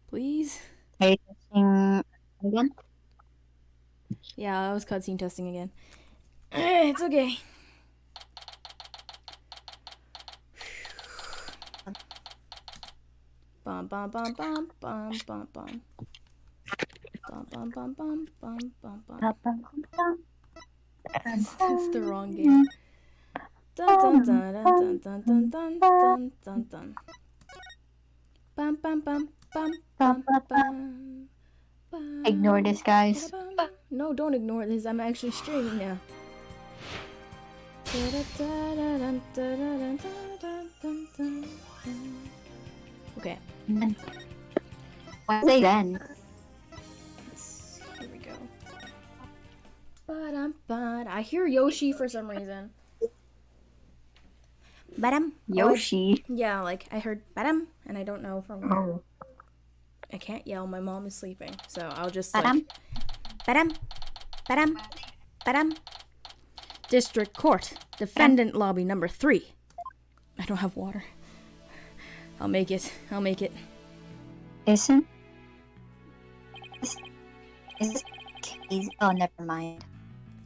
Please? Are you testing again? Yeah, I was cutscene testing again. It's okay. Bum bum bum bum bum bum bum. Bum bum bum bum bum bum bum. That's the wrong game. Dun dun dun dun dun dun dun dun dun dun. Bum bum bum bum bum bum. Ignore this, guys. No, don't ignore this. I'm actually streaming now. Okay. Wednesday then. Here we go. I hear Yoshi for some reason. Badam. Yoshi. Yeah, like I heard badam, and I don't know from where. Oh. I can't yell. My mom is sleeping, so I'll just Badam. like badam, badam, badam. District Court, Defendant Lobby number 3. I don't have water. I'll make it. I'll make it. Isn't? Is this? Oh, never mind.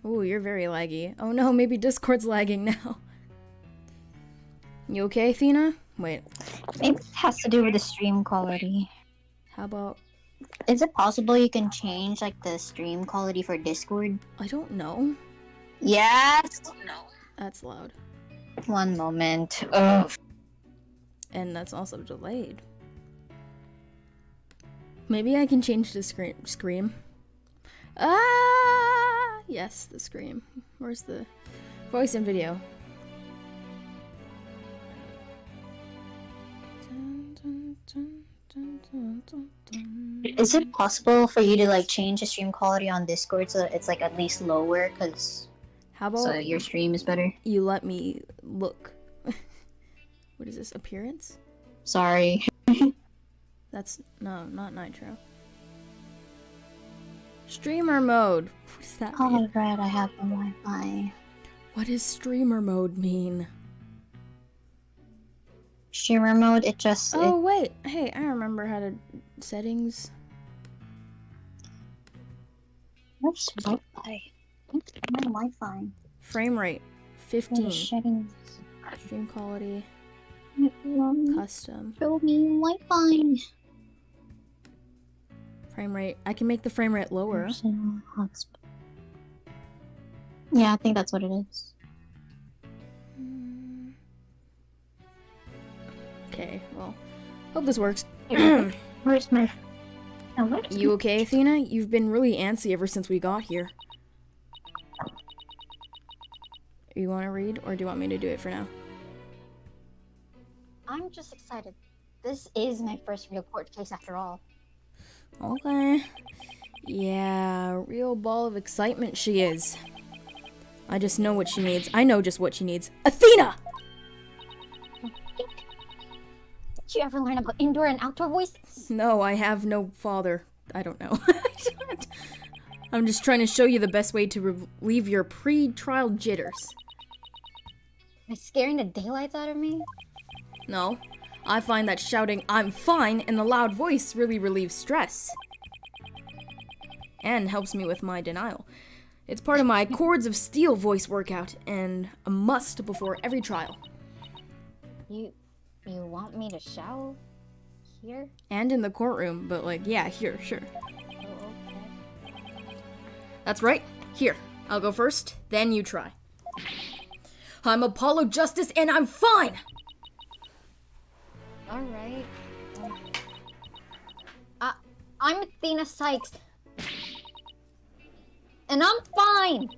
Ooh, you're very laggy. Oh no, maybe Discord's lagging now. You okay, Athena? Wait. Maybe it has to do with the stream quality. How about... Is it possible you can change like the stream quality for Discord? I don't know. Yes. No. That's loud. One moment. Ugh. And that's also delayed. Maybe I can change the scream. Ah! Yes, the scream. Where's the voice and video? Is it possible for you to like change the stream quality on Discord so that it's like at least lower, cause How about so your stream is better? you let me look? What is this? Appearance? Sorry. That's no, not Nitro. Streamer mode. What does that mean? Oh, right, I have the Wi-Fi. What does streamer mode mean? Streamer mode, it just... Oh, wait. Hey, I remember how to... Settings. Where's Wi-Fi? Where's my Wi-Fi? Frame rate. 15. Settings. Stream quality. Custom. Show me Wi-Fi. Frame rate. I can make the frame rate lower. Personal hotspot. Yeah, I think that's what it is. Okay, well. Hope this works. Where's my... Oh, where's You okay, Athena? You've been really antsy ever since we got here. You want to read, or do you want me to do it for now? I'm just excited. This is my first real court case after all. Okay. Yeah, real ball of excitement she is. I just know what she needs. I know just what she needs. Athena! Did you ever learn about indoor and outdoor voices? No, I have no father. I don't know. I'm just trying to show you the best way to relieve your pre-trial jitters. By scaring the daylights out of me? No, I find that shouting "I'm fine" in a loud voice really relieves stress. And helps me with my denial. It's part of my Chords of Steel voice workout, and a must before every trial. You want me to shout? Here? And in the courtroom, but like, yeah, here, sure. Oh, okay. That's right, here. I'll go first, then you try. I'm Apollo Justice, and I'm fine! Alright. I'm Athena Sykes. And I'm fine!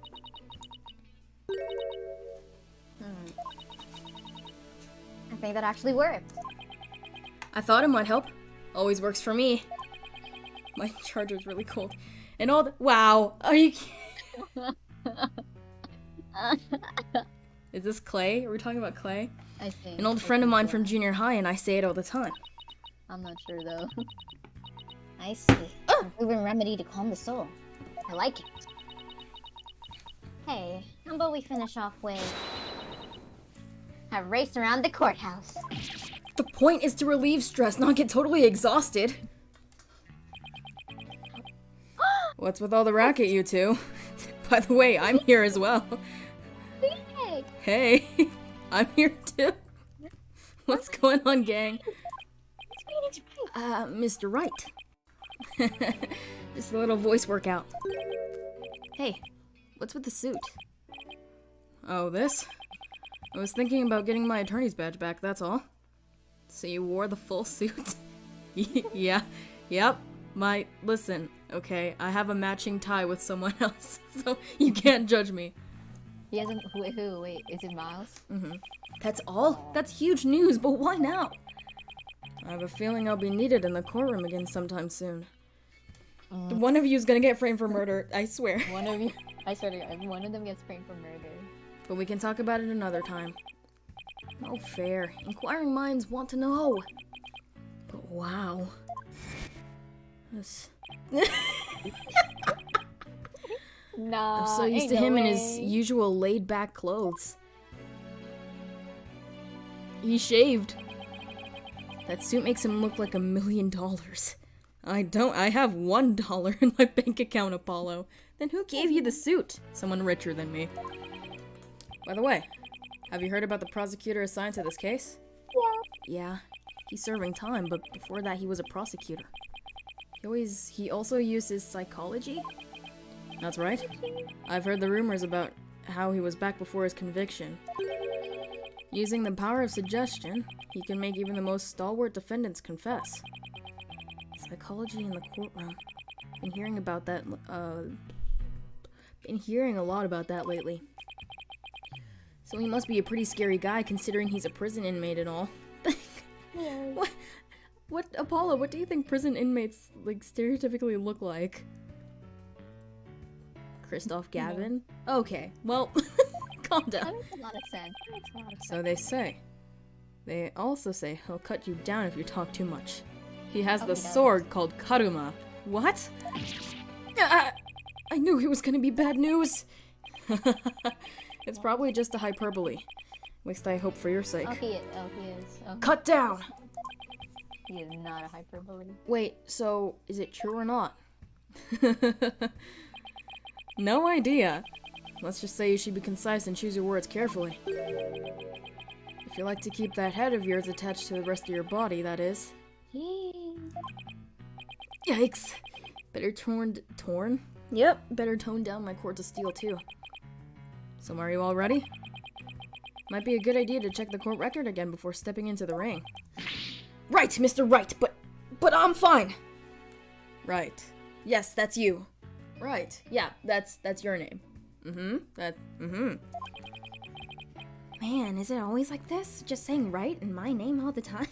I think that actually worked. I thought it might help. Always works for me. My charger's really cold. And all the- Wow, are you kidding? Is this Clay? Are we talking about Clay? I think. An old friend of mine from junior high, and I say it all the time. I'm not sure though. I see. A proven remedy to calm the soul. I like it. Hey, how about we finish off with a race around the courthouse? The point is to relieve stress, not get totally exhausted. What's with all the racket, you two? By the way, I'm here as well. Hey. Hey, I'm here too. What's going on, gang? It's right. Mr. Wright. Just a little voice workout. Hey, what's with the suit? Oh, this? I was thinking about getting my attorney's badge back, that's all. So you wore the full suit? Yeah, yep. Listen, okay, I have a matching tie with someone else, so you can't judge me. He hasn't. Wait, is it Miles? That's all? That's huge news, but why now? I have a feeling I'll be needed in the courtroom again sometime soon. One of you's gonna get framed for murder, I swear. One of you. I swear to God, one of them gets framed for murder. But we can talk about it another time. No fair. Inquiring minds want to know. But wow. This... Nah. I'm so used to him in his usual laid-back clothes. He shaved. That suit makes him look like $1 million. I have $1 in my bank account, Apollo. Then who gave you the suit? Someone richer than me. By the way, have you heard about the prosecutor assigned to this case? Yeah, he's serving time, but before that he was a prosecutor. He also uses psychology? That's right. I've heard the rumors about how he was back before his conviction. Using the power of suggestion, he can make even the most stalwart defendants confess. Psychology in the courtroom. Been hearing a lot about that lately. So he must be a pretty scary guy considering he's a prison inmate and all. What, Apollo, what do you think prison inmates, like, stereotypically look like? Christoph Gavin? Okay, well, calm down. That makes a lot of sense. So they say. They also say he'll cut you down if you talk too much. He has the sword called Karuma. What? I knew it was gonna be bad news. It's probably just a hyperbole. At least I hope for your sake. He is. Cut down! He is not a hyperbole. Wait, so is it true or not? No idea. Let's just say you should be concise and choose your words carefully. If you like to keep that head of yours attached to the rest of your body, that is. Yikes. Better torn? Yep, better tone down my cords of steel too. So are you all ready? Might be a good idea to check the court record again before stepping into the ring. Right, Mr. Right, but I'm fine. Right. Yes, that's you. Right. Yeah, that's your name. Man, is it always like this? Just saying right and my name all the time?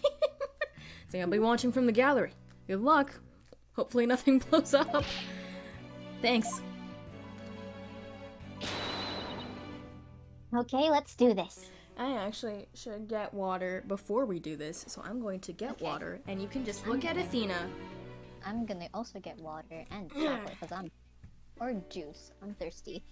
So I'll be watching from the gallery. Good luck. Hopefully nothing blows up. Thanks. Okay, let's do this. I actually should get water before we do this, so I'm going to get water, and you can just look at Athena. I'm gonna also get water and chocolate because or juice. I'm thirsty.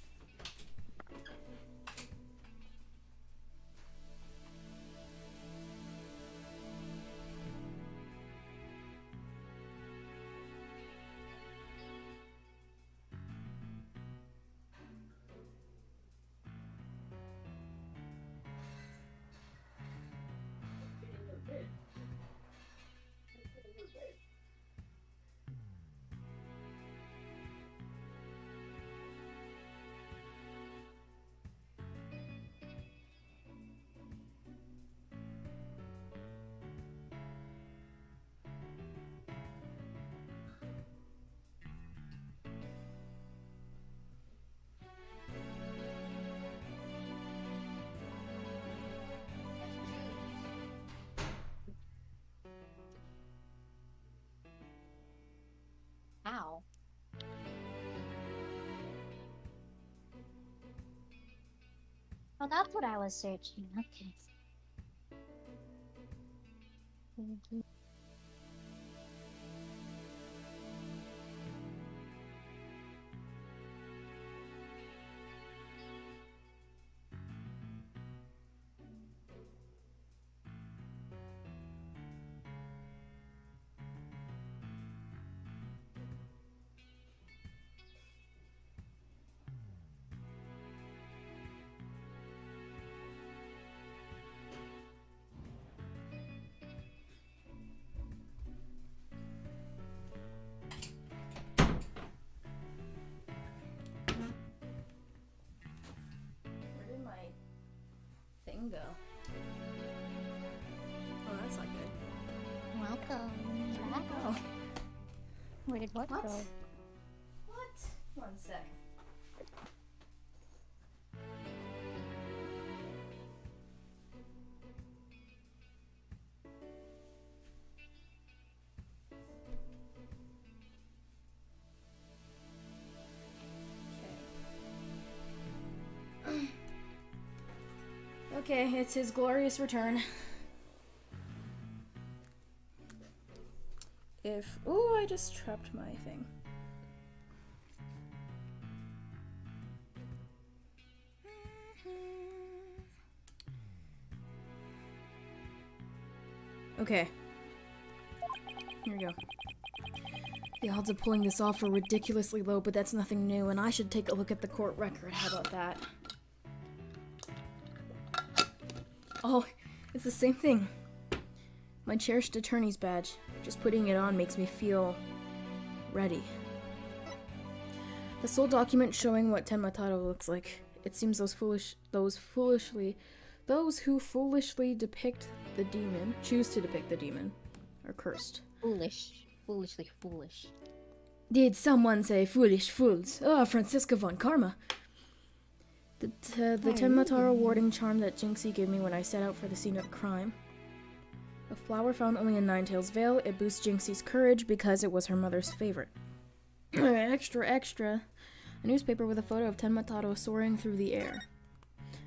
Ow. Oh, that's what I was searching. Okay. go. Oh, that's not good. Welcome. Where'd it go? Where did what What? go? What? One sec. Okay, it's his glorious return. If... Ooh, I just trapped my thing. Okay. Here we go. The odds of pulling this off are ridiculously low, but that's nothing new, and I should take a look at the court record. How about that? Oh, it's the same thing. My cherished attorney's badge. Just putting it on makes me feel ready. The sole document showing what Tenmataro looks like. It seems those who foolishly depict the demon, choose to depict the demon, are cursed. Foolishly foolish. Did someone say foolish fools? Ah, Francisca von Karma. The Tenmataro warding charm that Jinxie gave me when I set out for the scene of the crime. A flower found only in Ninetail's Vale. It boosts Jinxie's courage because it was her mother's favorite. Extra, extra. A newspaper with a photo of Tenmataro soaring through the air.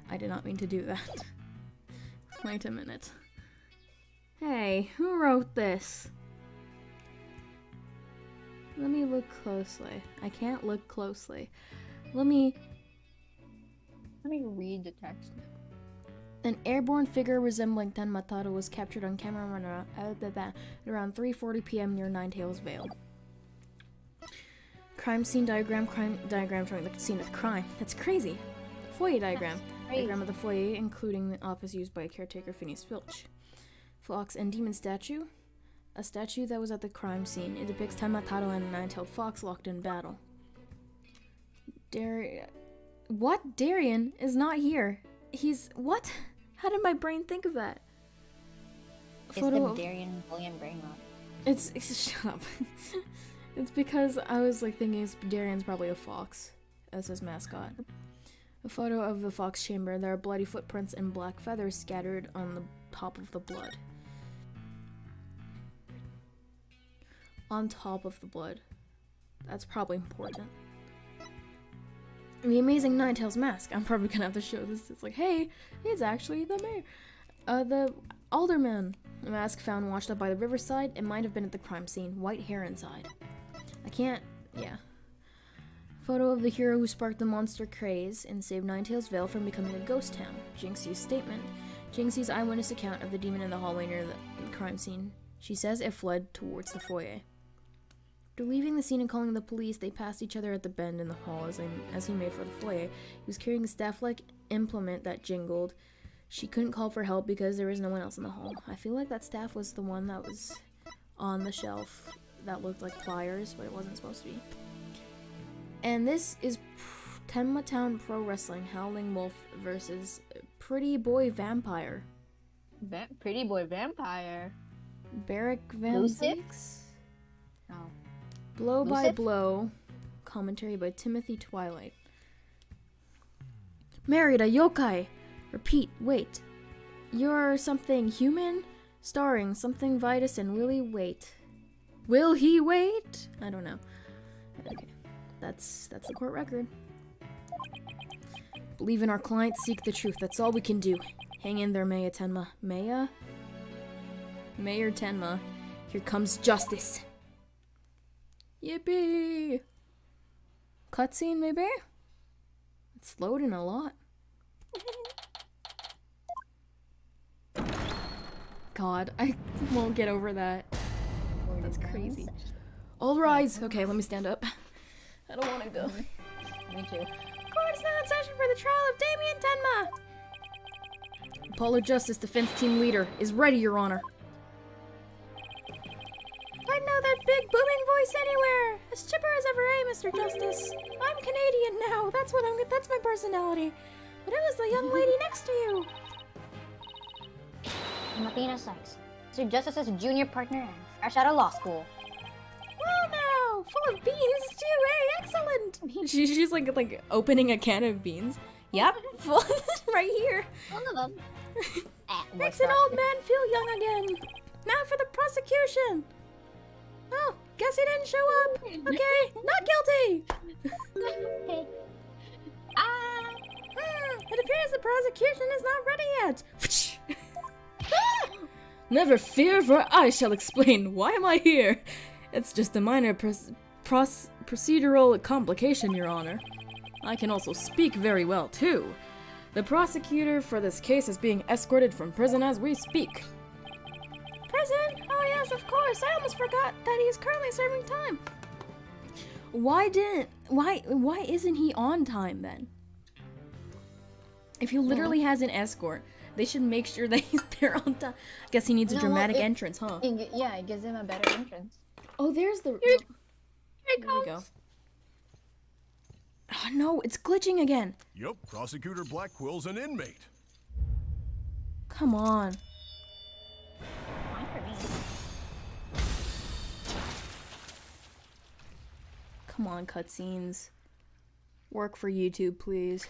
I did not mean to do that. Wait a minute. Hey, who wrote this? Let me look closely. I can't look closely. Let me read the text. An airborne figure resembling Tenmataro was captured on camera at around 3:40 p.m. near Ninetail's Vale. Crime scene diagram showing the scene of the crime. That's crazy. Foyer diagram. Diagram of the foyer, including the office used by caretaker Phineas Filch. Fox and demon statue. A statue that was at the crime scene. It depicts Tenmataro and a nine-tailed fox locked in battle. What? Darien is not here. He's... What? How did my brain think of that? It's the Darien William brain rot. It's shut up. It's because I was like thinking Darien's probably a fox as his mascot. A photo of the fox chamber. There are bloody footprints and black feathers scattered on the top of the blood. On top of the blood. That's probably important. The amazing Ninetail's mask. I'm probably gonna have to show this. It's like, hey, it's actually the mayor. The alderman. A mask found washed up by the riverside. It might have been at the crime scene. White hair inside. I can't... yeah. Photo of the hero who sparked the monster craze and saved Ninetail's Vale from becoming a ghost town. Jinxie's statement. Jinxie's eyewitness account of the demon in the hallway near the crime scene. She says it fled towards the foyer. After leaving the scene and calling the police, they passed each other at the bend in the hall as he made for the foyer. He was carrying a staff-like implement that jingled. She couldn't call for help because there was no one else in the hall. I feel like that staff was the one that was on the shelf that looked like pliers, but it wasn't supposed to be. And this is Tenma Town Pro Wrestling, Howling Wolf versus Pretty Boy Vampire. Pretty Boy Vampire. Barrack Van Zeeks? Oh. Blow by Blow. Commentary by Timothy Twilight. Married a yokai! Repeat, wait. You're something human? Starring something Vitus and Willie Wait. Will he wait? I don't know. Okay. That's the court record. Believe in our client, seek the truth. That's all we can do. Hang in there, Maya Tenma. Maya? Mayor Tenma. Here comes justice. Yippee! Cutscene, maybe? It's loading a lot. God, I won't get over that. That's crazy. All rise! Okay, let me stand up. I don't want to go. Me too. Court is now in session for the trial of Damien Tenma! Apollo Justice Defense Team Leader is ready, Your Honor. I know that big booming voice anywhere! As chipper as ever, Mr. Justice. I'm Canadian now, that's my personality. But it was the young lady next to you. Matina Sykes, Sir Justice's junior partner and fresh out of law school. Well now, full of beans too, eh? Excellent! She's like opening a can of beans. Yep, full right here. One of them. Makes an old man feel young again. Now for the prosecution. Oh, guess he didn't show up. Okay, not guilty. Okay. It appears the prosecution is not ready yet. Never fear, for I shall explain. Why am I here? It's just a minor procedural complication, Your Honor. I can also speak very well, too. The prosecutor for this case is being escorted from prison as we speak. Prison? Oh yes, of course. I almost forgot that he's currently serving time. Why isn't he on time then? If he literally has an escort, they should make sure that he's there on time. Guess he needs a dramatic entrance, huh? Yeah, it gives him a better entrance. Oh, there's the... Here There we go. Oh, no, it's glitching again. Yup, Prosecutor Blackwill's an inmate. Come on. Fine for me. Come on, cutscenes. Work for YouTube, please.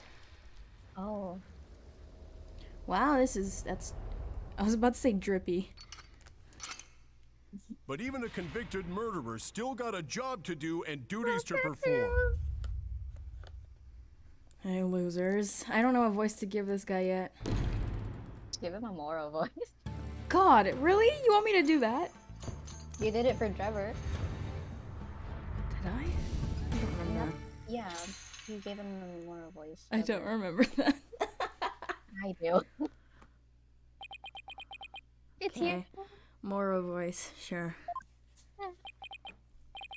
Oh. Wow, that's... I was about to say drippy. But even a convicted murderer still got a job to do and duties to perform. Hey, losers. I don't know what voice to give this guy yet. Give him a moral voice. God, really? You want me to do that? You did it for Trevor. Did I? I don't remember. Yeah, you gave him a moral voice. I don't remember that. I do. It's here. Okay. Moro voice, sure.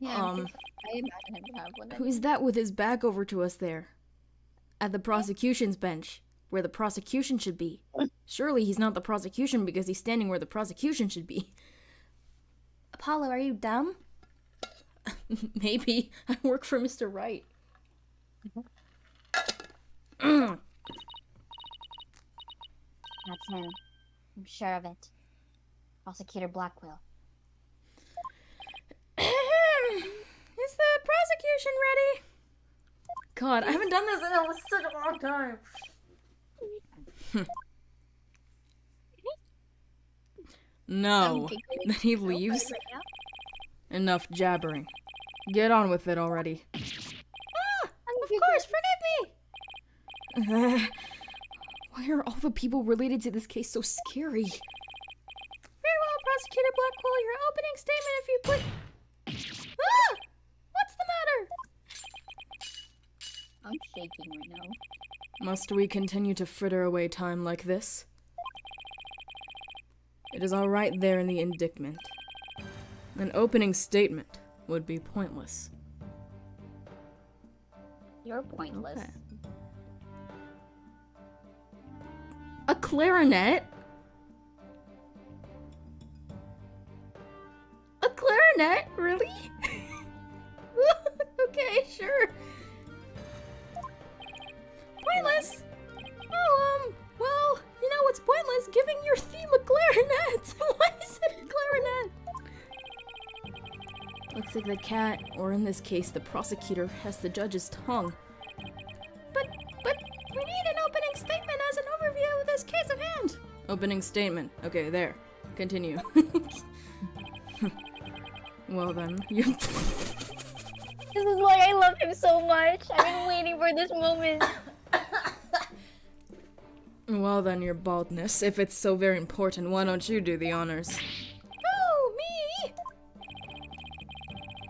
Yeah, I imagine him to have one. Who's that with his back over to us there? At the prosecution's bench, where the prosecution should be. Surely he's not the prosecution because he's standing where the prosecution should be. Apollo, are you dumb? Maybe. I work for Mr. Wright. That's him. I'm sure of it. Prosecutor Blackwell. Is the prosecution ready? God, I haven't done this in such a long time. No. Then he leaves. Enough jabbering. Get on with it already. Ah! Of course, forgive me! Why are all the people related to this case so scary? Very well, Prosecutor Blackwell, your opening statement if you please. Ah! What's the matter? I'm shaking right now. Must we continue to fritter away time like this? It is all right there in the indictment. An opening statement would be pointless. You're pointless. Okay. A clarinet? A clarinet? Really? Okay, sure. Pointless? Oh, well, you know what's pointless? Giving your theme a clarinet! Why is it a clarinet? Looks like the cat, or in this case, the prosecutor, has the judge's tongue. But, we need an opening statement as an overview of this case of hand! Opening statement. Okay, there. Continue. Well then, you... This is why I love him so much. I've been waiting for this moment. Well then, your baldness. If it's so very important, why don't you do the honors? Oh, me?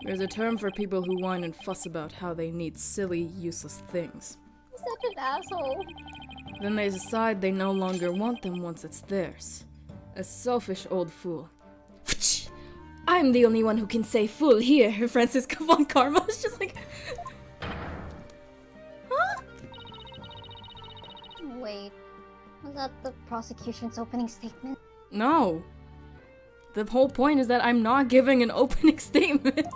There's a term for people who whine and fuss about how they need silly, useless things. He's such an asshole. Then they decide they no longer want them once it's theirs. A selfish old fool. I'm the only one who can say fool here, Francisca von Karma is just like... Huh? Wait, was that the prosecution's opening statement? No. The whole point is that I'm not giving an opening statement.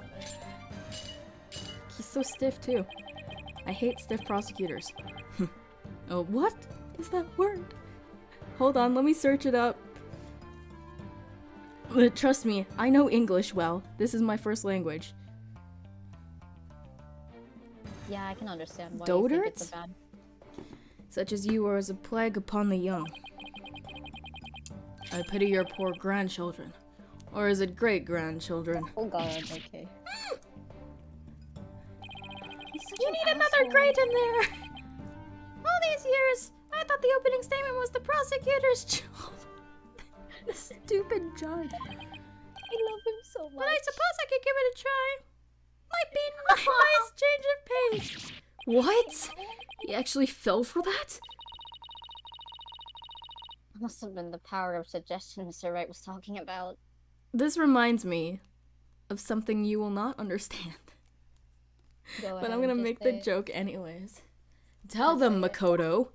He's so stiff too. I hate stiff prosecutors. Oh, what is that word? Hold on, let me search it up. Trust me, I know English well. This is my first language. Yeah, I can understand why you think it's Dotards? a bad. Such as you are as a plague upon the young. I pity your poor grandchildren. Or is it great-grandchildren? Oh god, okay. You need another great in there! All these years, I thought the opening statement was the prosecutor's job. The stupid judge. I love him so much. But I suppose I could give it a try. Might be a nice change of pace. What? He actually fell for that? Must have been the power of suggestion Mr. Wright was talking about. This reminds me of something you will not understand. But I'm gonna make the joke anyways. Tell them, Makoto.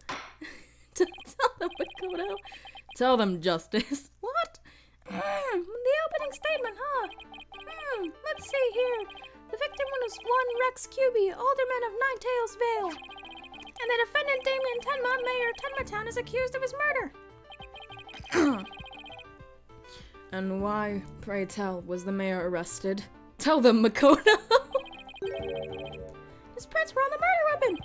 Tell them, Makoto. Tell them, Justice. What? The opening statement, huh? Let's see here. The victim was one Rex Cuby, alderman of Nine Tails Vale. And the defendant, Damien Tenma, mayor of Tenma Town, is accused of his murder. And why, pray tell, was the mayor arrested? Tell them, Makoto! His prints were on the murder weapon!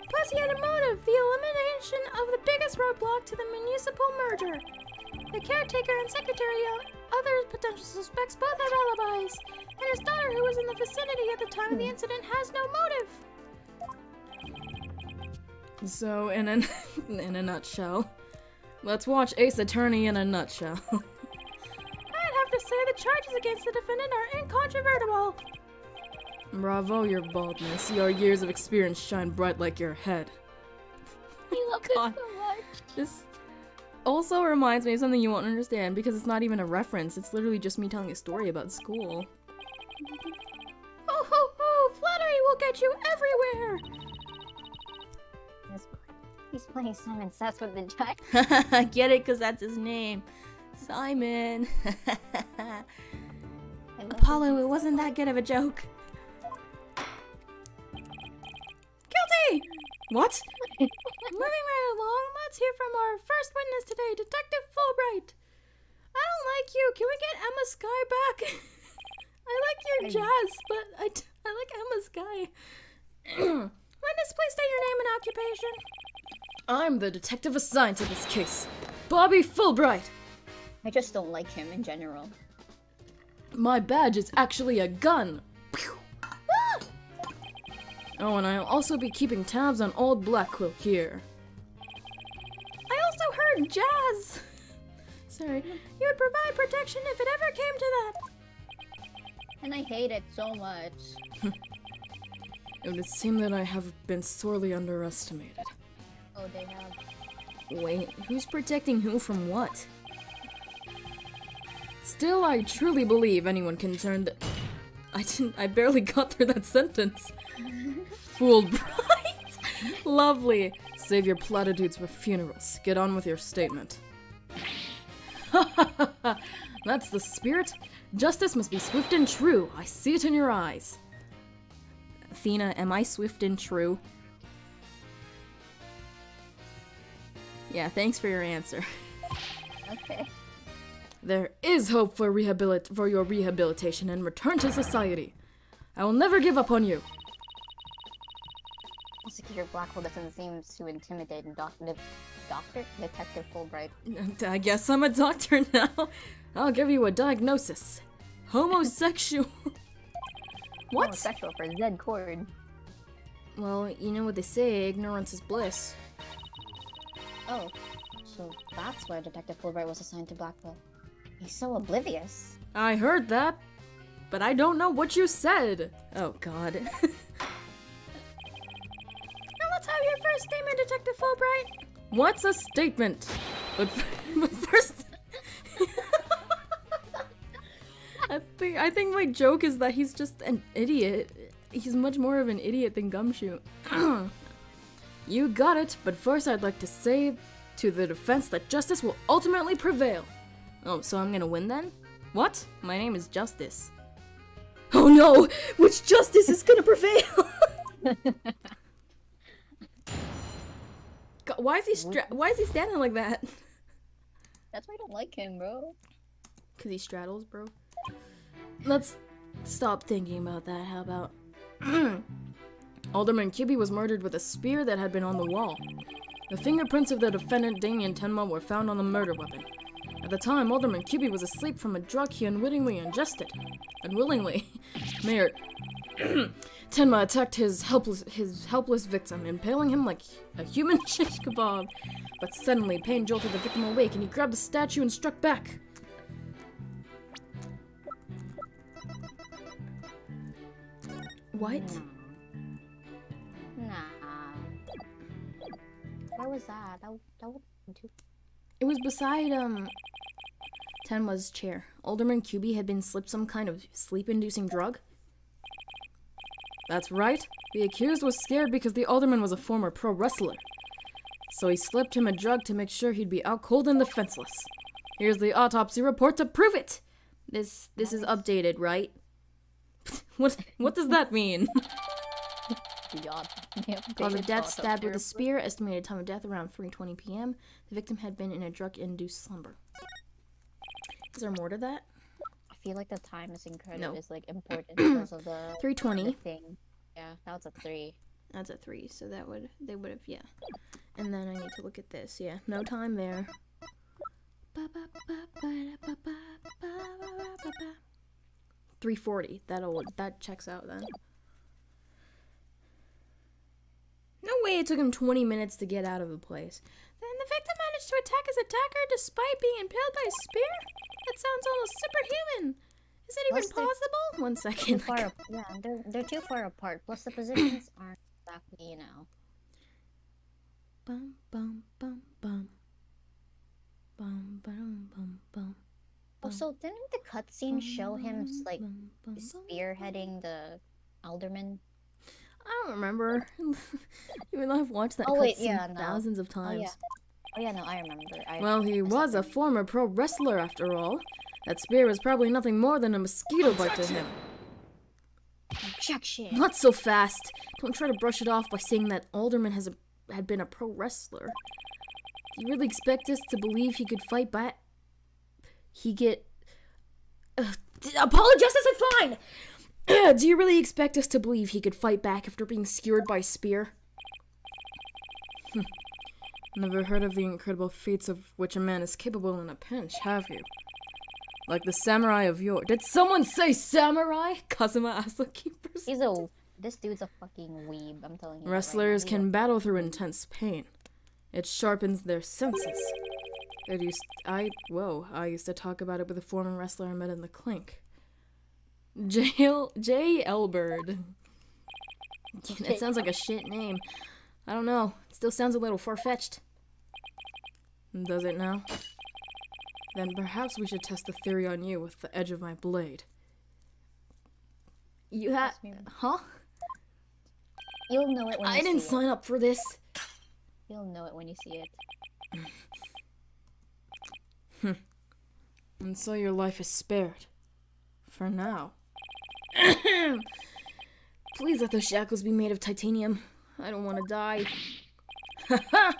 Plus he had a motive, the elimination of the biggest roadblock to the municipal merger. The caretaker and secretary and other potential suspects both have alibis, and his daughter, who was in the vicinity at the time of the incident, has no motive. So, in a nutshell, let's watch Ace Attorney in a nutshell. I'd have to say the charges against the defendant are incontrovertible. Bravo, your baldness. Your years of experience shine bright like your head. I love God. it so much. This also reminds me of something you won't understand because it's not even a reference. It's literally just me telling a story about school. Ho ho ho! Flattery will get you everywhere! He's playing Simon Says with the Jack. I get it because that's his name. Simon. Apollo, it wasn't that good of a joke. Guilty! What? Moving right along, let's hear from our first witness today, Detective Fulbright. I don't like you. Can we get Emma Sky back? I like your jazz, but I like Emma Sky. Witness, please state your name and occupation. I'm the detective assigned to this case, Bobby Fulbright. I just don't like him in general. My badge is actually a gun. Pew! Ah! Oh, and I'll also be keeping tabs on old Blackquill here. I also heard jazz. Sorry. You would provide protection if it ever came to that. And I hate it so much. It would seem that I have been sorely underestimated. Oh, they have. Wait, who's protecting who from what? Still, I truly believe anyone can turn the... I barely got through that sentence. Fulbright! Lovely. Save your platitudes for funerals. Get on with your statement. Ha ha ha ha! That's the spirit. Justice must be swift and true. I see it in your eyes. Athena, am I swift and true? Yeah, thanks for your answer. Okay. There is hope for your rehabilitation and return to society. I will never give up on you. Prosecutor Blackwell doesn't seem too intimidating. Detective Fulbright. I guess I'm a doctor now. I'll give you a diagnosis. Homosexual. What? Homosexual for Zed Cord. Well, you know what they say, ignorance is bliss. Oh, so that's why Detective Fulbright was assigned to Blackwell. He's so oblivious. I heard that, but I don't know what you said. Oh, God. Now let's have your first statement, Detective Fulbright. What's a statement? But first... I think my joke is that he's just an idiot. He's much more of an idiot than Gumshoe. You got it, but first I'd like to say to the defense that justice will ultimately prevail. Oh, so I'm gonna win then? What? My name is Justice. Oh no! Which justice is gonna prevail? God, why is he standing like that? That's why I don't like him, bro. Cause he straddles, bro. Let's stop thinking about that. How about Alderman Kibi was murdered with a spear that had been on the wall. The fingerprints of the defendant, Damien Tenma, were found on the murder weapon. At the time, Alderman Kibi was asleep from a drug he unwittingly ingested. Unwillingly. Mayor Tenma attacked his helpless victim, impaling him like a human shish kebab. But suddenly, pain jolted the victim awake, and he grabbed the statue and struck back. What? Nah. Where was that? That would too. It was beside, Tenma's chair. Alderman Kubi had been slipped some kind of sleep-inducing drug. That's right. The accused was scared because the alderman was a former pro wrestler. So he slipped him a drug to make sure he'd be out cold and defenseless. Here's the autopsy report to prove it! This is updated, right? What does that mean? Cause of death, stabbed with a spear. Estimated time of death around 3:20 p.m. The victim had been in a drug-induced slumber. Is there more to that? I feel like the time is incredible. No. Is like important because of the 3:20. thing. Yeah, that was a 3. That's a 3, so they would have, yeah. And then I need to look at this, yeah. No time there. 3:40. That checks out then. No way it took him 20 minutes to get out of the place. Then the victim managed to attack his attacker despite being impaled by a spear? That sounds almost superhuman. Is it even Plus they're possible? 1 second. Yeah, they're too far apart. Plus the positions aren't exactly, Bum bum bum bum. Bum bum bum bum. Also, didn't the cutscene show him like spearheading the alderman? I don't remember. Even though I've watched that Oh, wait, cutscene yeah, no. thousands of times. Oh yeah, no, I remember. Well, he was a former pro wrestler after all. That spear was probably nothing more than a mosquito bite to him. Objection. Not so fast. Don't try to brush it off by saying that Alderman had been a pro wrestler. Do you really expect us to believe he could fight back? Apologize, is fine! Do you really expect us to believe he could fight back after being skewered by a spear? Never heard of the incredible feats of which a man is capable in a pinch, have you? Like the samurai of yore. Did someone say samurai? Kazuma Asaki. This dude's a fucking weeb, I'm telling you. Wrestlers can battle through intense pain. It sharpens their senses. I used to talk about it with a former wrestler I met in the clink. J. Elbird. It sounds like a shit name. I don't know. It still sounds a little far-fetched. Does it now? Then perhaps we should test the theory on you with the edge of my blade. You have... Huh? You'll know it when you see it. I didn't sign up for this. You'll know it when you see it. And so your life is spared. For now. Please let those shackles be made of titanium. I don't want to die. Haha!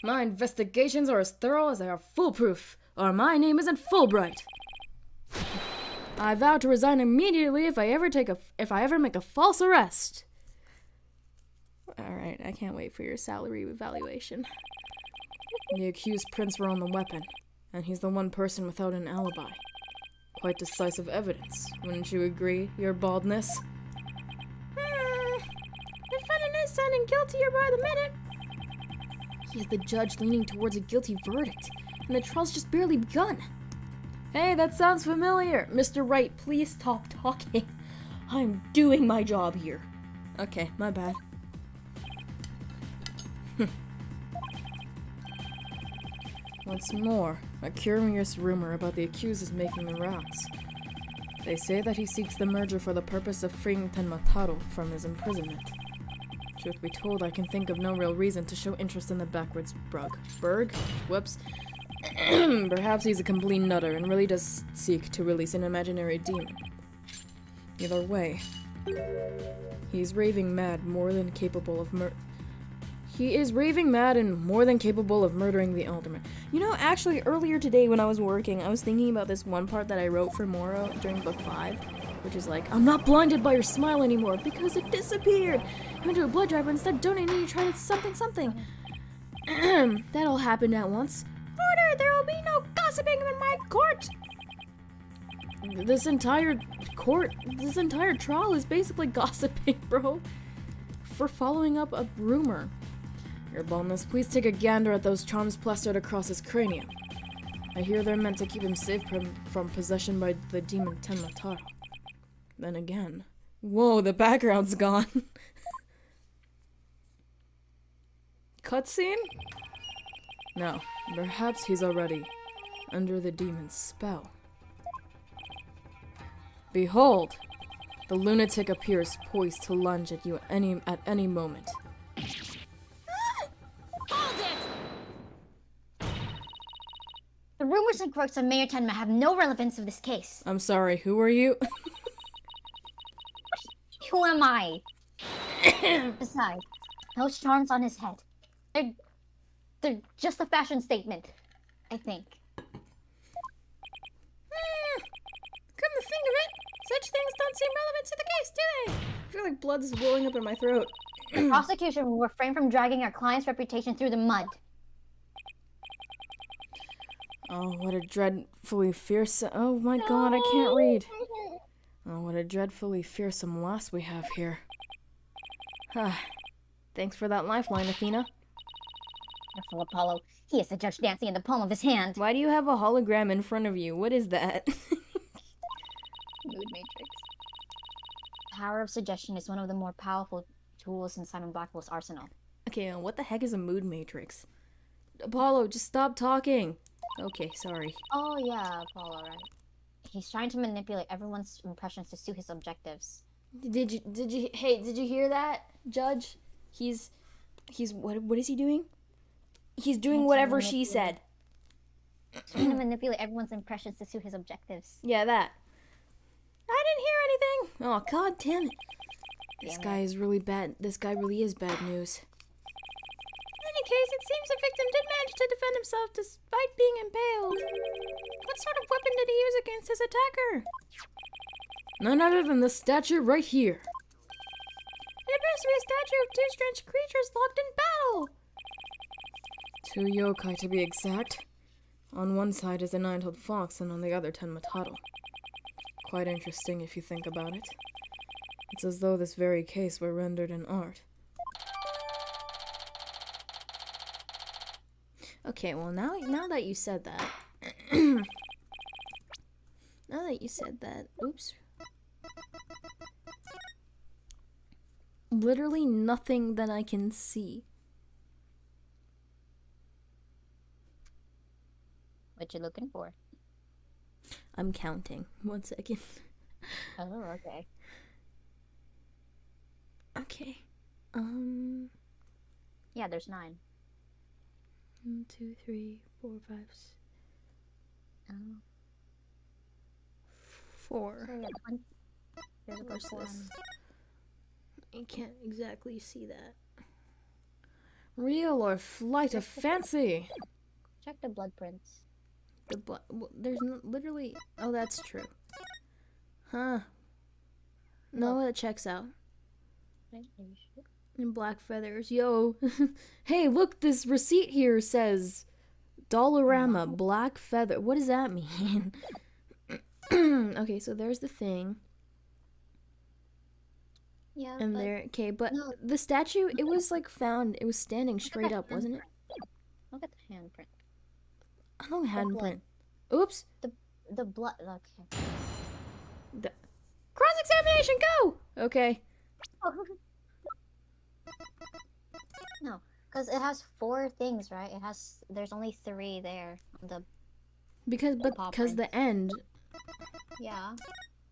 My investigations are as thorough as they are foolproof, or my name isn't Fulbright. I vow to resign immediately if I ever make a false arrest. Alright, I can't wait for your salary evaluation. The accused prints were on the weapon, and he's the one person without an alibi. Quite decisive evidence, wouldn't you agree, your baldness? Defendant is sounding guiltier by the minute. He has the judge leaning towards a guilty verdict, and the trial's just barely begun. Hey, that sounds familiar. Mr. Wright, please stop talking. I'm doing my job here. Okay, my bad. What's more, a curious rumor about the accused is making the rounds. They say that he seeks the merger for the purpose of freeing Tenmataro from his imprisonment. Truth be told, I can think of no real reason to show interest in the backwards Berg? Whoops. Perhaps he's a complete nutter and really does seek to release an imaginary demon. Either way, he's raving mad, more than capable of He is raving mad and more than capable of murdering the alderman. You know, actually, earlier today when I was working, I was thinking about this one part that I wrote for Moro during book 5, which is like, I'm not blinded by your smile anymore because it disappeared. You went to a blood drive, but instead donated and you tried something. That all happened at once. Order! There will be no gossiping in my court! This entire trial is basically gossiping, bro. For following up a rumor. Your boldness, please take a gander at those charms plastered across his cranium. I hear they're meant to keep him safe from possession by the demon Tenmataro. Then again. Whoa, the background's gone. Cutscene? No, perhaps he's already under the demon's spell. Behold! The lunatic appears poised to lunge at you at any moment. Hold it! The rumors and quirks of Mayor Tenma have no relevance to this case. I'm sorry, who are you? Who am I? Besides, those charms on his head. They're just a fashion statement, I think. Come to think of it, such things don't seem relevant to the case, do they? I feel like blood is welling up in my throat. The prosecution will refrain from dragging our client's reputation through the mud. Oh, what a dreadfully fearsome... Oh my god, I can't read. Oh, what a dreadfully fearsome loss we have here. Thanks for that lifeline, Athena. Careful, Apollo. He is the judge dancing in the palm of his hand. Why do you have a hologram in front of you? What is that? Mood matrix. Power of suggestion is one of the more powerful tools in Simon Blackwell's arsenal. Okay, what the heck is a mood matrix? Apollo, just stop talking. Okay, sorry. Oh yeah, Apollo, right. He's trying to manipulate everyone's impressions to suit his objectives. Did you hear that, Judge? He's what is he doing? He's doing whatever she said. Trying to manipulate everyone's impressions to suit his objectives. Yeah, that. I didn't hear anything. Oh, god damn it. This Damn guy is really bad. This guy really is bad news. In any case, it seems the victim did manage to defend himself despite being impaled. What sort of weapon did he use against his attacker? None other than the statue right here. It appears to be a statue of two strange creatures locked in battle. 2 yokai to be exact. On one side is a nine-tailed fox and on the other Tenmataro. Quite interesting if you think about it. It's as though this very case were rendered in art. Okay, well now that you said that, oops. Literally nothing that I can see. What you looking for? I'm counting. 1 second. Oh, okay. Okay. Yeah, there's 9. 1, 2, 3, 4, 5, Oh. 4. So yeah, 20. There's a Where's plus 1. this? I can't exactly see that. Real or flight of fancy? Check the blood prints. The blood. There's literally. Oh, that's true. Huh. No, it checks out. Right, are you sure? And black feathers. Yo. Hey, look, this receipt here says Dollarama, black feather. What does that mean? Okay, so there's the thing. Yeah. And but there. Okay, but no. the statue, it was like found. It was standing straight up, wasn't it? Look at the handprint. I don't have blood. handprint. Oops. The blood. Okay. Cross-examination, go! Okay. No, because it has 4 things, right? There's only 3 there. Because paw the end. Yeah.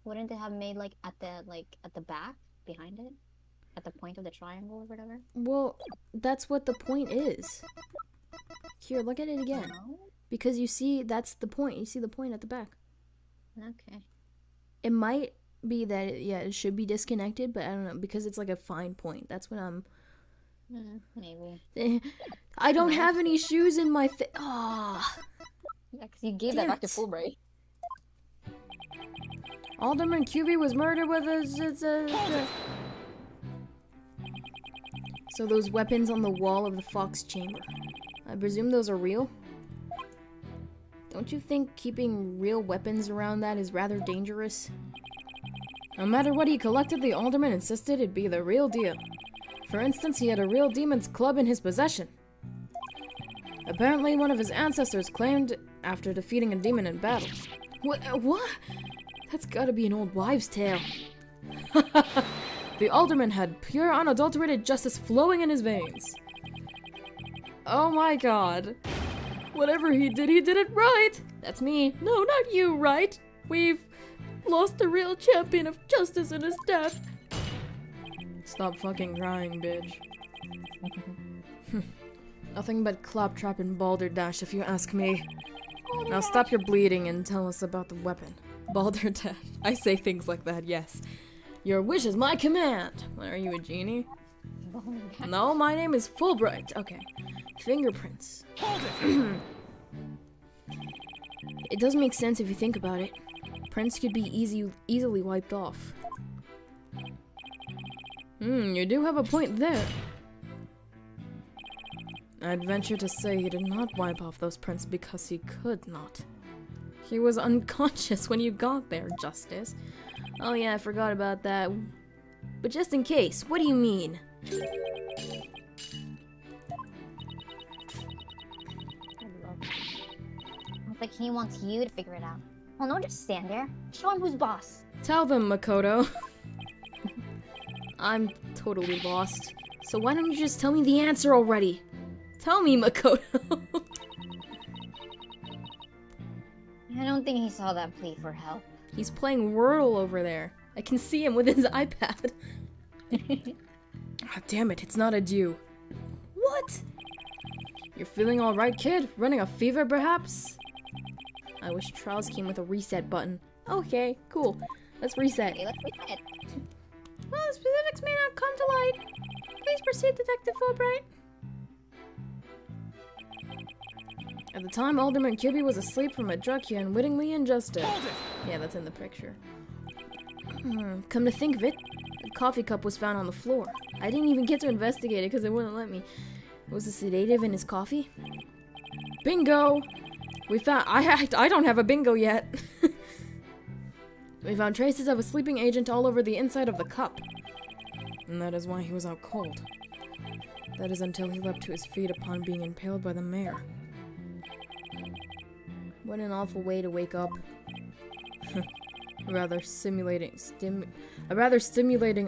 Wouldn't it have made like at the back behind it, at the point of the triangle or whatever? Well, that's what the point is. Here, look at it again. No? Because you see, that's the point. You see the point at the back. Okay. It might be that it should be disconnected, but I don't know, because it's like a fine point. That's what I'm Maybe. I don't have any shoes in my Yeah, because you gave Damn that back to it. Fulbright. Alderman QB was murdered with a... So those weapons on the wall of the Fox chamber. I presume those are real? Don't you think keeping real weapons around that is rather dangerous? No matter what he collected, the alderman insisted it be the real deal. For instance, he had a real demon's club in his possession. Apparently, one of his ancestors claimed after defeating a demon in battle. What? That's gotta be an old wives' tale. The alderman had pure, unadulterated justice flowing in his veins. Oh my god. Whatever he did it right! That's me. No, not you, right? We've lost the real champion of justice in his death. Stop fucking crying, bitch. Nothing but claptrap and balderdash if you ask me. Now stop your bleeding and tell us about the weapon. Balderdash. I say things like that, yes. Your wish is my command. What, are you a genie? No, my name is Fulbright. Okay. Fingerprints. It does make sense if you think about it. Prints could be easily wiped off. You do have a point there. I'd venture to say he did not wipe off those prints because he could not. He was unconscious when you got there, Justice. Oh yeah, I forgot about that. But just in case, what do you mean? It's like he wants you to figure it out. Well, don't just stand there. Show him who's boss. Tell them, Makoto. I'm totally lost. So why don't you just tell me the answer already? Tell me, Makoto. I don't think he saw that plea for help. He's playing Wordle over there. I can see him with his iPad. Ah, damn it, it's not a Jew. What? You're feeling alright, kid? Running a fever, perhaps? I wish trials came with a reset button. Okay, cool. Let's reset. Okay, let's reset. Well, the specifics may not come to light. Please proceed, Detective Fulbright. At the time, Alderman Kirby was asleep from a drug he unwittingly ingested. Yeah, that's in the picture. Come to think of it, the coffee cup was found on the floor. I didn't even get to investigate it because it wouldn't let me. Was the sedative in his coffee? Bingo! We found- I don't have a bingo yet. We found traces of a sleeping agent all over the inside of the cup. And that is why he was out cold. That is until he leapt to his feet upon being impaled by the mayor. What an awful way to wake up. A rather stimulating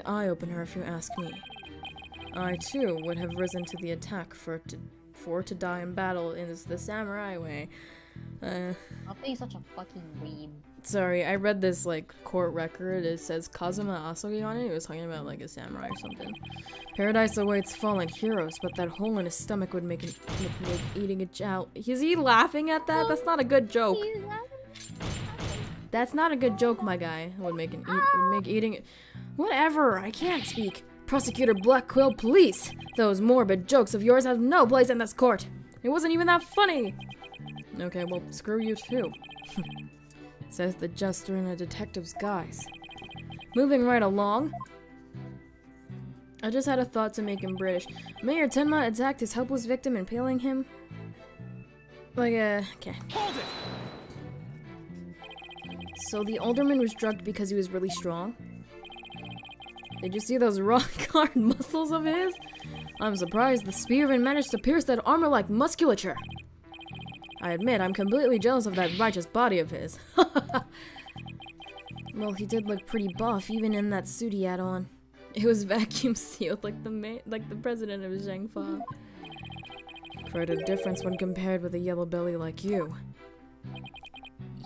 eye-opener if you ask me. I, too, would have risen to the attack for to die in battle in the samurai way. I'll be such a fucking weeb. Sorry, I read this, like, court record. It says Kazuma Asogi on it. It was talking about, like, a samurai or something. Paradise awaits fallen heroes, but that hole in his stomach would make eating a chow. Is he laughing at that? That's not a good joke. That's not a good joke, my guy. Would make eating it. Whatever, I can't speak. Prosecutor Black Quill, police! Those morbid jokes of yours have no place in this court. It wasn't even that funny. Okay, well, screw you too. Says the jester in a detective's guise. Moving right along. I just had a thought to make him British. Mayor Tenma attacked his helpless victim, impaling him. Like, okay. So the alderman was drugged because he was really strong? Did you see those rock-hard muscles of his? I'm surprised the spearman managed to pierce that armor-like musculature. I admit, I'm completely jealous of that righteous body of his. Well, he did look pretty buff, even in that suit he had on. It was vacuum sealed like the president of Zhangfa. Quite a difference when compared with a yellow belly like you.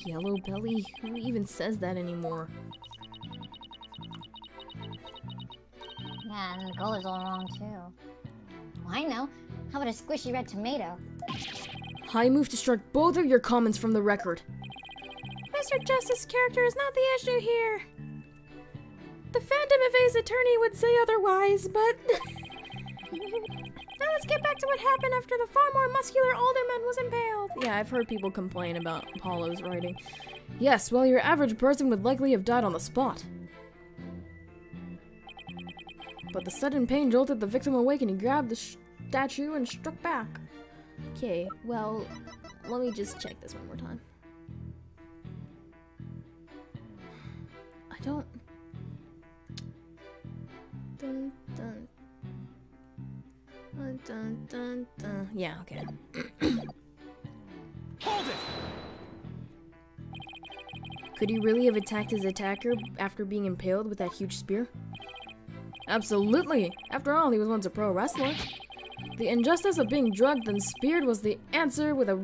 Yellow belly? Who even says that anymore? Yeah, and the color's all wrong too. Well, I know. How about a squishy red tomato? I move to strike both of your comments from the record. Mr. Justice's character is not the issue here. The Phantom of A's attorney would say otherwise, but Now let's get back to what happened after the far more muscular alderman was impaled. Yeah, I've heard people complain about Apollo's writing. Yes, well, your average person would likely have died on the spot. But the sudden pain jolted the victim awake and he grabbed the statue and struck back. Okay, well, let me just check this one more time. I don't... Dun, dun. Dun, dun, dun, dun. Yeah, okay. Hold it! Could he really have attacked his attacker after being impaled with that huge spear? Absolutely! After all, he was once a pro wrestler. The injustice of being drugged and speared was the answer with a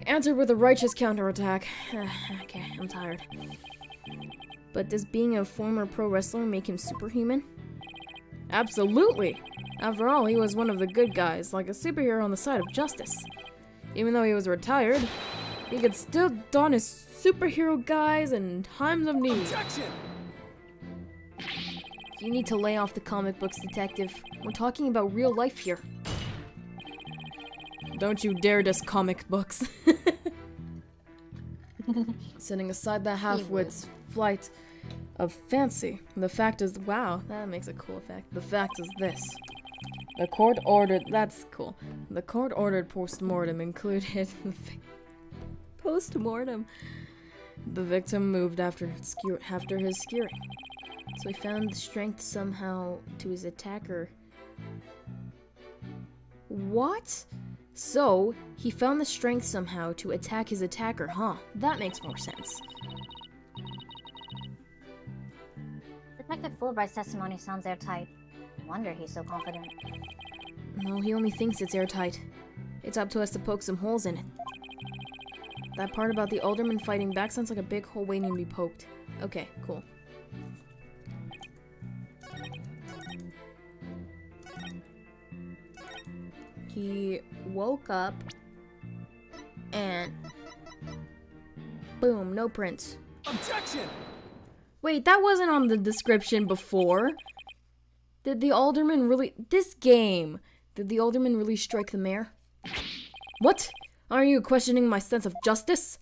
answered with a righteous counterattack. Okay, I'm tired. But does being a former pro wrestler make him superhuman? Absolutely! After all, he was one of the good guys, like a superhero on the side of justice. Even though he was retired, he could still don his superhero guise in times of need. Objection! You need to lay off the comic books, detective. We're talking about real life here. Don't you dare diss comic books. Setting aside that half-wit's flight of fancy, the fact is, wow, that makes a cool effect. The fact is this. The court ordered, that's cool. The court ordered post-mortem included post-mortem. The victim moved after his skewering. So he found the strength somehow to his attacker. What? So, he found the strength somehow to attack his attacker, huh? That makes more sense. Detective Fulbright's testimony sounds airtight. No wonder he's so confident. No, he only thinks it's airtight. It's up to us to poke some holes in it. That part about the alderman fighting back sounds like a big hole waiting to be poked. Okay, cool. He woke up and boom, no prints. Objection! Wait, that wasn't on the description before. Did the alderman really... This game! Did the alderman really strike the mayor? What? Are you questioning my sense of justice?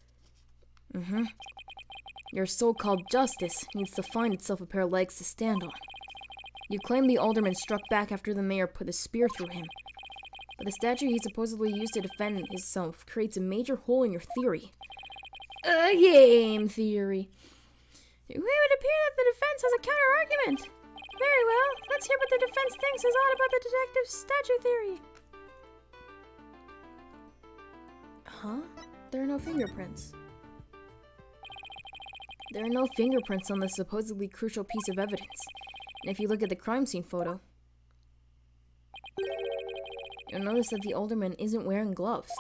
Mm-hmm. Your so-called justice needs to find itself a pair of legs to stand on. You claim the alderman struck back after the mayor put a spear through him. But the statue he supposedly used to defend himself creates a major hole in your theory. A game theory. It would appear that the defense has a counter-argument. Very well, let's hear what the defense thinks is odd about the detective's statue theory. Huh? There are no fingerprints. There are no fingerprints on this supposedly crucial piece of evidence. And if you look at the crime scene photo, you'll notice that the alderman isn't wearing gloves.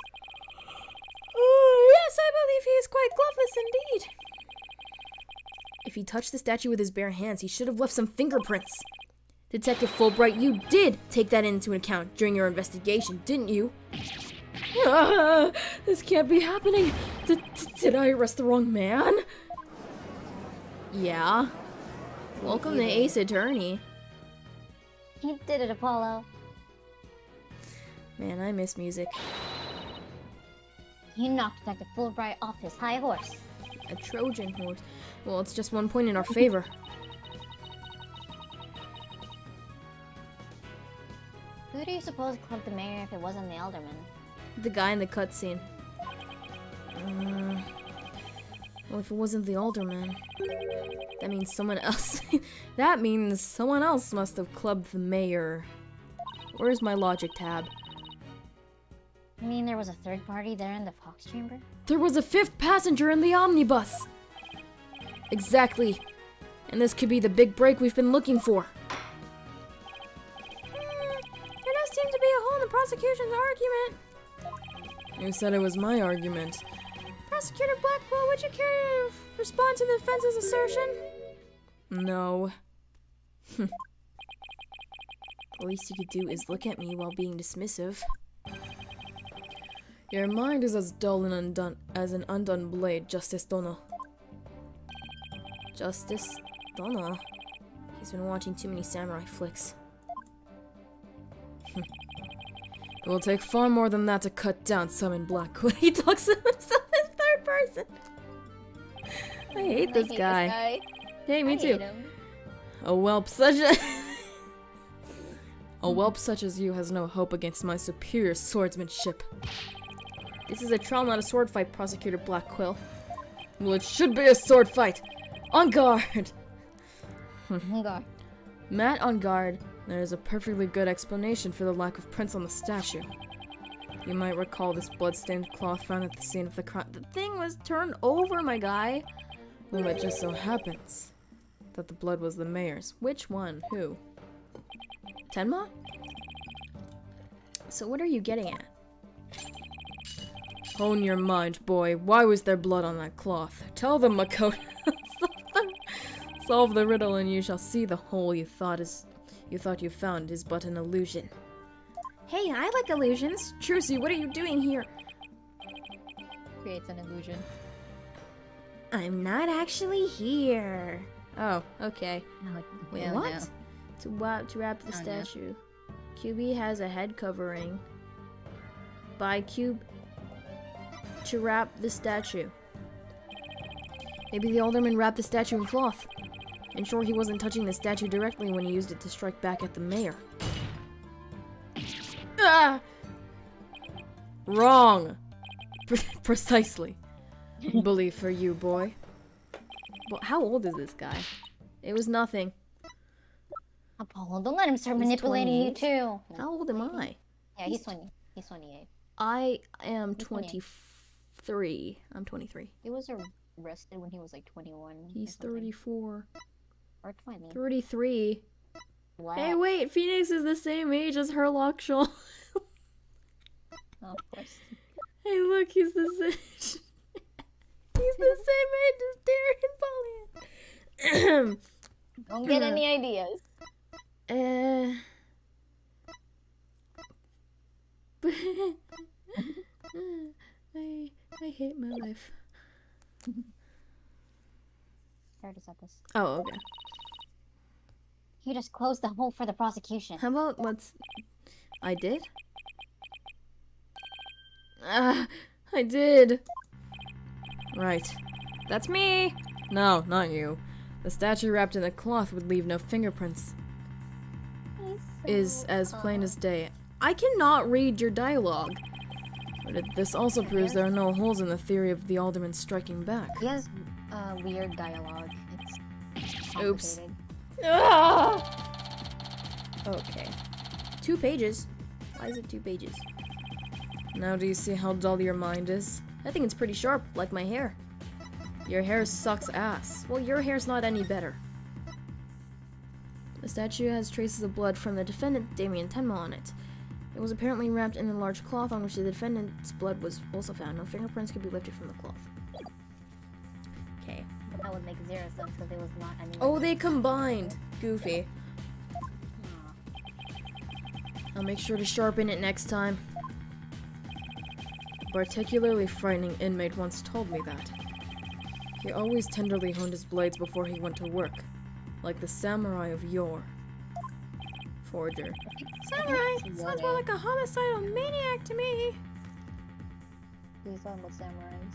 Oh, yes, I believe he is quite gloveless indeed. If he touched the statue with his bare hands, he should have left some fingerprints. Detective Fulbright, you did take that into account during your investigation, didn't you? This can't be happening. Did I arrest the wrong man? Yeah. Welcome to Ace Attorney. You did it, Apollo. Man, I miss music. You knocked Detective Fulbright off his high horse. A Trojan horse. Well, it's just 1 point in our favor. Who do you suppose clubbed the mayor if it wasn't the alderman? The guy in the cutscene. Well, if it wasn't the alderman, that means someone else. That means someone else must have clubbed the mayor. Where's my logic tab? You mean there was a third party there in the Fox chamber? There was a 5th passenger in the omnibus! Exactly. And this could be the big break we've been looking for. There does seem to be a hole in the prosecution's argument. You said it was my argument. Prosecutor Blackwell, would you care to respond to the defense's assertion? No. The least you could do is look at me while being dismissive. Your mind is as dull and undone as an undone blade, Justice Dono. Justice Dono? He's been watching too many samurai flicks. It will take far more than that to cut down Summon Blackwood. He talks to himself in third person. I hate this guy. Hey, me I too. hate him. A whelp such a a whelp such as you has no hope against my superior swordsmanship. This is a trial, not a sword fight, Prosecutor Blackquill. Well, it should be a sword fight. On guard. Oh god. Matt on guard. There is a perfectly good explanation for the lack of prints on the statue. You might recall this blood-stained cloth found at the scene of the crime. The thing was turned over, my guy. Well, it just so happens that the blood was the mayor's. Which one? Who? Tenma? So what are you getting at? Hone your mind, boy. Why was there blood on that cloth? Tell them, Makoto. Solve the riddle and you shall see the hole you thought you found is but an illusion. Hey, I like illusions. Trucy, what are you doing here? Creates an illusion. I'm not actually here. Oh, okay. Oh, Wait, no, what? no. To wrap the Oh, no. statue. QB has a head covering. By Cube to wrap the statue. Maybe the alderman wrapped the statue in cloth. Ensure he wasn't touching the statue directly when he used it to strike back at the mayor. Ah! Wrong! Precisely. Bully for you, boy. Well, how old is this guy? It was nothing. Apollo, don't let him start He's manipulating you 28. too. No. How old am I? Yeah, he's 20. He's 28. I am He's 28. 23. I'm 23. He was arrested when he was like 21. or He's something. 34. Or 20. 33. Wow. Hey, wait, Phoenix is the same age as Herlock Shaw. Oh, of course. Hey, look, he's the same. He's the same age as Darren Polly. Don't get any ideas. I hate my life. Sorry to set this. Oh, okay. You just closed the hole for the prosecution. How about what's... I did? I did. Right. That's me! No, not you. The statue wrapped in a cloth would leave no fingerprints. Is as plain as day. I cannot read your dialogue. But this also proves there are no holes in the theory of the alderman striking back. He has weird dialogue. It's Oops. complicated. Okay. 2 pages. Why is it 2 pages? Now do you see how dull your mind is? I think it's pretty sharp, like my hair. Your hair sucks ass. Well, your hair's not any better. The statue has traces of blood from the defendant, Damien Tenma, on it. It was apparently wrapped in a large cloth on which the defendant's blood was also found. No fingerprints could be lifted from the cloth. Okay. That would make zero sense because it was not any. Oh, they combined! Goofy. Aw. I'll make sure to sharpen it next time. A particularly frightening inmate once told me that. He always tenderly honed his blades before he went to work, like the samurai of yore. Forger. Samurai! Sounds more like a homicidal maniac to me! He's talking about samurais.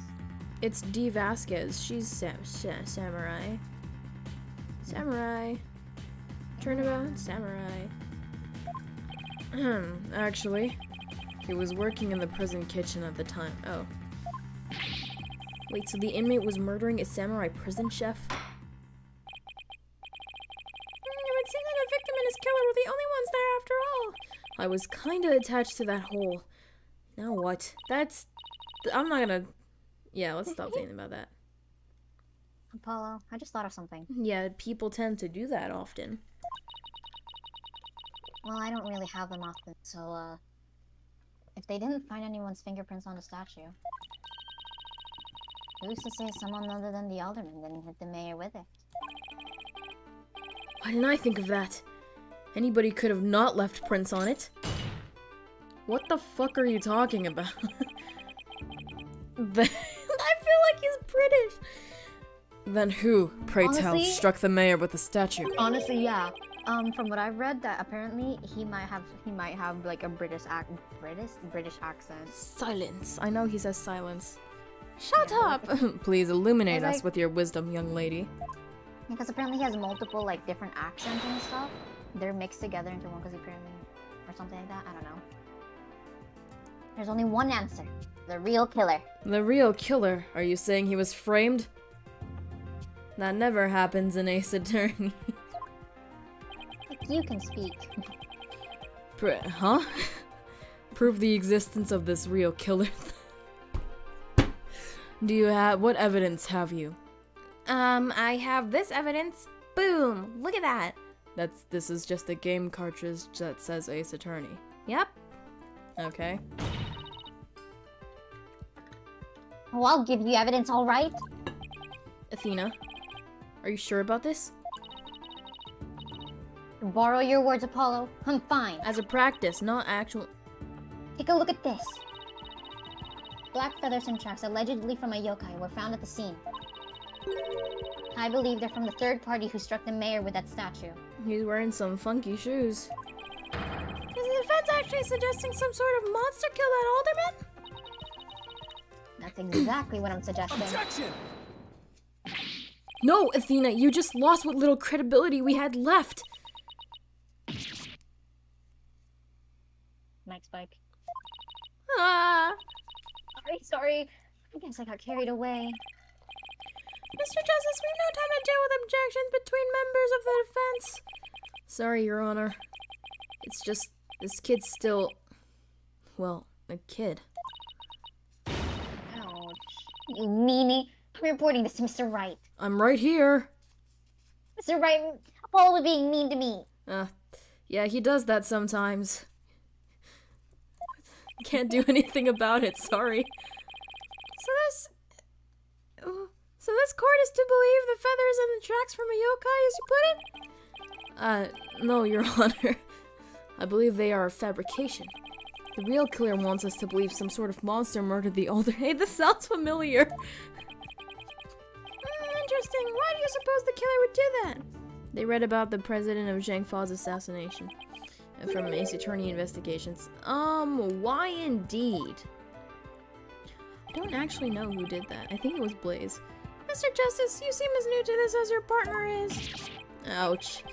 It's Dee Vasquez. She's samurai. Samurai. Turnabout samurai. Actually, he was working in the prison kitchen at the time. Oh. Wait, so the inmate was murdering a samurai prison chef? It would seem that the victim and his killer were the only ones there after all. I was kinda attached to that hole. Now what? I'm not gonna... Yeah, let's stop thinking about that. Apollo, I just thought of something. Yeah, people tend to do that often. Well, I don't really have them often, so, if they didn't find anyone's fingerprints on the statue, who's to say someone other than the alderman didn't hit the mayor with it? Why didn't I think of that? Anybody could have not left prints on it. What the fuck are you talking about? I feel like he's British. Then who, pray tell, Honestly- struck the mayor with the statue? Honestly, yeah. From what I've read, that apparently he might have like a British accent. Silence. I know he says silence. Shut Yeah, up! Please illuminate Like- us with your wisdom, young lady. Because apparently he has multiple like different accents and stuff. They're mixed together into one because apparently, or something like that. I don't know. There's only one answer: the real killer. The real killer? Are you saying he was framed? That never happens in Ace Attorney. Like you can speak. Huh? Prove the existence of this real killer. Do you have... What evidence have you? I have this evidence. Boom! Look at that! This is just a game cartridge that says Ace Attorney. Yep. Okay. Oh, I'll give you evidence, all right? Athena, are you sure about this? To borrow your words, Apollo, I'm fine. As a practice, not actual... Take a look at this. Black feathers and tracks allegedly from a yokai were found at the scene. I believe they're from the third party who struck the mayor with that statue. He's wearing some funky shoes. Is the defense actually suggesting some sort of monster kill that alderman? That's exactly what I'm suggesting. Objection! No, Athena, you just lost what little credibility we had left. Mike Spike. Ah. Sorry. I guess I got carried away. Mr. Justice, we've no time to deal with objections between members of the defense. Sorry, Your Honor. It's just, this kid's still, well, a kid. Ouch. You meanie. I'm reporting this to Mr. Wright. I'm right here. Mr. Wright, Apollo was being mean to me. Yeah, he does that sometimes. Can't do anything about it, sorry. So this court is to believe the feathers and the tracks from a yokai, as you put it? No, Your Honor. I believe they are a fabrication. The real killer wants us to believe some sort of monster murdered the older... Hey, this sounds familiar. Interesting. Why do you suppose the killer would do that? They read about the president of Zhang Fa's assassination. From Ace Attorney investigations. Why indeed? I don't actually know who did that. I think it was Blaze. Mr. Justice, you seem as new to this as your partner is. Ouch.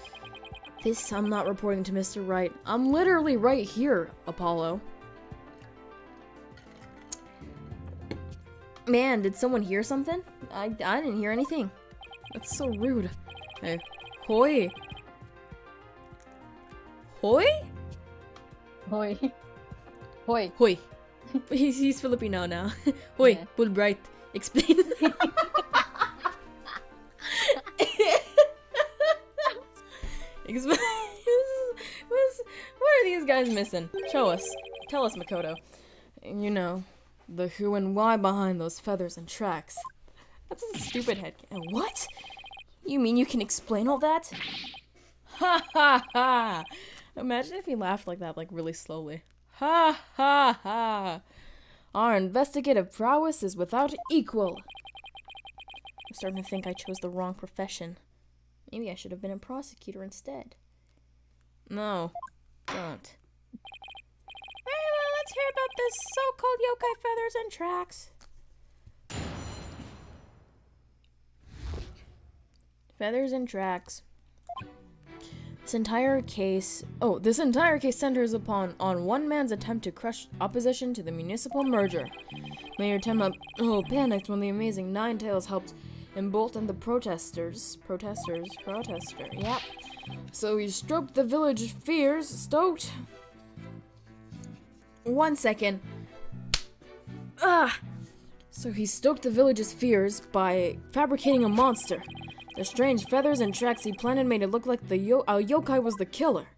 This I'm not reporting to Mr. Wright. I'm literally right here, Apollo. Man, did someone hear something? I didn't hear anything. That's so rude. Hey, hoi. Hoi? Hoi. Hoi. Hoi. He's Filipino now. Hoi, Yeah. Fulbright. Explain. Explain. What are these guys missing? Show us. Tell us, Makoto. You know, the who and why behind those feathers and tracks. That's a stupid head. What? You mean you can explain all that? Ha ha ha! Imagine if he laughed like that, like really slowly. Ha ha ha! Our investigative prowess is without equal. I'm starting to think I chose the wrong profession. Maybe I should have been a prosecutor instead. No, don't. Very well, let's hear about this so-called yokai feathers and tracks. Feathers and tracks. This entire case centers upon one man's attempt to crush opposition to the municipal merger. Mayor Tenma panicked when the amazing Ninetales helped embolden the protesters. Yep. So he stroked the village fears. Stoked. 1 second. So he stoked the village's fears by fabricating a monster. The strange feathers and tracks he planted made it look like the yokai was the killer.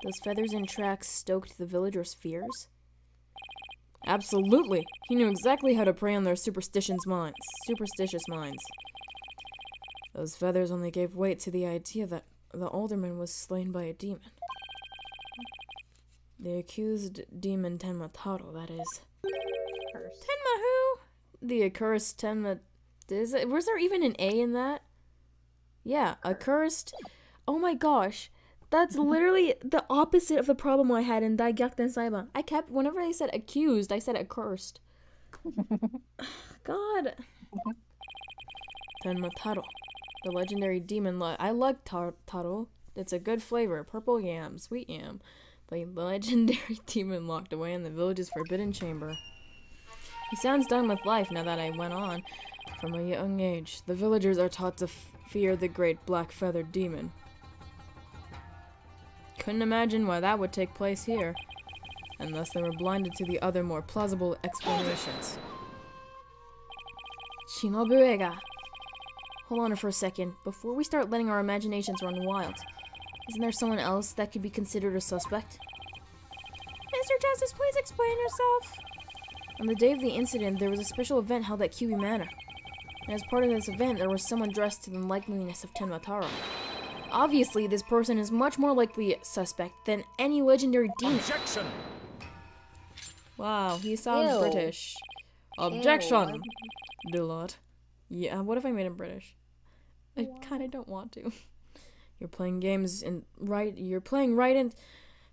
Those feathers and tracks stoked the villagers' fears? Absolutely. He knew exactly how to prey on their superstitious minds. Those feathers only gave weight to the idea that the alderman was slain by a demon. The accused demon Tenma Taro, that is. Curse. Tenma who? The accursed Tenma... Was there even an A in that? Yeah, accursed... Oh my gosh. That's literally the opposite of the problem I had in Daigakuten Saiban. I kept... Whenever I said accused, I said accursed. God. Tenma Taro. The legendary demon... I like Taro. It's a good flavor. Purple yam, sweet yam. The legendary demon locked away in the village's forbidden chamber. He sounds done with life now that I went on. From a young age, the villagers are taught to fear the great black-feathered demon. Couldn't imagine why that would take place here, unless they were blinded to the other more plausible explanations. Shinobu-ega. Hold on for a second. Before we start letting our imaginations run wild, isn't there someone else that could be considered a suspect? Mr. Justice, please explain yourself. On the day of the incident, there was a special event held at Kyubi Manor. And as part of this event, there was someone dressed to the likeliness of Tenma Taro. Obviously, this person is much more likely a suspect than any legendary demon. Objection! Wow, he sounds Ew. British. Objection! Dillard. Yeah, what if I made him British? I kind of don't want to. You're playing games and you're playing right in...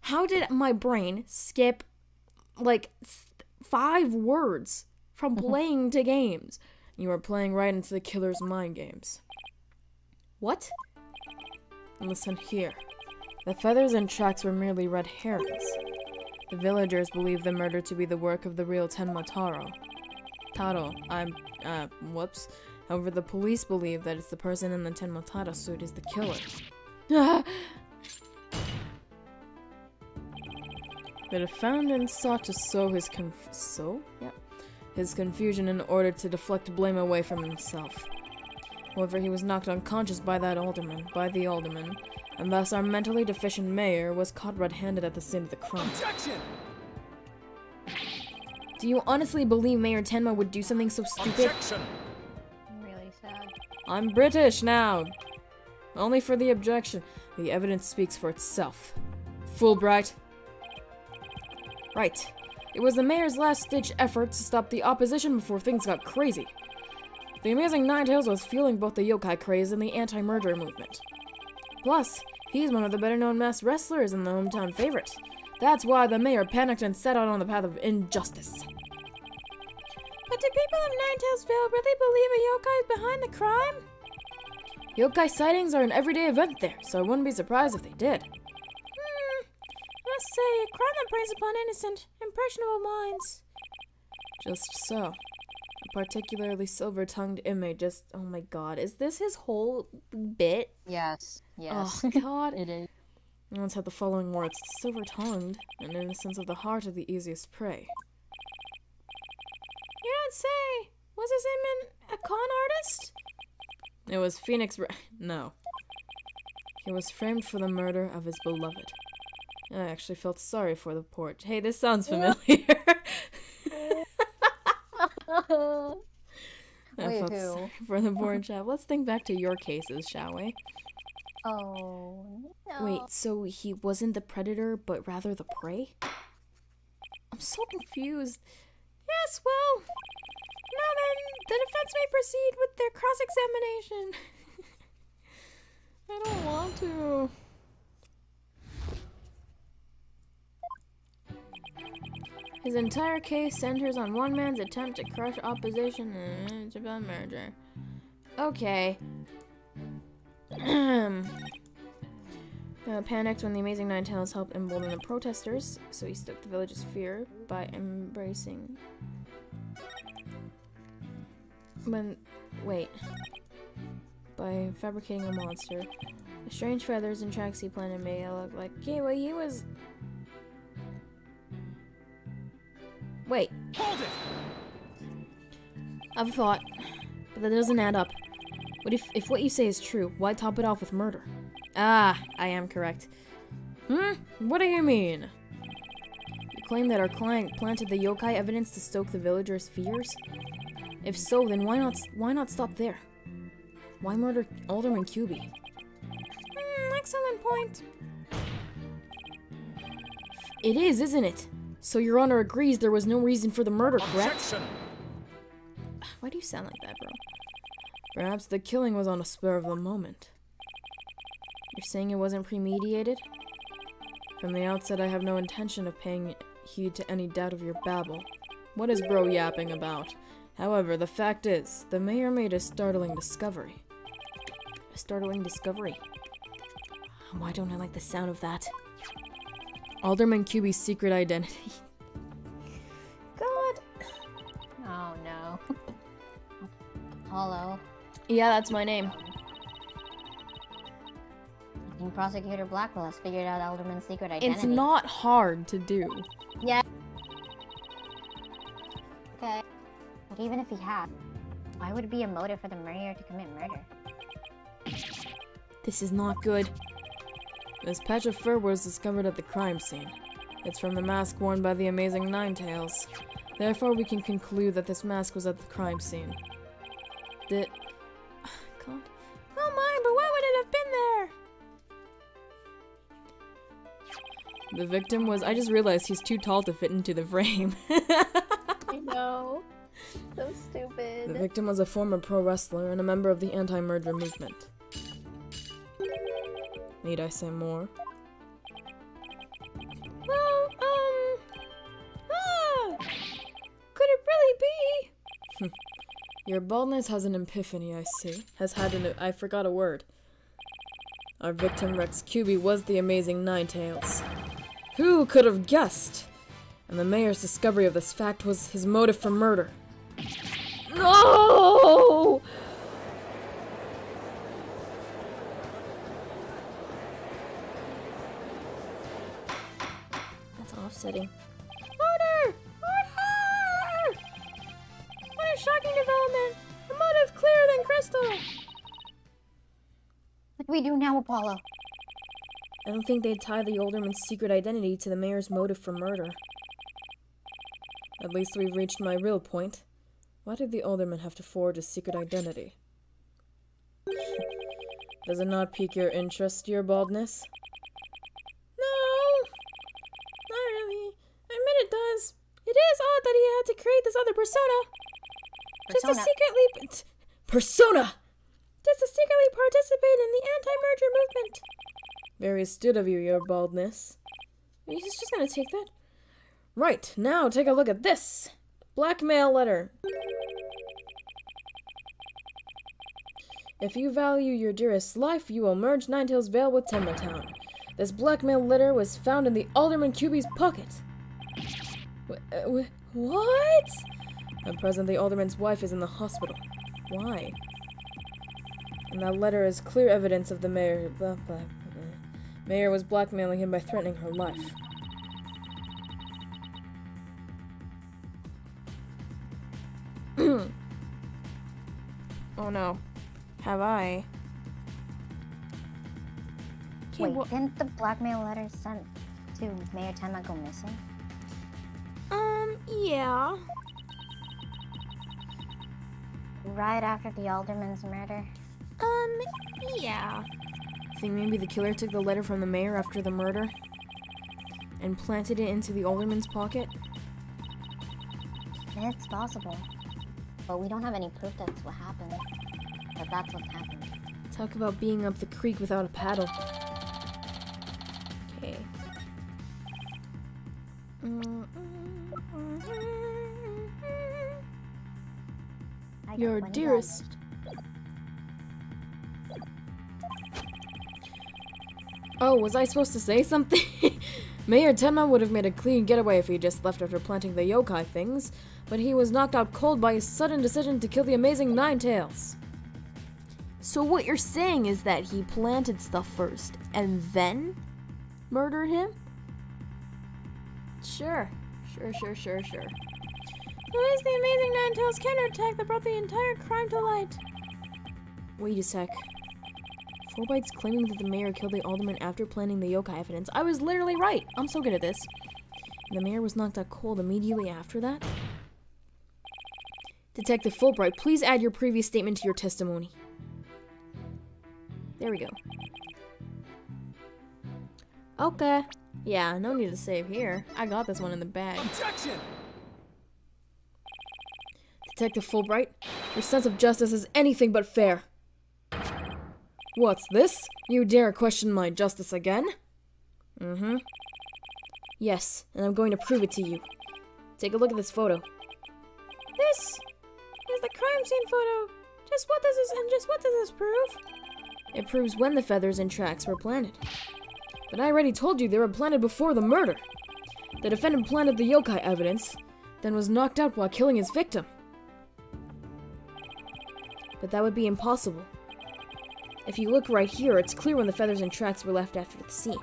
How did my brain skip, like, 5 words from playing to games? You are playing right into the killer's mind games. What? Listen here. The feathers and tracks were merely red herrings. The villagers believe the murder to be the work of the real Tenma Taro. Whoops. However, the police believe that it's the person in the Tenma Taro suit is the killer. The defendant sought to sow his confusion in order to deflect blame away from himself. However, he was knocked unconscious by the alderman, and thus our mentally deficient mayor was caught red-handed at the scene of the crime. Objection! Do you honestly believe Mayor Tenma would do something so stupid? Objection! Really sad. I'm British now! Only for the objection. The evidence speaks for itself. Fulbright. Right. It was the mayor's last-ditch effort to stop the opposition before things got crazy. The amazing Ninetales was fueling both the yokai craze and the anti-murder movement. Plus, he's one of the better-known masked wrestlers and the hometown favorite. That's why the mayor panicked and set out on the path of injustice. But do people of Ninetalesville really believe a yokai is behind the crime? Yokai sightings are an everyday event there, so I wouldn't be surprised if they did. I must say, a crime that preys upon innocent, impressionable minds. Just so. A particularly silver-tongued inmate just... Oh my god, is this his whole bit? Yes. Yes. Oh god. It is. I once had the following words: silver-tongued, and innocence of the heart are the easiest prey. You don't say! Was this inmate a con artist? It was No. He was framed for the murder of his beloved. I actually felt sorry for the poor... Hey, this sounds familiar. I Wait, felt who? sorry for the poor chap. Let's think back to your cases, shall we? Oh, no. Wait, so he wasn't the predator, but rather the prey? I'm so confused. Yes, well... Now then, the defense may proceed with their cross-examination. I don't want to. His entire case centers on one man's attempt to crush opposition and it's about murder. Okay. Panicked when the Amazing Ninetales helped embolden the protesters, so he stoked the village's fear by by fabricating a monster. The strange feathers and tracks he planted made it look like... Yeah, well, he was... Wait. Hold it! I've thought, but that doesn't add up. What if what you say is true, why top it off with murder? Ah, I am correct. What do you mean? You claim that our client planted the yokai evidence to stoke the villagers' fears? If so, then why not stop there? Why murder Alderman Kyubi? Excellent point. It is, isn't it? So Your Honor agrees there was no reason for the murder, correct? Objection! Why do you sound like that, bro? Perhaps the killing was on a spur of the moment. You're saying it wasn't premeditated? From the outset, I have no intention of paying heed to any doubt of your babble. What is bro yapping about? However, the fact is, the mayor made a startling discovery. A startling discovery? Why don't I like the sound of that? Alderman QB's secret identity. God. Oh no. Hello. Yeah, that's my name. I think Prosecutor Blackwell has figured out Alderman's secret identity. It's not hard to do. Yeah. Okay. But even if he had, why would it be a motive for the mayor to commit murder? This is not good. This patch of fur was discovered at the crime scene. It's from the mask worn by the amazing Ninetails. Therefore, we can conclude that this mask was at the crime scene. God. Oh my, but why would it have been there? The victim was... I just realized he's too tall to fit into the frame. I know. So stupid. The victim was a former pro wrestler and a member of the anti-murder movement. Need I say more? Well, could it really be? Your baldness has an epiphany, I see. I forgot a word. Our victim, Rex QB, was the amazing Ninetails. Who could have guessed? And the mayor's discovery of this fact was his motive for murder. No! That's offsetting. Murder! Murder! What a shocking development! A motive clearer than crystal! What do we do now, Apollo? I don't think they'd tie the alderman's secret identity to the mayor's motive for murder. At least we've reached my real point. Why did the alderman have to forge a secret identity? Does it not pique your interest, your baldness? No! Not really. I admit it does. It is odd that he had to create this other persona. Just to secretly... Persona! Just to secretly participate in the anti-merger movement. Very astute of you, your baldness. He's just gonna take that. Right, now take a look at this. Blackmail letter. If you value your dearest life, you will merge Ninetails Vale with Tenma. This blackmail letter was found in the Alderman QB's pocket. What? At present, the Alderman's wife is in the hospital. Why? And that letter is clear evidence of the mayor. Mayor was blackmailing him by threatening her life. Oh no. Have I? Wait, didn't the blackmail letter sent to Mayor Tenma go missing? Yeah. Right after the alderman's murder? Yeah. Think maybe the killer took the letter from the mayor after the murder and planted it into the alderman's pocket? It's possible. But we don't have any proof that's what happened. But that's what's happened. Talk about being up the creek without a paddle. Okay. Your dearest... Oh, was I supposed to say something? Mayor Tenma would have made a clean getaway if he just left after planting the yokai things, but he was knocked out cold by his sudden decision to kill the amazing Ninetails. So what you're saying is that he planted stuff first, and then murdered him? Sure. Who is the amazing Ninetails counterattack that brought the entire crime to light? Wait a sec. 4Bytes claiming that the mayor killed the alderman after planting the yokai evidence. I was literally right. I'm so good at this. And the mayor was knocked out cold immediately after that? Detective Fulbright, please add your previous statement to your testimony. There we go. Okay. Yeah, no need to save here. I got this one in the bag. Objection! Detective Fulbright, your sense of justice is anything but fair. What's this? You dare question my justice again? Mm-hmm. Yes, and I'm going to prove it to you. Take a look at this photo. This is the crime scene photo. Just what does this prove? It proves when the feathers and tracks were planted. But I already told you they were planted before the murder. The defendant planted the yokai evidence, then was knocked out while killing his victim. But that would be impossible. If you look right here, it's clear when the feathers and tracks were left after the scene.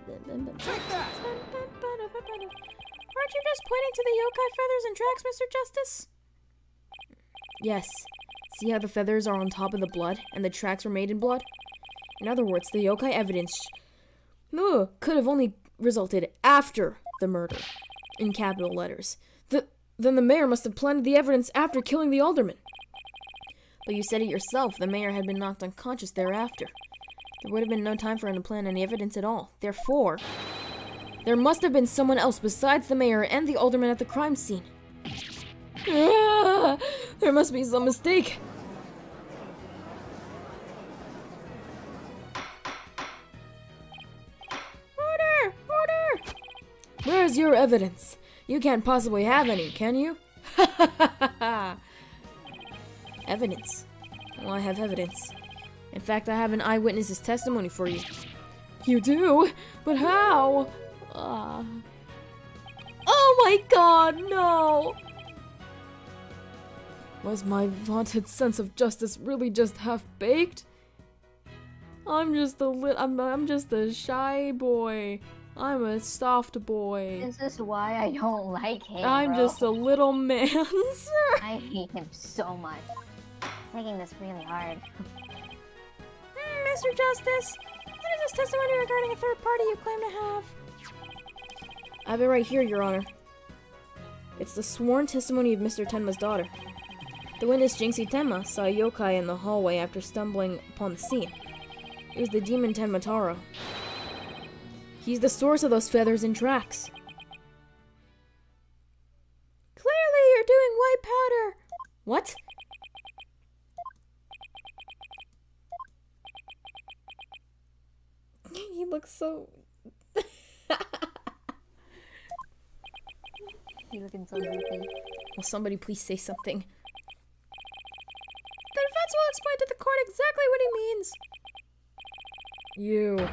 Take that! Aren't you just pointing to the yokai feathers and tracks, Mr. Justice? Yes. See how the feathers are on top of the blood, and the tracks were made in blood? In other words, the yokai evidence could have only resulted after the murder, in capital letters. Then the mayor must have planted the evidence after killing the alderman. But you said it yourself, the mayor had been knocked unconscious thereafter. There would have been no time for him to plant any evidence at all. Therefore, there must have been someone else besides the mayor and the alderman at the crime scene. There must be some mistake. Order! Order! Where's your evidence? You can't possibly have any, can you? Evidence? Well, I have evidence. In fact, I have an eyewitness's testimony for you. You do? But how? Oh my god, no! Was my vaunted sense of justice really just half-baked? I'm just a shy boy. I'm a soft boy. This is why I don't like him, I'm bro. just a little man, sir. I hate him so much. Making this really hard. Mr. Justice, what is this testimony regarding a third party you claim to have? I have it right here, Your Honor. It's the sworn testimony of Mr. Tenma's daughter. The witness, Jinxie Tenma, saw a yokai in the hallway after stumbling upon the scene. It was the demon Tenma Taro. He's the source of those feathers and tracks. Clearly, you're doing white powder. What? He looks so... He's looking so goofy. Will somebody please say something? The defense will explain to the court exactly what he means. You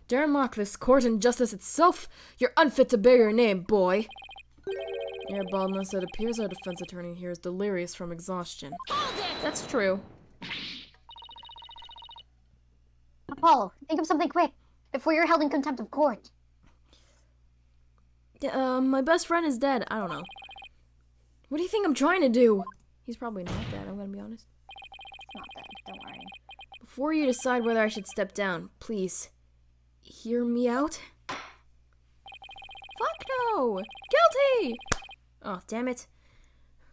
dare mock this court and justice itself? You're unfit to bear your name, boy. Your baldness, it appears our defense attorney here is delirious from exhaustion. That's true. Apollo, think of something quick before you're held in contempt of court. My best friend is dead. I don't know. What do you think I'm trying to do? He's probably not dead, I'm gonna be honest. It's not dead, don't worry. Before you decide whether I should step down, please, hear me out. Fuck no! Guilty! Oh, damn it.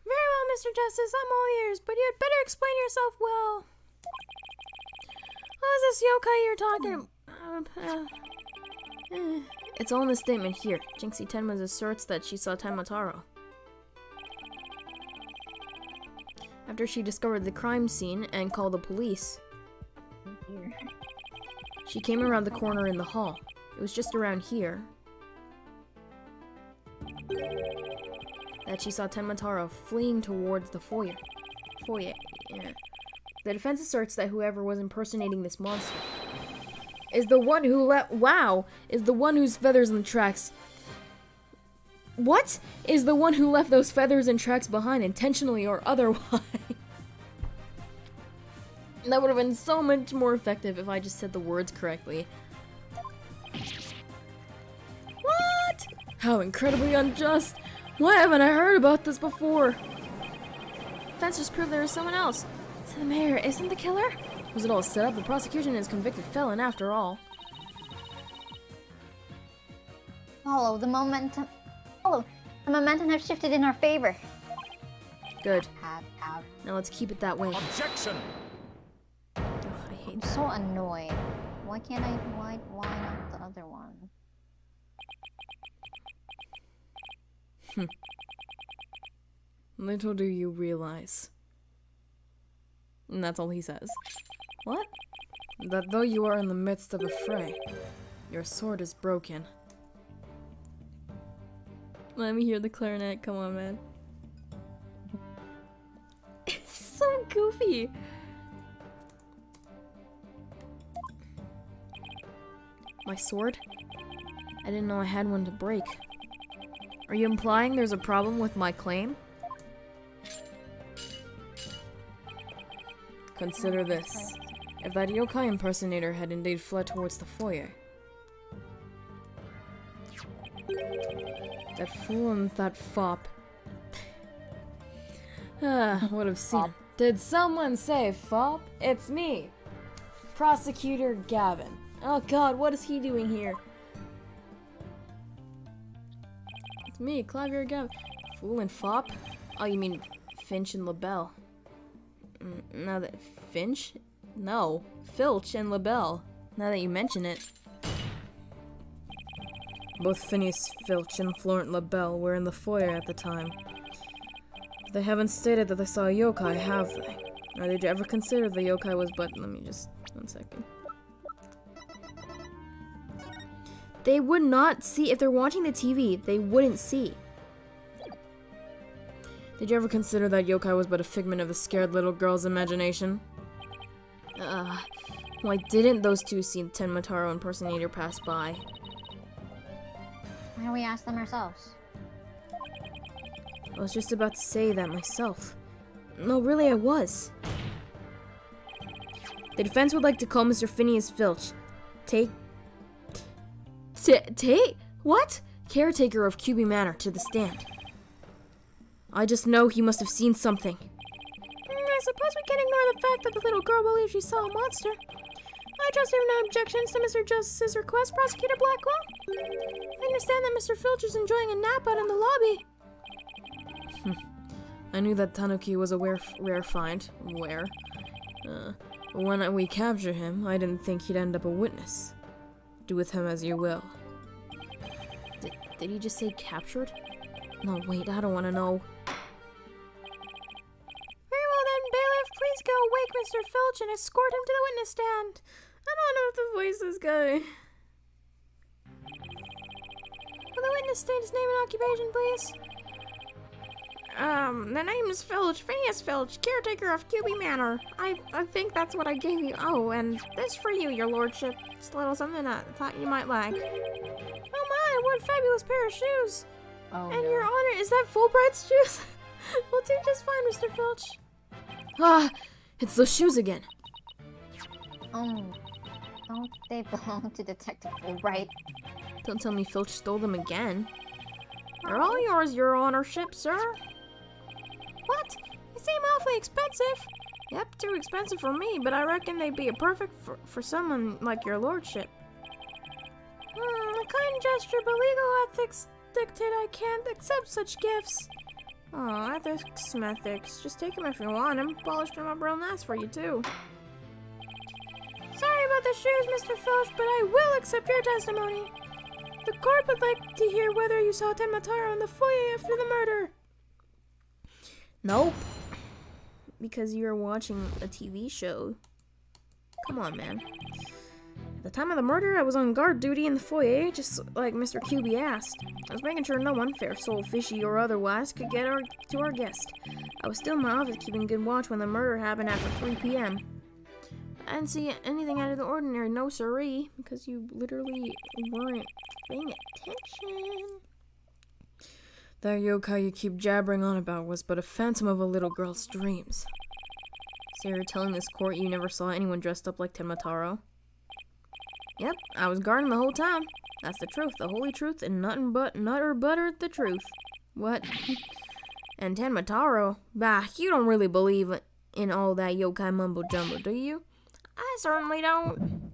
Very well, Mr. Justice, I'm all ears, but you'd better explain yourself well. What is this yokai you're talking It's all in the statement here. Jinxie Tenma asserts that she saw Tenma Taro after she discovered the crime scene and called the police. She came around the corner in the hall. It was just around here that she saw Tenma Taro fleeing towards the foyer. Yeah. The defense asserts that whoever was impersonating this monster is the one who is the one whose feathers and tracks. What? Is the one who left those feathers and tracks behind intentionally or otherwise? That would have been so much more effective if I just said the words correctly. What? How incredibly unjust! Why haven't I heard about this before? Defense just proved there was someone else. So the mayor isn't the killer? Was it all set up? The prosecution is convicted felon after all. Apollo, the momentum has shifted in our favor. Good. Have. Now let's keep it that way. Objection! Ugh, I hate I'm that. so annoyed. Why can't I? Why not the other one? Little do you realize. And that's all he says. What? That though you are in the midst of a fray, your sword is broken. Let me hear the clarinet. Come on, man. It's so goofy. My sword? I didn't know I had one to break. Are you implying there's a problem with my claim? Consider this. If that yokai impersonator had indeed fled towards the foyer, that fool and that fop would have seen. Did someone say fop? It's me, Prosecutor Gavin. Oh god, what is he doing here? It's me, Clavier Gavin. Fool and fop? Oh, you mean Finch and LaBelle. Now that Finch? No, Filch and LaBelle. Now that you mention it. Both Phineas Filch and Florent LaBelle were in the foyer at the time. They haven't stated that they saw a yokai, have they? Or did you ever consider the yokai was but... Let me just... 1 second. They would not see... If they're watching the TV, they wouldn't see. Did you ever consider that yokai was but a figment of the scared little girl's imagination? Why didn't those two see Tenmataro impersonator pass by? Why don't we ask them ourselves? I was just about to say that myself. No, really, I was. The defense would like to call Mr. Phineas Filch. What? Caretaker of QB Manor to the stand. I just know he must have seen something. I suppose we can ignore the fact that the little girl believes she saw a monster. I trust you have no objections to Mr. Justice's request, Prosecutor Blackwell. I understand that Mr. Filch is enjoying a nap out in the lobby. I knew that Tanuki was a rare find. When we captured him, I didn't think he'd end up a witness. Do with him as you will. Did he just say captured? No, wait, I don't want to know. Very well then, bailiff, please go wake Mr. Filch and escort him to the witness stand. I don't know if the voice is guy. Will the witness state his name and occupation, please? The name is Filch, Phineas Filch, caretaker of QB Manor. I think that's what I gave you. Oh, and this for you, your lordship. It's a little something I thought you might like. Oh my, what a fabulous pair of shoes. Oh, And no. your honor, is that Fulbright's shoes? We'll do just fine, Mr. Filch. Ah, it's those shoes again. Don't they belong to Detective Fulbright? Don't tell me Filch stole them again. They're all yours, your honorship, sir. What? They seem awfully expensive. Yep, too expensive for me, but I reckon they'd be a perfect for someone like your lordship. A kind gesture, but legal ethics dictate I can't accept such gifts. Oh, ethics, methics. Just take them if you want them. Polish them up real nice for you, too. Sorry about the shoes, Mr. Filch, but I will accept your testimony. The court would like to hear whether you saw Tenmataro in the foyer after the murder. Nope. Because you're watching a TV show. Come on, man. At the time of the murder, I was on guard duty in the foyer, just like Mr. QB asked. I was making sure no one, fair soul, fishy, or otherwise, could get to our guest. I was still in my office keeping good watch when the murder happened after 3 p.m. I didn't see anything out of the ordinary, no siree, because you literally weren't paying attention. That yokai you keep jabbering on about was but a phantom of a little girl's dreams. So you're telling this court you never saw anyone dressed up like Tenmataro? Yep, I was guarding the whole time. That's the truth, the holy truth, and nothing but nut or butter the truth. What? And Tenmataro? Bah, you don't really believe in all that yokai mumbo jumbo, do you? I certainly don't.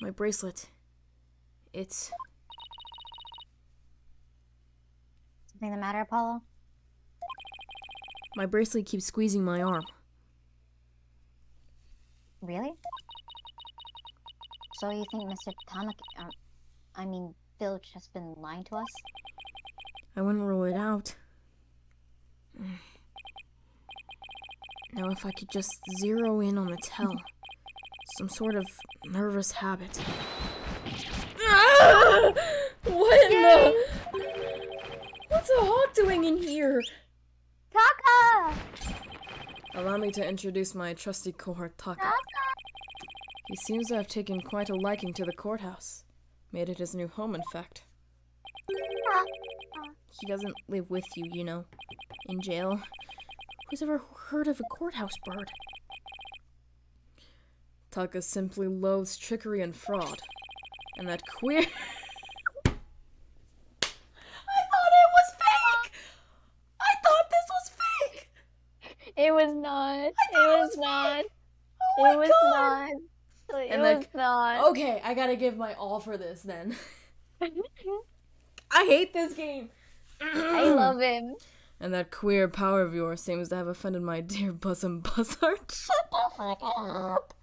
My bracelet. It's... Something the matter, Apollo? My bracelet keeps squeezing my arm. Really? So you think Mr. Tanuki, Filch has been lying to us? I wouldn't rule it out. Now, if I could just zero in on the tell. Some sort of nervous habit. Ah! What in the... What's a hawk doing in here? Taka! Allow me to introduce my trusty cohort, Taka. He seems to have taken quite a liking to the courthouse. Made it his new home, in fact. He doesn't live with you, you know. In jail. Who's ever heard of a courthouse bird? Taka simply loathes trickery and fraud. And that queer... I thought it was fake! I thought this was fake! It was not. It was not. Oh my It was God. not. It And was not. Okay, I gotta give my all for this then. I hate this game. I love him. And that queer power of yours seems to have offended my dear bosom buzzard. Shut the fuck up.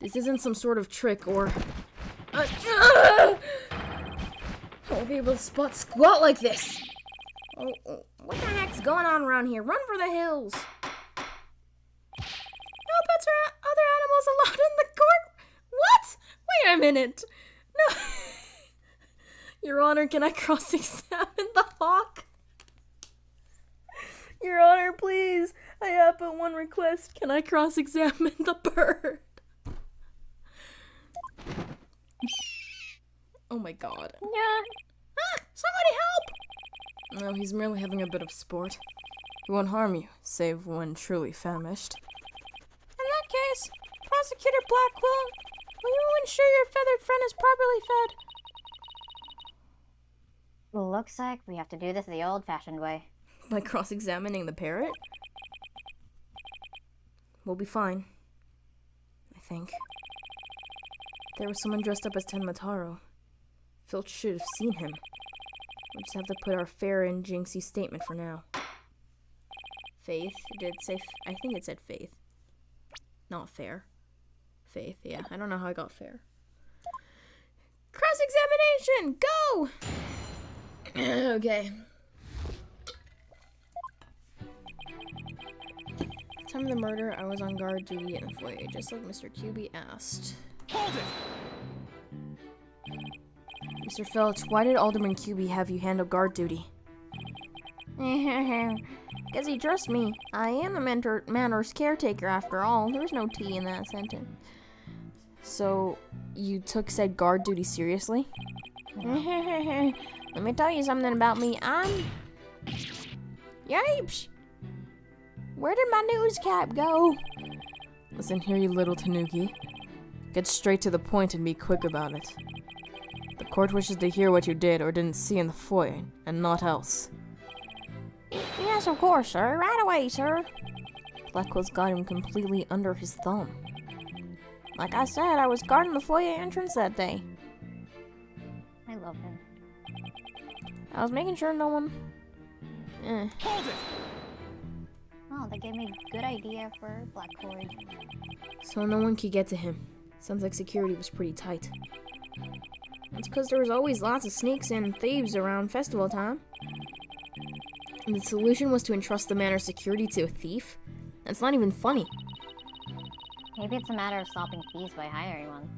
This isn't some sort of trick or... I won't be able to spot squat like this. Oh, what the heck's going on around here? Run for the hills. No pets or other animals allowed in the court. What? Wait a minute. No. Your Honor, can I cross-examine the hawk? Your Honor, please. I have but one request. Can I cross-examine the bird? Oh my God. Yeah. Ah! Somebody help! No, he's merely having a bit of sport. He won't harm you, save when truly famished. In that case, Prosecutor Blackwell, will you ensure your feathered friend is properly fed? Looks like we have to do this the old-fashioned way. By cross-examining the parrot? We'll be fine. I think. There was someone dressed up as Tenmataro. Filch should have seen him. We just have to put our fair and jinxie statement for now. Faith? It did say... I think it said faith. Not fair. Faith, yeah. I don't know how I got fair. Cross-examination! Go! Okay. At the time of the murder, I was on guard duty in the foyer, just like Mr. QB asked. Hold it! Mr. Filch, why did Alderman QB have you handle guard duty? Because he trusts me. I am the manor's caretaker after all. There's no T in that sentence. So, you took said guard duty seriously? Let me tell you something about me. I'm... Yipes! Where did my news cap go? Listen here, you little tanuki. Get straight to the point and be quick about it. The court wishes to hear what you did or didn't see in the foyer, and not else. Yes, of course, sir. Right away, sir. Blackwell's got him completely under his thumb. Like I said, I was guarding the foyer entrance that day. I love him. I was making sure no one... Hold it! Oh, they gave me a good idea for Black Cord. So no one could get to him. Sounds like security was pretty tight. That's because there was always lots of sneaks and thieves around festival time. And the solution was to entrust the manor's security to a thief? That's not even funny. Maybe it's a matter of stopping thieves by hiring one.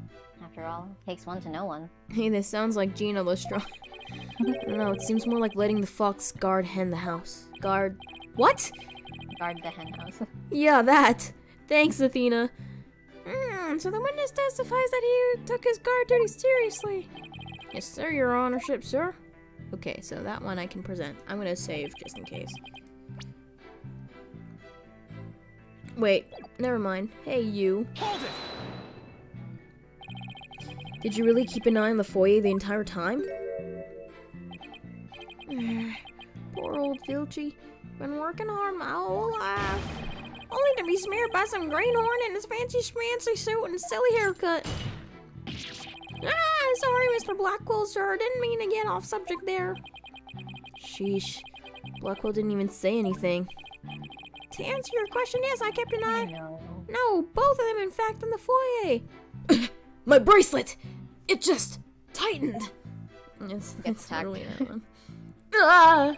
After all, it takes one to know one. Hey, this sounds like Gina Lestrade. I don't know, it seems more like letting the fox guard hen the house. Guard... What? Guard the hen house. Yeah, that. Thanks, Athena. So the witness testifies that he took his guard duty seriously. Yes, sir, your honorship, sir. Okay, so that one I can present. I'm gonna save just in case. Wait, never mind. Hey, you. Hold it! Did you really keep an eye on the foyer the entire time? Poor old Filchy. Been working hard my whole life. Only to be smeared by some greenhorn in his fancy schmancy suit and silly haircut. Sorry, Mr. Blackwell, sir. Didn't mean to get off subject there. Sheesh. Blackwell didn't even say anything. To answer your question, yes, I kept an eye. No, both of them, in fact, in the foyer. My bracelet! It just tightened. It's attacked. literally that one. Ah!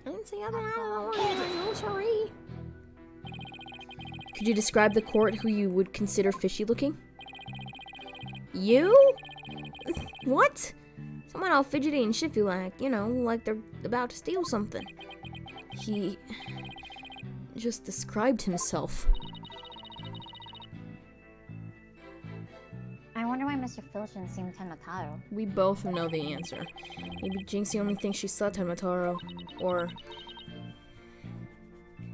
I didn't see other I'm sorry. Could you describe the court who you would consider fishy looking? You? What? Someone all fidgety and shifty like, you know, like they're about to steal something. He just described himself. I wonder why Mr. Filch didn't seem Tenmataro. We both know the answer. Maybe Jinxie only thinks she saw Tenmataro. Or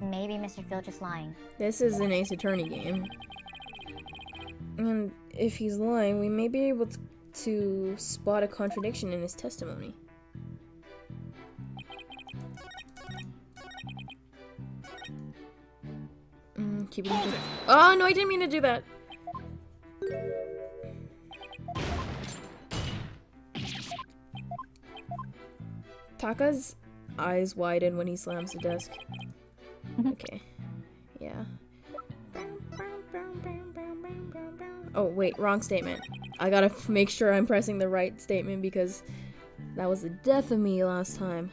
Maybe Mr. Filch is lying. this is an Ace Attorney game. And if he's lying, we may be able to spot a contradiction in his testimony. Keep it. Oh no, I didn't mean to do that. Taka's eyes widen when he slams the desk. Okay. Yeah. Oh, wait, wrong statement. I gotta make sure I'm pressing the right statement because that was the death of me last time.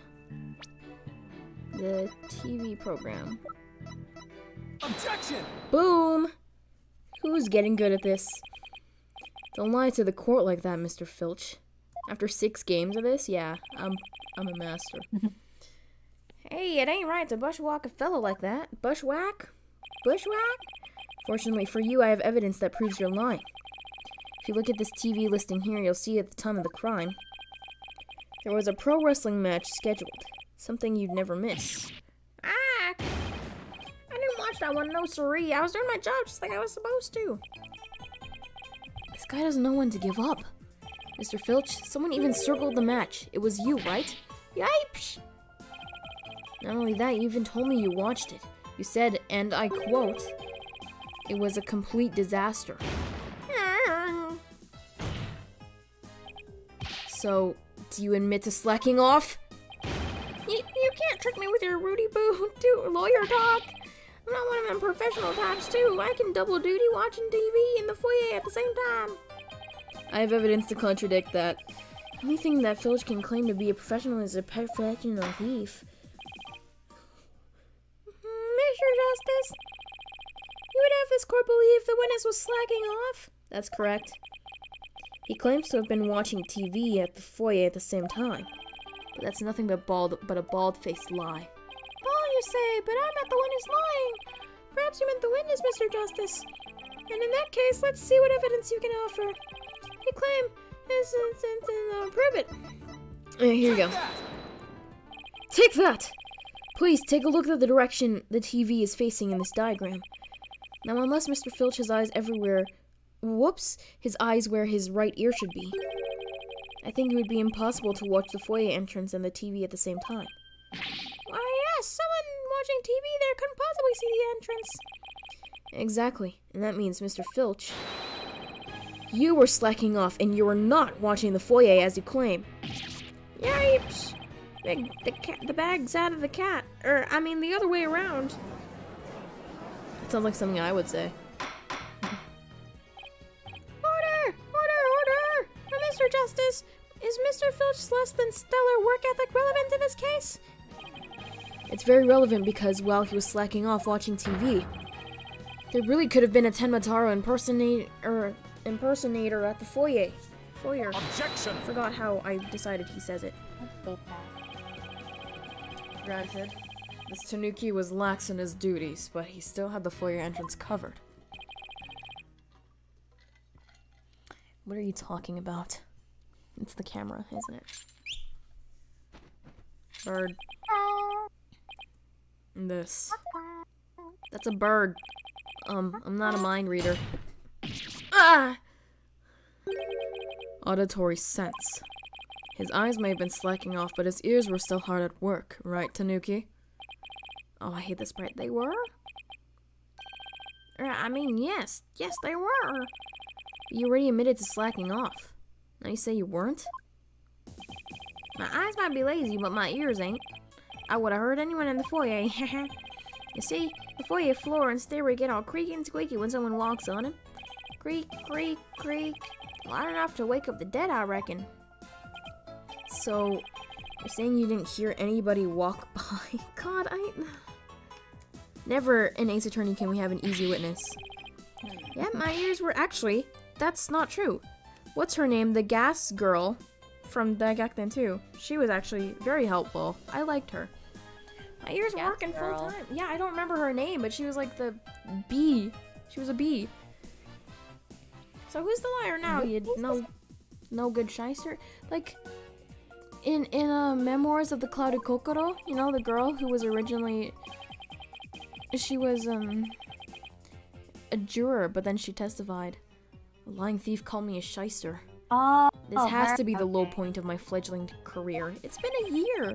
The TV program. Objection! Boom! Who's getting good at this? Don't lie to the court like that, Mr. Filch. After 6 games of this, yeah, I'm a master. Hey, it ain't right to bushwhack a fellow like that. Bushwhack? Bushwhack? Fortunately for you, I have evidence that proves you're lying. If you look at this TV listing here, you'll see at the time of the crime, there was a pro wrestling match scheduled. Something you'd never miss. Ah! I didn't watch that one, no siree. I was doing my job just like I was supposed to. This guy doesn't know when to give up. Mr. Filch, someone even circled the match. It was you, right? Yipes! Not only that, you even told me you watched it. You said, and I quote, it was a complete disaster. So, do you admit to slacking off? You can't trick me with your Rudy Boo lawyer talk. I'm not one of them professional types, too. I can double duty watching TV in the foyer at the same time. I have evidence to contradict that. Anything that Filch can claim to be a professional is a professional thief. Mr. Justice, you would have this court believe the witness was slacking off? That's correct. He claims to have been watching TV at the foyer at the same time. But that's nothing but a bald-faced lie. Bald, you say, but I'm not the one who's lying. Perhaps you meant the witness, Mr. Justice. And in that case, let's see what evidence you can offer. You claim is prove it. Here you go. Take that! Please take a look at the direction the TV is facing in this diagram. Now, unless Mr. Filch has eyes everywhere, his eyes where his right ear should be. I think it would be impossible to watch the foyer entrance and the TV at the same time. Why, yes, someone watching TV there couldn't possibly see the entrance. Exactly, and that means, Mr. Filch, you were slacking off and you were not watching the foyer as you claim. Yipes! The bag's out of the cat. The other way around. It sounds like something I would say. Order! Mr. Justice, is Mr. Filch's less than stellar work ethic relevant in this case? It's very relevant because while he was slacking off watching TV, there really could have been a Tenmataro impersonator at the foyer. Objection! Forgot how I decided he says it. Granted, this Tanuki was lax in his duties, but he still had the foyer entrance covered. What are you talking about? It's the camera, isn't it? Bird. This. That's a bird. I'm not a mind reader. Ah! Auditory sense. His eyes may have been slacking off, but his ears were still hard at work, right, Tanuki? Oh, I hate this part. They were? Yes. Yes, they were. You already admitted to slacking off. Now you say you weren't? My eyes might be lazy, but my ears ain't. I would have heard anyone in the foyer. You see, the foyer floor and stairway get all creaky and squeaky when someone walks on it. Creak, creak, creak. Loud enough to wake up the dead, I reckon. So, you're saying you didn't hear anybody walk by? God, Never in Ace Attorney can we have an easy witness. Yeah, my ears were actually... That's not true. What's her name? The gas girl from Dagakden 2. She was actually very helpful. I liked her. My ears were working full time. Yeah, I don't remember her name, but she was like the bee. She was a bee. So who's the liar now? You no good shyster? Like, in Memoirs of the Clouded Kokoro, you know, the girl who was originally... She was, a juror, but then she testified. A lying thief called me a shyster. Oh, This has to be the low point of my fledgling career. It's been a year.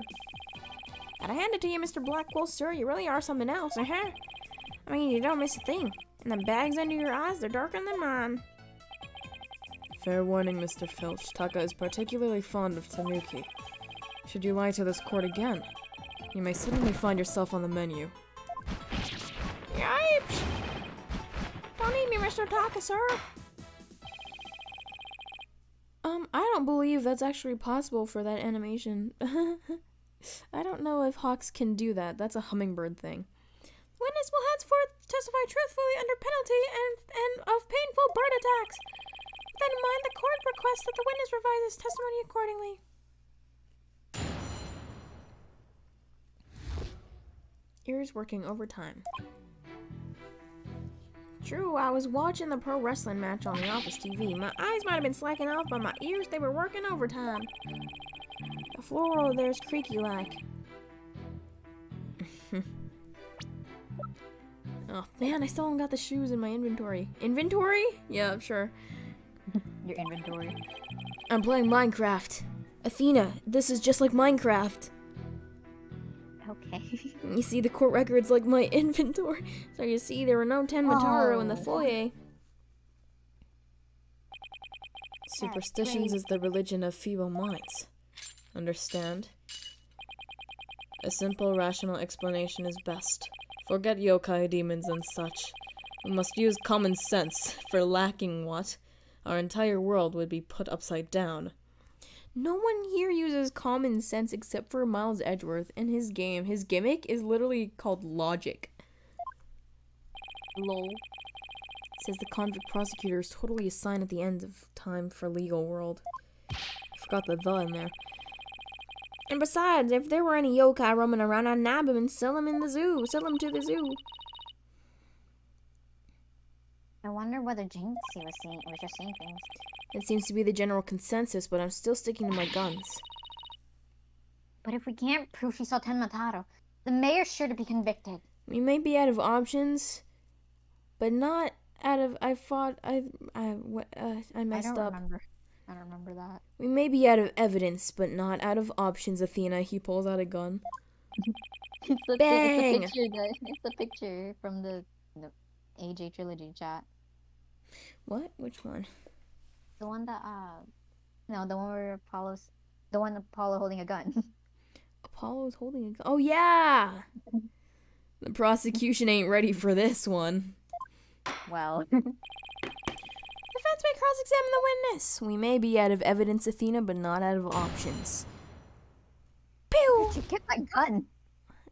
Gotta hand it to you, Mr. Blackwell, sir. You really are something else, uh-huh. I mean, you don't miss a thing. And the bags under your eyes, they're darker than mine. Fair warning, Mr. Filch. Taka is particularly fond of Tanuki. Should you lie to this court again, you may suddenly find yourself on the menu. Yipes! Don't eat me, Mr. Taka, sir. I don't believe that's actually possible for that animation. I don't know if hawks can do that. That's a hummingbird thing. Witness will henceforth testify truthfully under penalty and of painful bird attacks. With that in mind, the court requests that the witness revise his testimony accordingly. Ears working overtime. True, I was watching the pro wrestling match on the office TV. My eyes might have been slacking off, but my ears, they were working overtime. The floor over there's creaky like. Oh man, I still haven't got the shoes in my inventory. Inventory? Yeah, sure. Your inventory. I'm playing Minecraft. Athena, this is just like Minecraft. Okay. You see, the court record's like my inventory. So you see, there were no Tenmataro in the foyer. Superstitions is the religion of feeble minds. Understand? A simple, rational explanation is best. Forget yokai, demons, and such. We must use common sense, for lacking what? Our entire world would be put upside down. No one here uses common sense except for Miles Edgeworth in his game. His gimmick is literally called logic. Lol. Says the convict prosecutor is totally a sign at the end of time for legal world. I forgot the in there. And besides, if there were any yokai roaming around, I'd nab him and sell him in the zoo. Sell him to the zoo. I wonder whether Jinxie was just seeing things. It seems to be the general consensus, but I'm still sticking to my guns. But if we can't prove she saw Tenmataro, the mayor's sure to be convicted. We may be out of options, but not out of. I messed up. I don't remember that. We may be out of evidence, but not out of options, Athena. He pulls out a gun. Bang! It's the picture from the AJ Trilogy chat. What? Which one? The one that, no, the one where Apollo holding a gun. Apollo's holding a gun. Oh, yeah! The prosecution ain't ready for this one. Well. Defense may cross-examine the witness. We may be out of evidence, Athena, but not out of options. Pew! Where'd you get that gun?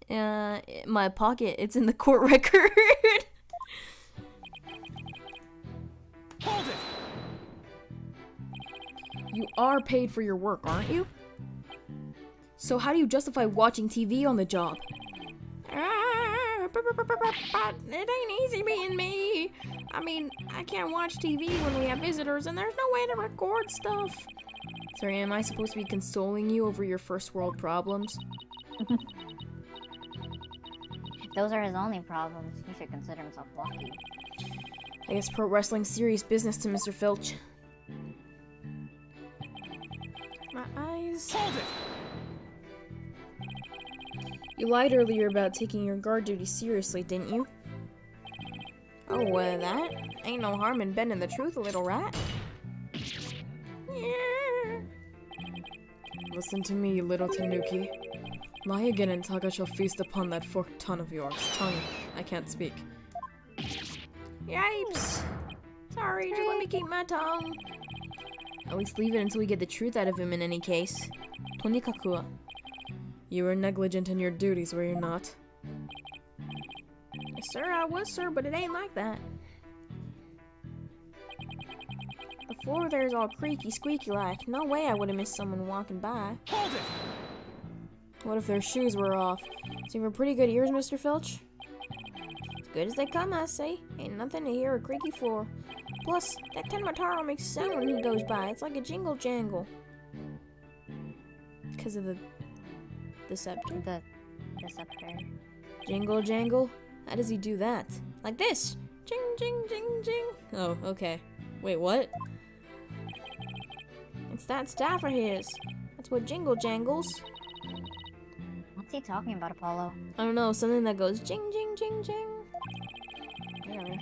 In my pocket. It's in the court record. Hold it! You are paid for your work, aren't you? So how do you justify watching TV on the job? It ain't easy being me. I mean, I can't watch TV when we have visitors and there's no way to record stuff. Sorry, am I supposed to be consoling you over your first world problems? Those are his only problems. He should consider himself lucky. I guess pro wrestling's serious business to Mr. Filch. My eyes. Hold it! You lied earlier about taking your guard duty seriously, didn't you? Oh, that ain't no harm in bending the truth, little rat. Yeah. Listen to me, little Tanuki. Lie again and Taka shall feast upon that forked tongue of yours. Tongue. I can't speak. Yipes! Sorry, just let me keep my tongue. At least leave it until we get the truth out of him in any case. Tonikaku wa. You were negligent in your duties, were you not? Yes, sir, I was, sir, but it ain't like that. The floor there's all creaky, squeaky like. No way I would have missed someone walking by. Hold it! What if their shoes were off? So you have pretty good ears, Mr. Filch? As good as they come, I say. Ain't nothing to hear a creaky floor. Plus, that Tenmataro makes a sound when he goes by. It's like a jingle jangle. Because of the scepter. The scepter. Jingle jangle? How does he do that? Like this! Jing, jing, jing, jing. Oh, okay. Wait, what? It's that staff of his. That's what jingle jangles. What's he talking about, Apollo? I don't know, something that goes jing, jing, jing, jing. Really?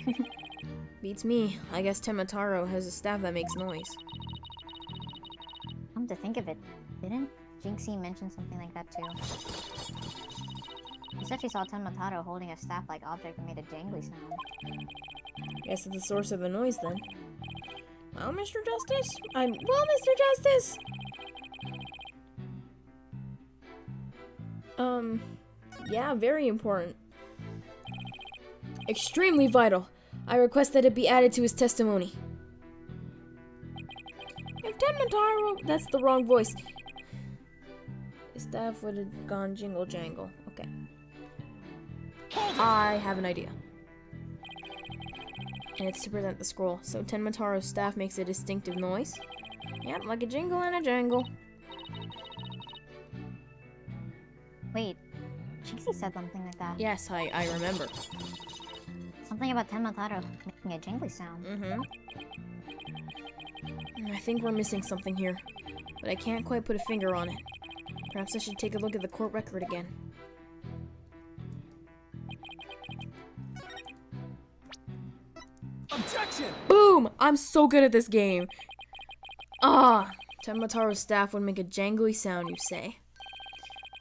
Beats me. I guess Tenmataro has a staff that makes noise. Come to think of it, didn't Jinxie mention something like that too? She said she saw Tenmataro holding a staff-like object that made a jangly sound. Guess it's the source of the noise then. Well, Mr. Justice? Well, Mr. Justice! Yeah, very important. Extremely vital. I request that it be added to his testimony. If Tenmataro... That's the wrong voice. His staff would have gone jingle jangle. Okay. I have an idea. And it's to present the scroll. So Tenmataro's staff makes a distinctive noise. Yep, like a jingle and a jangle. Wait, Jinxie said something like that. Yes, I remember. Something about Tenmataro making a jingly sound. Mm-hmm. I think we're missing something here, but I can't quite put a finger on it. Perhaps I should take a look at the court record again. Objection! Boom! I'm so good at this game! Ah! Tenmataro's staff would make a jangly sound, you say.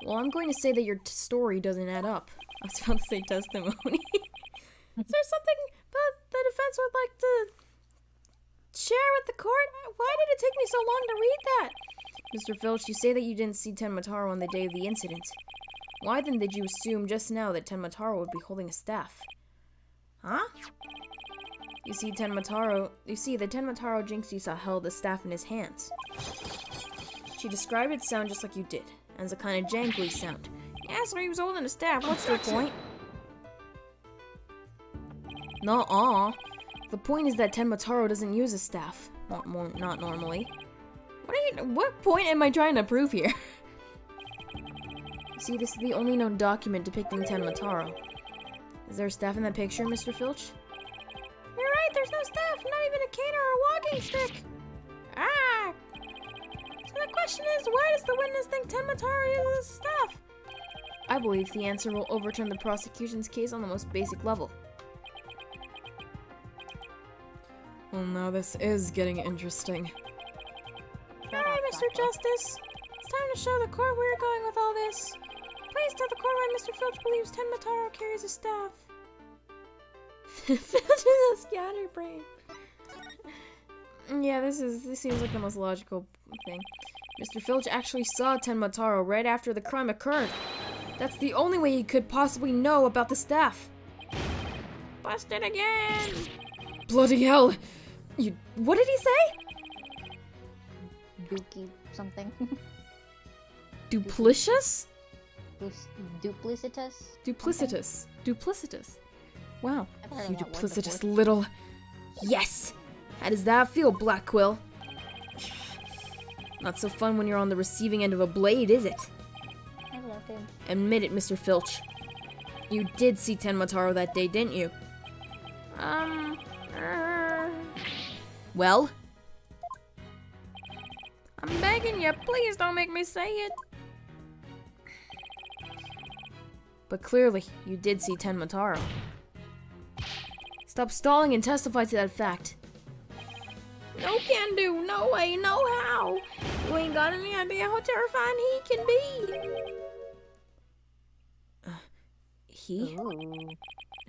Well, I'm going to say that your story doesn't add up. I was about to say testimony. Is there something the defense would like to share with the court? Why did it take me so long to read that? Mr. Filch, you say that you didn't see Tenmataro on the day of the incident. Why then did you assume just now that Tenmataro would be holding a staff? Huh? You see, the Tenmataro Jinxie saw held the staff in his hands. She described its sound just like you did, as a kind of jangly sound. Yeah, so he was holding a staff. What's your point? Nuh-uh. The point is that Tenmataro doesn't use a staff. Not normally. What point am I trying to prove here? See, this is the only known document depicting Tenmataro. Is there a staff in that picture, Mr. Filch? You're right, there's no staff, not even a cane or a walking stick. Ah! So the question is, why does the witness think Tenmataro uses a staff? I believe the answer will overturn the prosecution's case on the most basic level. Well, now this is getting interesting. Alright, Mr. Justice. It's time to show the court where you're going with all this. Please tell the court why Mr. Filch believes Tenmataro carries a staff. Filch is a scatterbrain. Yeah, this seems like the most logical thing. Mr. Filch actually saw Tenmataro right after the crime occurred. That's the only way he could possibly know about the staff. Busted again! Bloody hell! What did he say? Dookie something. Duplicious? Duplicitous? Duplicitous. Duplicitous. Wow. I've heard You of that word duplicitous before. little... Yes! How does that feel, Black Quill? Not so fun when you're on the receiving end of a blade, is it? I love him. Admit it, Mr. Filch. You did see Tenmataro that day, didn't you? Well? I'm begging you, please don't make me say it. But clearly, you did see Tenmataro. Stop stalling and testify to that fact. No can do, no way, no how. You ain't got any idea how terrifying he can be. He? Ooh.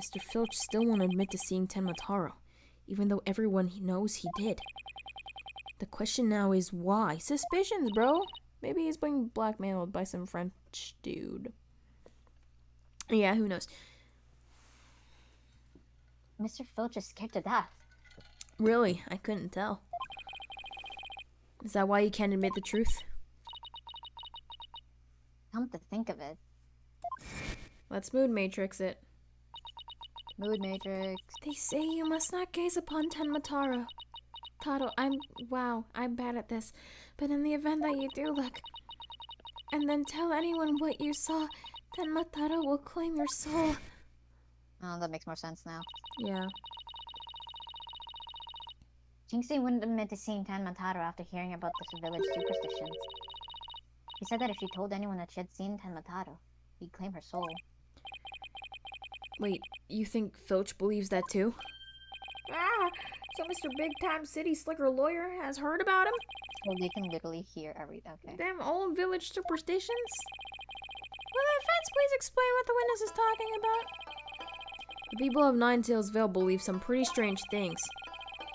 Mr. Filch still won't admit to seeing Tenmataro, even though everyone knows he did. The question now is why? Suspicions, bro. Maybe he's being blackmailed by some French dude. Yeah, who knows? Mr. Filch is scared to death. Really? I couldn't tell. Is that why you can't admit the truth? Come to think of it. Let's mood matrix it. Mood Matrix. They say you must not gaze upon Tenmataro. Taro, I'm bad at this. But in the event that you do look, and then tell anyone what you saw, Tenmataro will claim your soul. Oh, that makes more sense now. Yeah. Jinxie wouldn't admit to seeing Tenmataro after hearing about the village superstitions. He said that if she told anyone that she had seen Tenmataro, he'd claim her soul. Wait, you think Filch believes that too? So Mr. Big Time City Slicker Lawyer has heard about him? Well, they can literally hear everything. Okay. Them old village superstitions? Will the defense please explain what the witness is talking about? The people of Ninetails Vale believe some pretty strange things,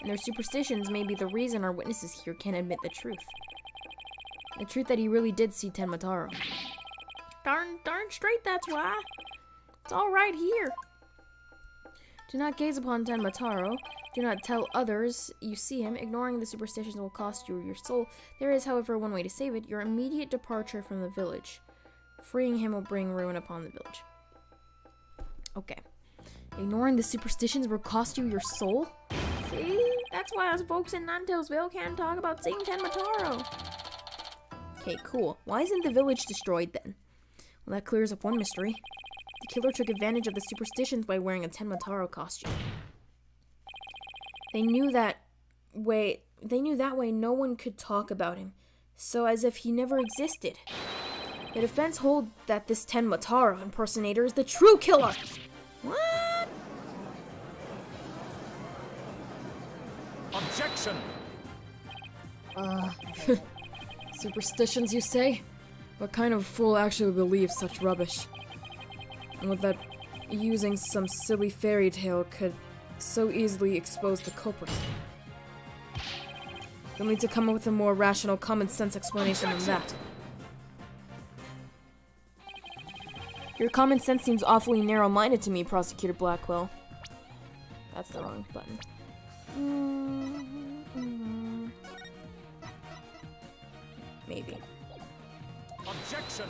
and their superstitions may be the reason our witnesses here can't admit the truth. The truth that he really did see Tenmataro. Darn straight, that's why. It's all right here. Do not gaze upon Tenmataro. Do not tell others you see him. Ignoring the superstitions will cost you your soul. There is, however, one way to save it. Your immediate departure from the village. Freeing him will bring ruin upon the village. Okay. Ignoring the superstitions will cost you your soul? See? That's why us folks in Ninetailsville can't talk about seeing Tenmataro. Okay, cool. Why isn't the village destroyed then? Well, that clears up one mystery. The killer took advantage of the superstitions by wearing a Tenmataro costume. They knew that way no one could talk about him, so as if he never existed. The defense hold that this Tenmataro impersonator is the true killer. What? Objection! Superstitions, you say? What kind of fool actually believes such rubbish? And with that, using some silly fairy tale could so easily expose the culprit. You'll need to come up with a more rational, common sense explanation than that. Your common sense seems awfully narrow-minded to me, Prosecutor Blackwell. That's the wrong button. Maybe. Objection!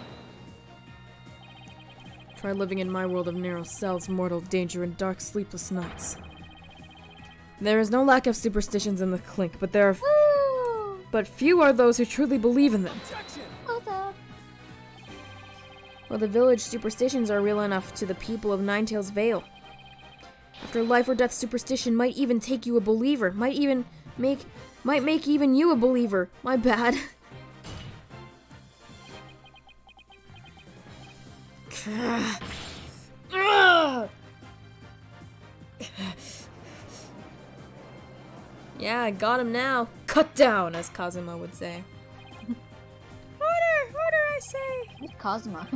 Try living in my world of narrow cells, mortal danger, and dark sleepless nights. There is no lack of superstitions in the Clink, but there are but few are those who truly believe in them. Well, the village superstitions are real enough to the people of Ninetails Vale. After life or death superstition might even take you a believer, might make even you a believer. My bad. Yeah, I got him now. Cut down, as Kazuma would say. Order, I say. Who's Cosmo?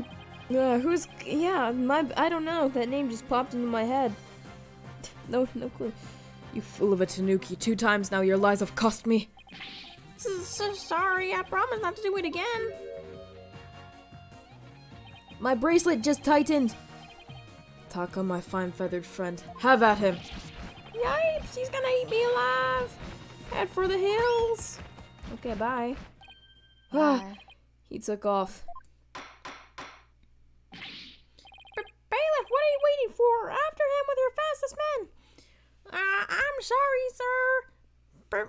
I don't know. That name just popped into my head. No clue. You fool of a Tanuki. 2 times now your lies have cost me. So sorry, I promise not to do it again. My bracelet just tightened. Taka, my fine feathered friend. Have at him. Yipes, he's gonna eat me alive. Head for the hills. Okay, bye. He took off. Bailiff, what are you waiting for? After him with your fastest men. I'm sorry, sir.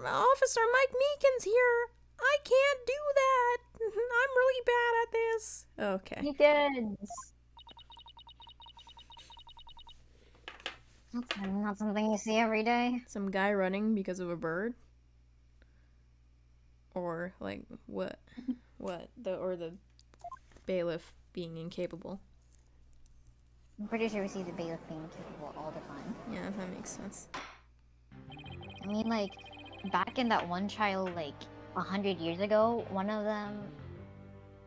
Officer Mike Meekins here. I can't do that. I'm really bad at this. Okay. Meekins! That's not something you see every day. Some guy running because of a bird? Or, like, what? The bailiff being incapable. I'm pretty sure we see the bailiff being capable all the time. Yeah, that makes sense. I mean, like, back in that one trial, like, 100 years ago, one of them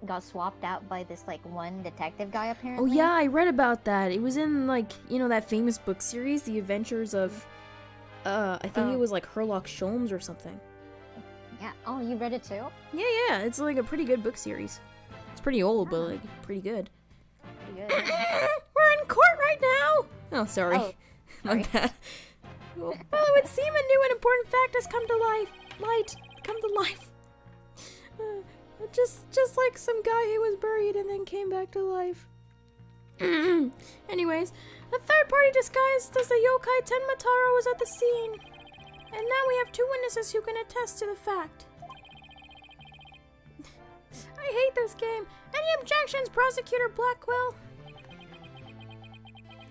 got swapped out by this, like, one detective guy, Oh apparently. yeah, I read about that. It was in, like, you know, that famous book series, The Adventures of, I think it was, like, Herlock Sholmes or something. Yeah. Oh, you read it too? Yeah, it's like a pretty good book series. It's pretty old, but like pretty good. Pretty good. We're in court right now! Oh, sorry. Oh, My sorry. bad. Well, it would seem a new and important fact has come to light. Come to life. Just like some guy who was buried and then came back to life. Anyways, a third party disguised as the yokai Tenmataro was at the scene. And now we have 2 witnesses who can attest to the fact. I hate this game. Any objections, Prosecutor Blackwell?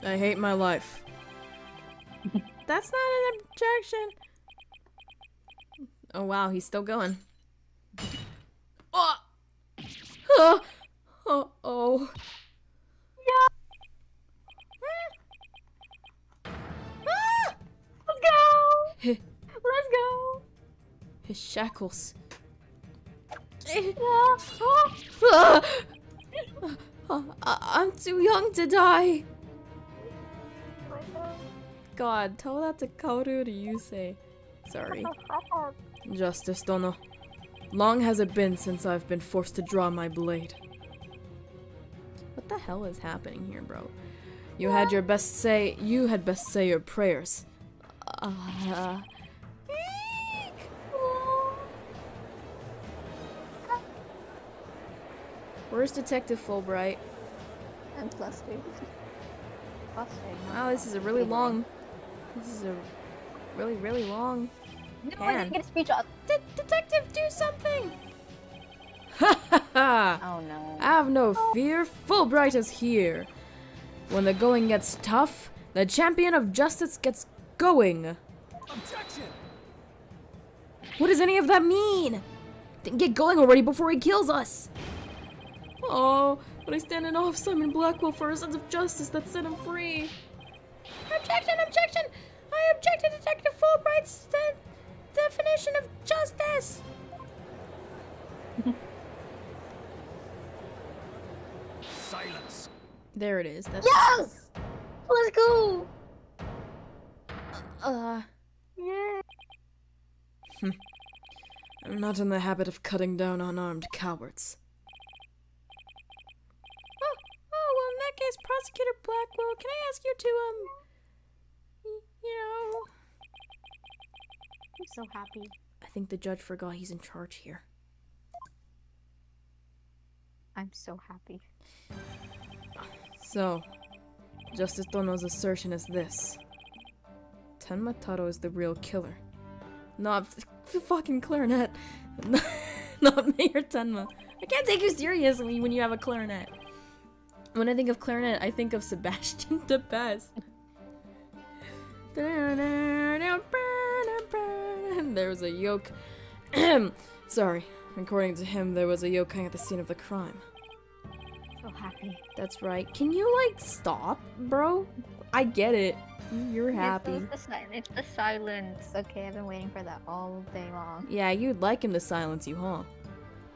I hate my life. That's not an objection. Oh wow, he's still going. Oh! Oh. Ah! Let's go! Let's go! His shackles. I'm too young to die. God, tell that to Kaoru to Yusei. Sorry. Justice, Dono. Long has it been since I've been forced to draw my blade. What the hell is happening here, bro? You had best say your prayers. Where's Detective Fulbright? I'm flustered. Wow, this is a really long. This is a really long. No, I didn't get a speech up. Detective, do something! Oh no. Have no fear, Fulbright is here. When the going gets tough, the champion of justice gets going. Objection! What does any of that mean? Then get going already before he kills us. Oh, but I stand in awe of Simon Blackwell for a sense of justice that set him free. Objection! I object to Detective Fulbright's definition of justice. Silence. There it is. That's Yes! Let's go! Yeah. I'm not in the habit of cutting down unarmed cowards. Oh, well, in that case, Prosecutor Blackwell, can I ask you to, I'm so happy. I think the judge forgot he's in charge here. I'm so happy. So, Justice Dono's assertion is this. Tenmataro is the real killer. Not the fucking clarinet. Not Mayor Tenma. I can't take you seriously when you have a clarinet. When I think of clarinet, I think of Sebastian the Best. There was a yoke. Sorry. According to him, there was a yokai at the scene of the crime. So happy. That's right. Can you, like, stop, bro? I get it. You're happy. It's the silence. Okay, I've been waiting for that all day long. Yeah, you'd like him to silence you, huh?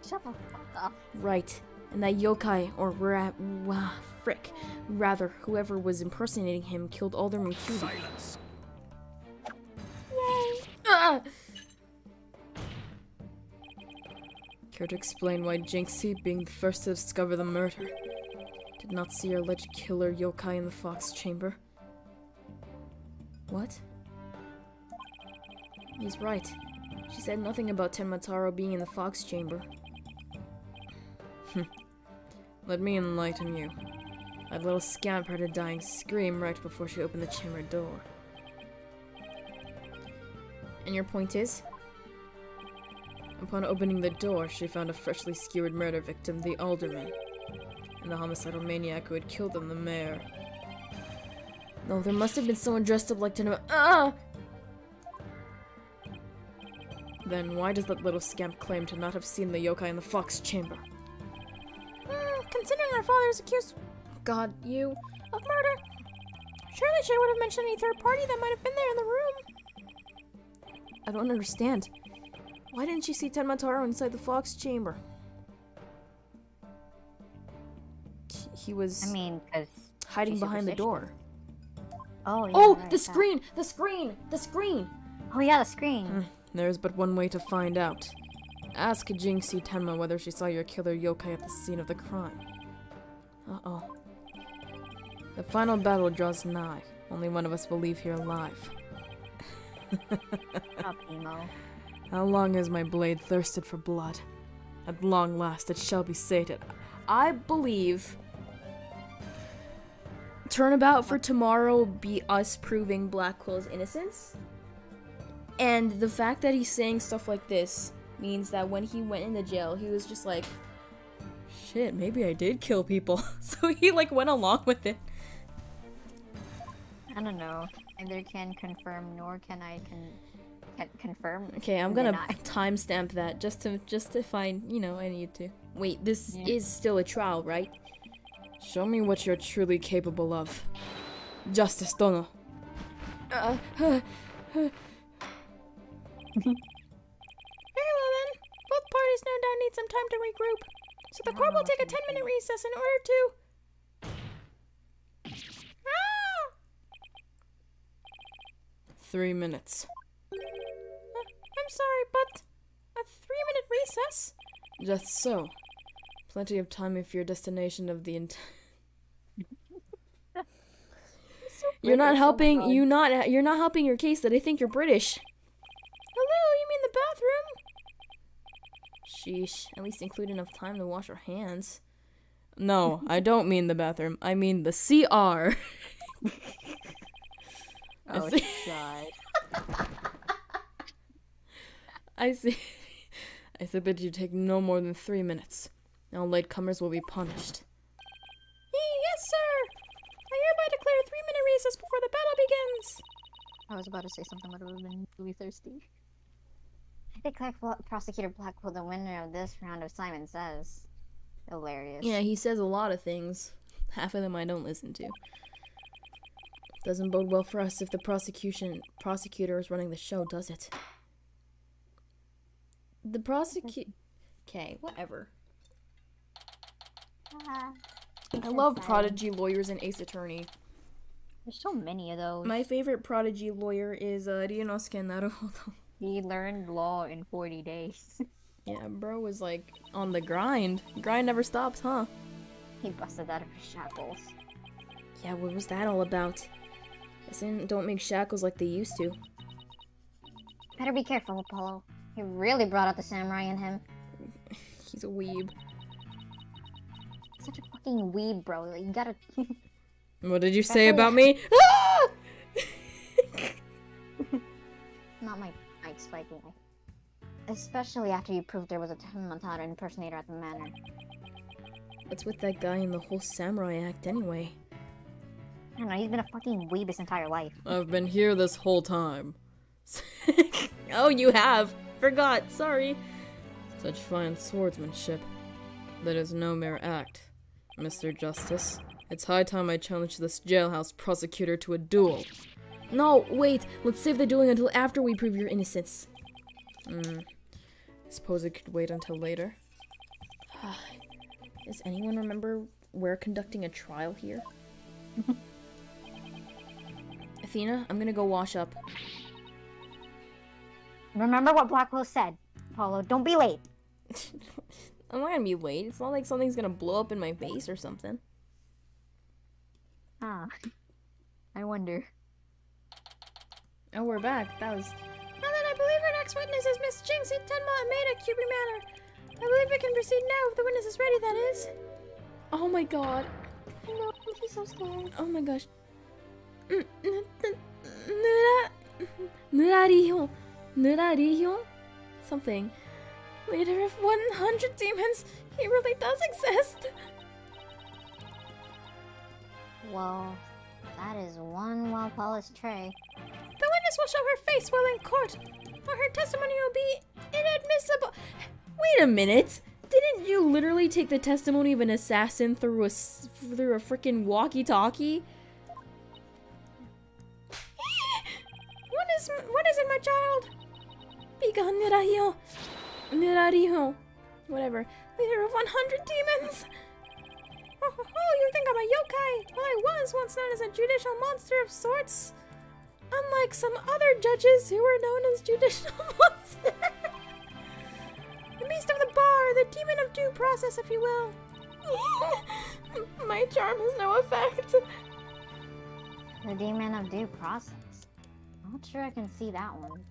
Shut the fuck up. Right. And that yokai, or frick. Rather, whoever was impersonating him killed Alderman Cutie. Silence. Ah! Care to explain why Jinxie, being the first to discover the murder, did not see her alleged killer yokai in the fox chamber? What? He's right. She said nothing about Tenmataro being in the fox chamber. Let me enlighten you. That little scamp heard a dying scream right before she opened the chamber door. And your point is? Upon opening the door, she found a freshly skewered murder victim, the alderman, and the homicidal maniac who had killed him, the mayor. No, there must have been someone dressed up like Tenma. Ah! Then why does that little scamp claim to not have seen the yokai in the fox chamber? Considering our father is accused, God, you, of murder, surely she would have mentioned any third party that might have been there in the room. I don't understand. Why didn't she see Tenmataro inside the fox chamber? He was because hiding behind the door. Oh, yeah. Oh, right, the screen! The screen! The screen! Oh, yeah, the screen. There's but one way to find out. Ask Jinxie Tenma whether she saw your killer yokai at the scene of the crime. Uh-oh. The final battle draws nigh. Only one of us will leave here alive. Stop, emo. How long has my blade thirsted for blood? At long last it shall be sated. I believe turnabout for tomorrow will be us proving Black Quill's innocence. And the fact that he's saying stuff like this means that when he went into jail, he was just like, shit, maybe I did kill people. So he like went along with it. I don't know. Neither can confirm nor can I confirm. Okay, I'm and gonna deny. timestamp that just to find, you know, I need to. Wait, this is still a trial, right? Show me what you're truly capable of. Justice, Dono. Very well then. Both parties no doubt need some time to regroup. So the court will take a 10-minute recess in order to... 3 minutes. I'm sorry, but a 3-minute recess? Just so. Plenty of time if your destination of the You're not helping. You're not helping your case that I think you're British. Hello, you mean the bathroom? Sheesh. At least include enough time to wash our hands. No, I don't mean the bathroom. I mean the CR. Oh, God. I see. I said that you take no more than 3 minutes. All latecomers will be punished. Yes, sir! I hereby declare a 3-minute recess before the battle begins! I was about to say something, but it would have been really thirsty. I declare Prosecutor Blackwell the winner of this round of Simon Says. Hilarious. Yeah, he says a lot of things. Half of them I don't listen to. Doesn't bode well for us if the prosecutor is running the show, does it? The Okay, whatever. I love Prodigy lawyers and Ace Attorney. There's so many of those. My favorite Prodigy lawyer is Ryunosuke Naruhodo. He learned law in 40 days. Yeah, bro was like on the grind. Grind never stops, huh? He busted out of his shackles. Yeah, what was that all about? Guessing don't make shackles like they used to. Better be careful, Apollo. He really brought out the samurai in him. He's a weeb. Such a fucking weeb, bro. Like, you gotta... What did you say about me? Ah! Not my mic spiking. Especially after you proved there was a Tenmatara impersonator at the manor. What's with that guy in the whole samurai act anyway? I don't know, he's been a fucking weeb his entire life. I've been here this whole time. Oh, you have. Forgot, sorry. Such fine swordsmanship. That is no mere act, Mr. Justice. It's high time I challenge this jailhouse prosecutor to a duel. No, wait. Let's save the dueling until after we prove your innocence. Suppose it could wait until later. Does anyone remember we're conducting a trial here? Athena, I'm gonna go wash up. Remember what Blackwell said, Apollo. Don't be late. I'm not gonna be late. It's not like something's gonna blow up in my face or something. Ah. I wonder. Oh, we're back. That was... Now that I believe our next witness is Miss Jinxie Tenma made at Curie Manor. I believe we can proceed now if the witness is ready, that is. Oh my god. No, he's so scared. Oh my gosh. Nurariyo? Something. Leader of 100 demons. He really does exist. Well, that is one well-polished tray. The witness will show her face while in court, or her testimony will be inadmissible. Wait a minute. Didn't you literally take the testimony of an assassin through a freaking walkie-talkie? What is it, my child? Begone, Nirariho. Whatever. Leader of 100 demons. Oh, you think I'm a yokai? Well, I was once known as a judicial monster of sorts. Unlike some other judges who were known as judicial monsters. Me, beast of the bar, the demon of due process, if you will. My charm has no effect. The demon of due process. Not sure I can see that one.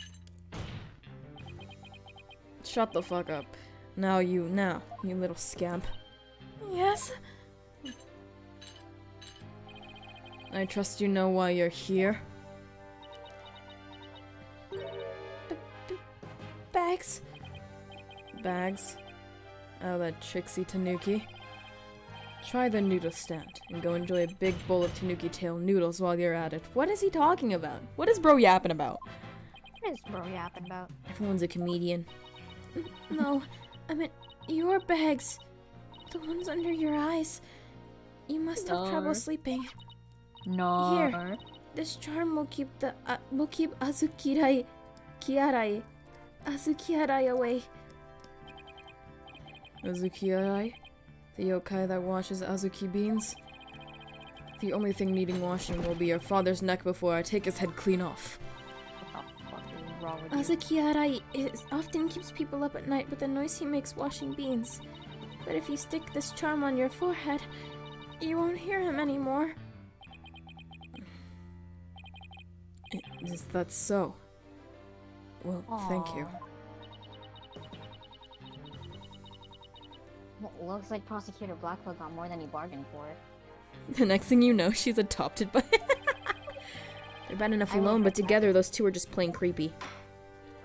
Shut the fuck up. Now, you little scamp. Yes? I trust you know why you're here. Bags? Bags? Oh, that tricksy Tanuki. Try the noodle stand and go enjoy a big bowl of Tanuki tail noodles while you're at it. What is he talking about? What is bro yapping about? What is bro yapping about? Everyone's a comedian. No, I meant your bags. The ones under your eyes. You must have trouble sleeping. No. Here, this charm will keep Azukirai away. Azukirai? The yokai that washes Azuki beans? The only thing needing washing will be your father's neck before I take his head clean off. What the fuck is wrong with you? Azuki often keeps people up at night with the noise he makes washing beans. But if you stick this charm on your forehead, you won't hear him anymore. Is that so? Well, thank you. Well, looks like Prosecutor Blackwell got more than he bargained for. The next thing you know, she's adopted by... They're bad enough alone, but together those two are just plain creepy.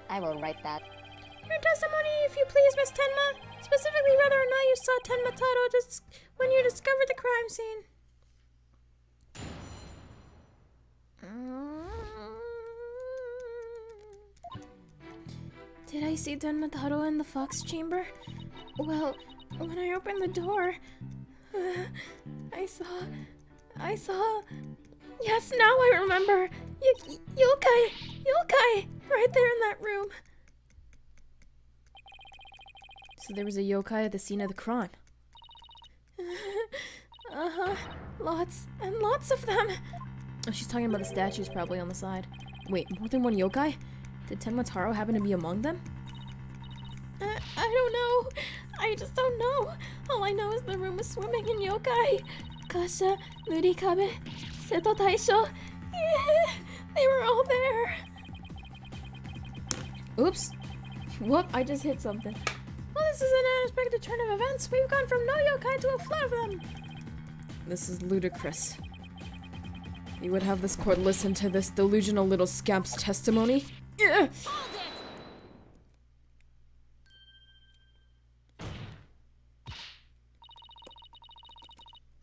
I will write that. Your testimony, if you please, Miss Tenma. Specifically, whether or not you saw Tenma Taro when you discovered the crime scene. Did I see Tenma Taro in the fox chamber? Well, when I opened the door, I saw... Yes, now I remember! Yokai! Right there in that room. So there was a yokai at the scene of the crime. Uh-huh. Lots and lots of them. Oh, she's talking about the statues probably on the side. Wait, more than one yokai? Did Tenma Taro happen to be among them? I don't know. I just don't know. All I know is the room was swimming in yokai. Kasha, Murikabe, Seto Taisho. Yeah, they were all there. Oops. Whoop, I just hit something. Well, this is an unexpected turn of events. We've gone from no yokai to a flood of them. This is ludicrous. You would have this court listen to this delusional little scamp's testimony? Yeah.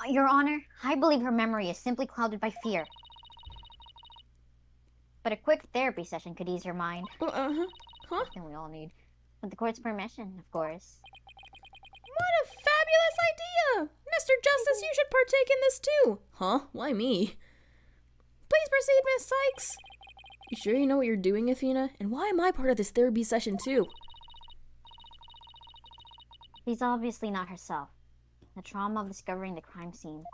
Your Honor, I believe her memory is simply clouded by fear. But a quick therapy session could ease her mind. Huh? Something we all need. With the court's permission, of course. What a fabulous idea! Mr. Justice, you should partake in this too! Huh? Why me? Please proceed, Miss Sykes! You sure you know what you're doing, Athena? And why am I part of this therapy session too? She's obviously not herself. The trauma of discovering the crime scene.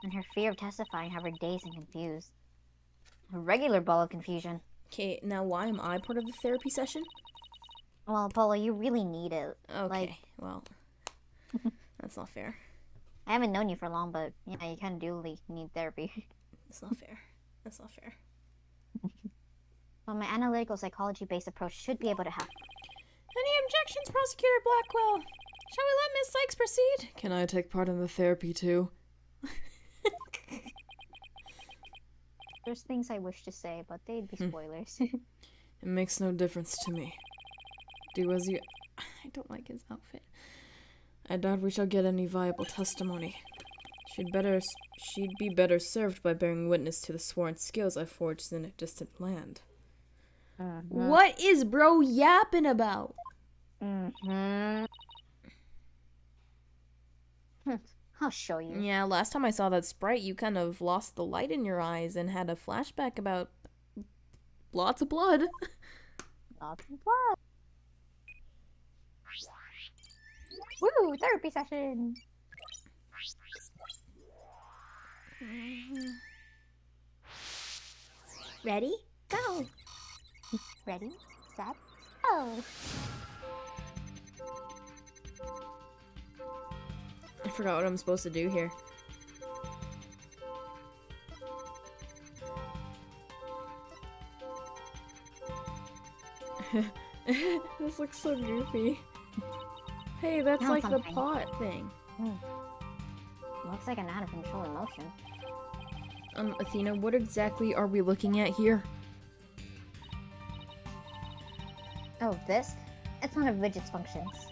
And her fear of testifying have her dazed and confused. A regular ball of confusion. Okay, now why am I part of the therapy session? Well, Paula, you really need it. Okay, well, that's not fair. I haven't known you for long, but yeah, you kind of do need therapy. That's not fair. That's not fair. But my analytical psychology-based approach should be able to help. Any objections, Prosecutor Blackwell? Shall we let Miss Sykes proceed? Can I take part in the therapy too? There's things I wish to say, but they'd be spoilers. It makes no difference to me. Do as you... I don't like his outfit. I doubt we shall get any viable testimony. She'd be better served by bearing witness to the sworn skills I forged in a distant land. What is bro yapping about? I'll show you. Yeah, last time I saw that sprite, you kind of lost the light in your eyes and had a flashback about lots of blood. Lots of blood. Woo! Therapy session! Ready? Go! Ready? Set? Oh. I forgot what I'm supposed to do here. This looks so goofy. Hey, that's Now like the something. pot thing. Looks like an out of control emotion. Athena, what exactly are we looking at here? Oh, this? It's one of Widget's functions.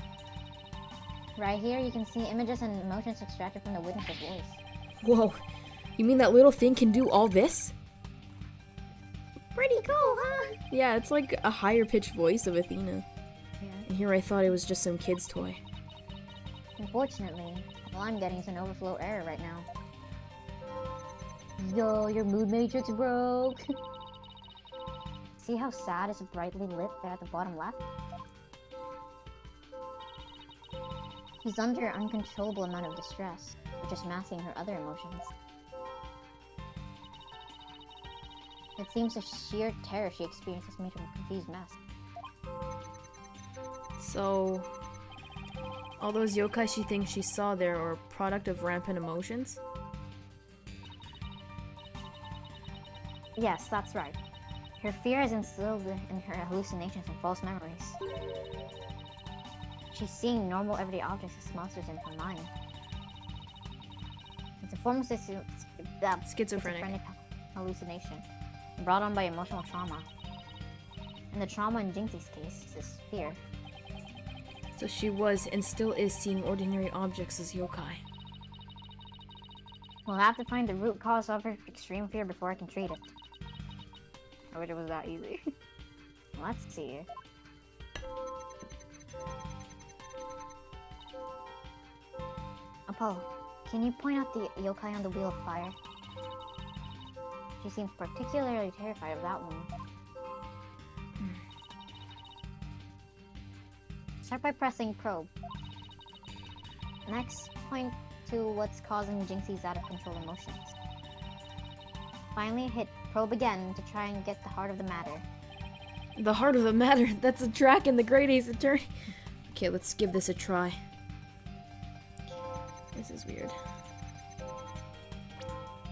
Right here, you can see images and emotions extracted from the witness's voice. Whoa, you mean that little thing can do all this? Pretty cool, huh? Yeah, it's like a higher pitched voice of Athena. Yeah. And here I thought it was just some kid's toy. Unfortunately, all I'm getting is an overflow error right now. Yo, your mood matrix broke. See how sad is brightly lit there at the bottom left? She's under an uncontrollable amount of distress, which is masking her other emotions. It seems the sheer terror she experienced has made her a confused mess. So, all those yokai she thinks she saw there are a product of rampant emotions? Yes, that's right. Her fear is instilled in her hallucinations and false memories. She's seeing normal everyday objects as monsters in her mind. It's a form of schizophrenic hallucination brought on by emotional trauma. And the trauma in Jinxie's case is fear. So she was and still is seeing ordinary objects as yokai. We'll have to find the root cause of her extreme fear before I can treat it. I wish it was that easy. Let's see. Apollo, can you point out the yokai on the Wheel of Fire? She seems particularly terrified of that one. Start by pressing probe. Next, point to what's causing Jinxie's out-of-control emotions. Finally, hit probe again to try and get the heart of the matter. The heart of the matter, that's a track in the Great Ace Attorney. Okay, let's give this a try. This is weird.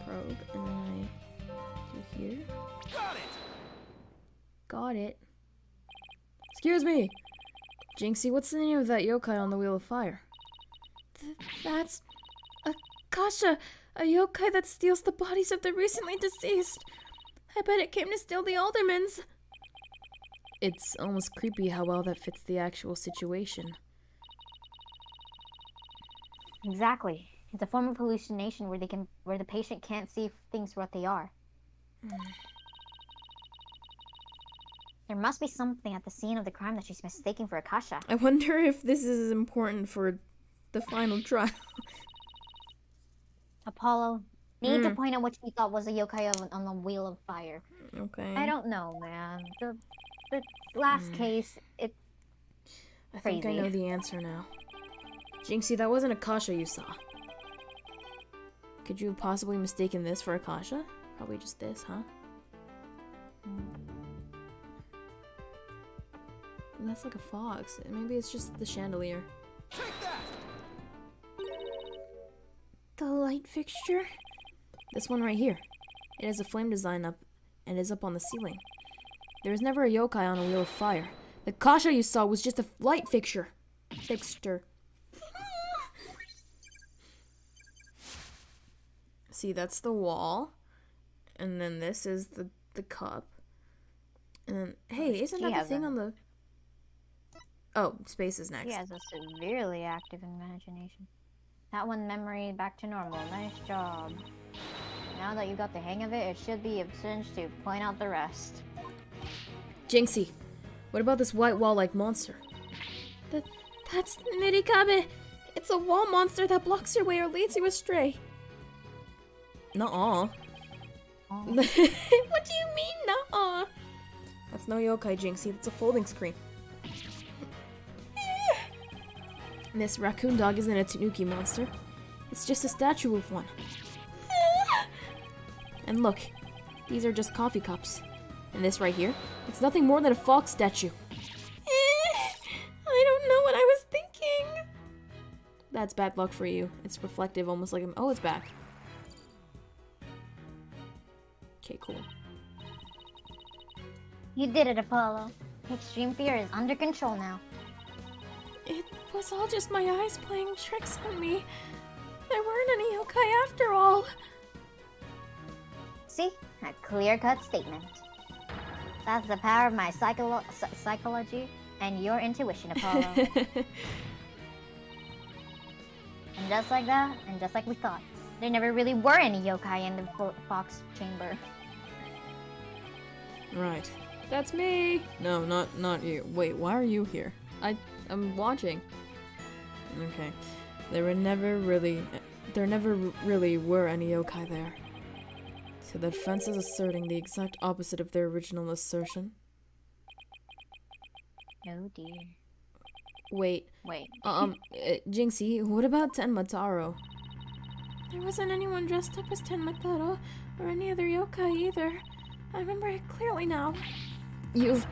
Probe, and then I do here. Got it! Got it. Excuse me! Jinxie, what's the name of that yokai on the Wheel of Fire? That's... Akasha! A yokai that steals the bodies of the recently deceased! I bet it came to steal the aldermans! It's almost creepy how well that fits the actual situation. Exactly. It's a form of hallucination where the patient can't see things for what they are. There must be something at the scene of the crime that she's mistaking for Akasha. I wonder if this is important for the final trial. Apollo, need to point out what you thought was a yokai on the Wheel of Fire. Okay. I don't know, man. The last case, it's I crazy. think I know the answer now. Jinxie, that wasn't Akasha you saw. Could you have possibly mistaken this for Akasha? Probably just this, huh? That's like a fox. Maybe it's just the chandelier. Take that! The light fixture? This one right here. It has a flame design up and is up on the ceiling. There was never a yokai on a Wheel of Fire. The Akasha you saw was just a light fixture. See, that's the wall. And then this is the cup. And then, hey, isn't that the thing on the... Oh, space is next. She has a severely active imagination. That one memory back to normal. Nice job. Now that you got the hang of it, it should be a cinch to point out the rest. Jinxie, what about this white wall-like monster? That's Nirikabe! It's a wall monster that blocks your way or leads you astray. Nuh-uh. Oh. What do you mean, nuh-uh? That's no yokai, Jinxie. That's a folding screen. This raccoon dog isn't a tanuki monster. It's just a statue of one. And look, these are just coffee cups. And this right here, it's nothing more than a fox statue. that's bad luck for you. It's reflective, almost like oh, it's back. Okay, cool. You did it, Apollo. Extreme fear is under control now. It was all just my eyes playing tricks on me. There weren't any yokai after all. See? A clear-cut statement. That's the power of my psychology and your intuition, Apollo. And just like that, and just like we thought, there never really were any yokai in the box chamber. Right. That's me! No, not you. Wait, why are you here? I'm watching. Okay. There never really were any yokai there. So that fence is asserting the exact opposite of their original assertion. Oh dear. Wait. Wait. Jinxie, what about Tenmataro? There wasn't anyone dressed up as Tenmataro or any other yokai either. I remember it clearly now. You've...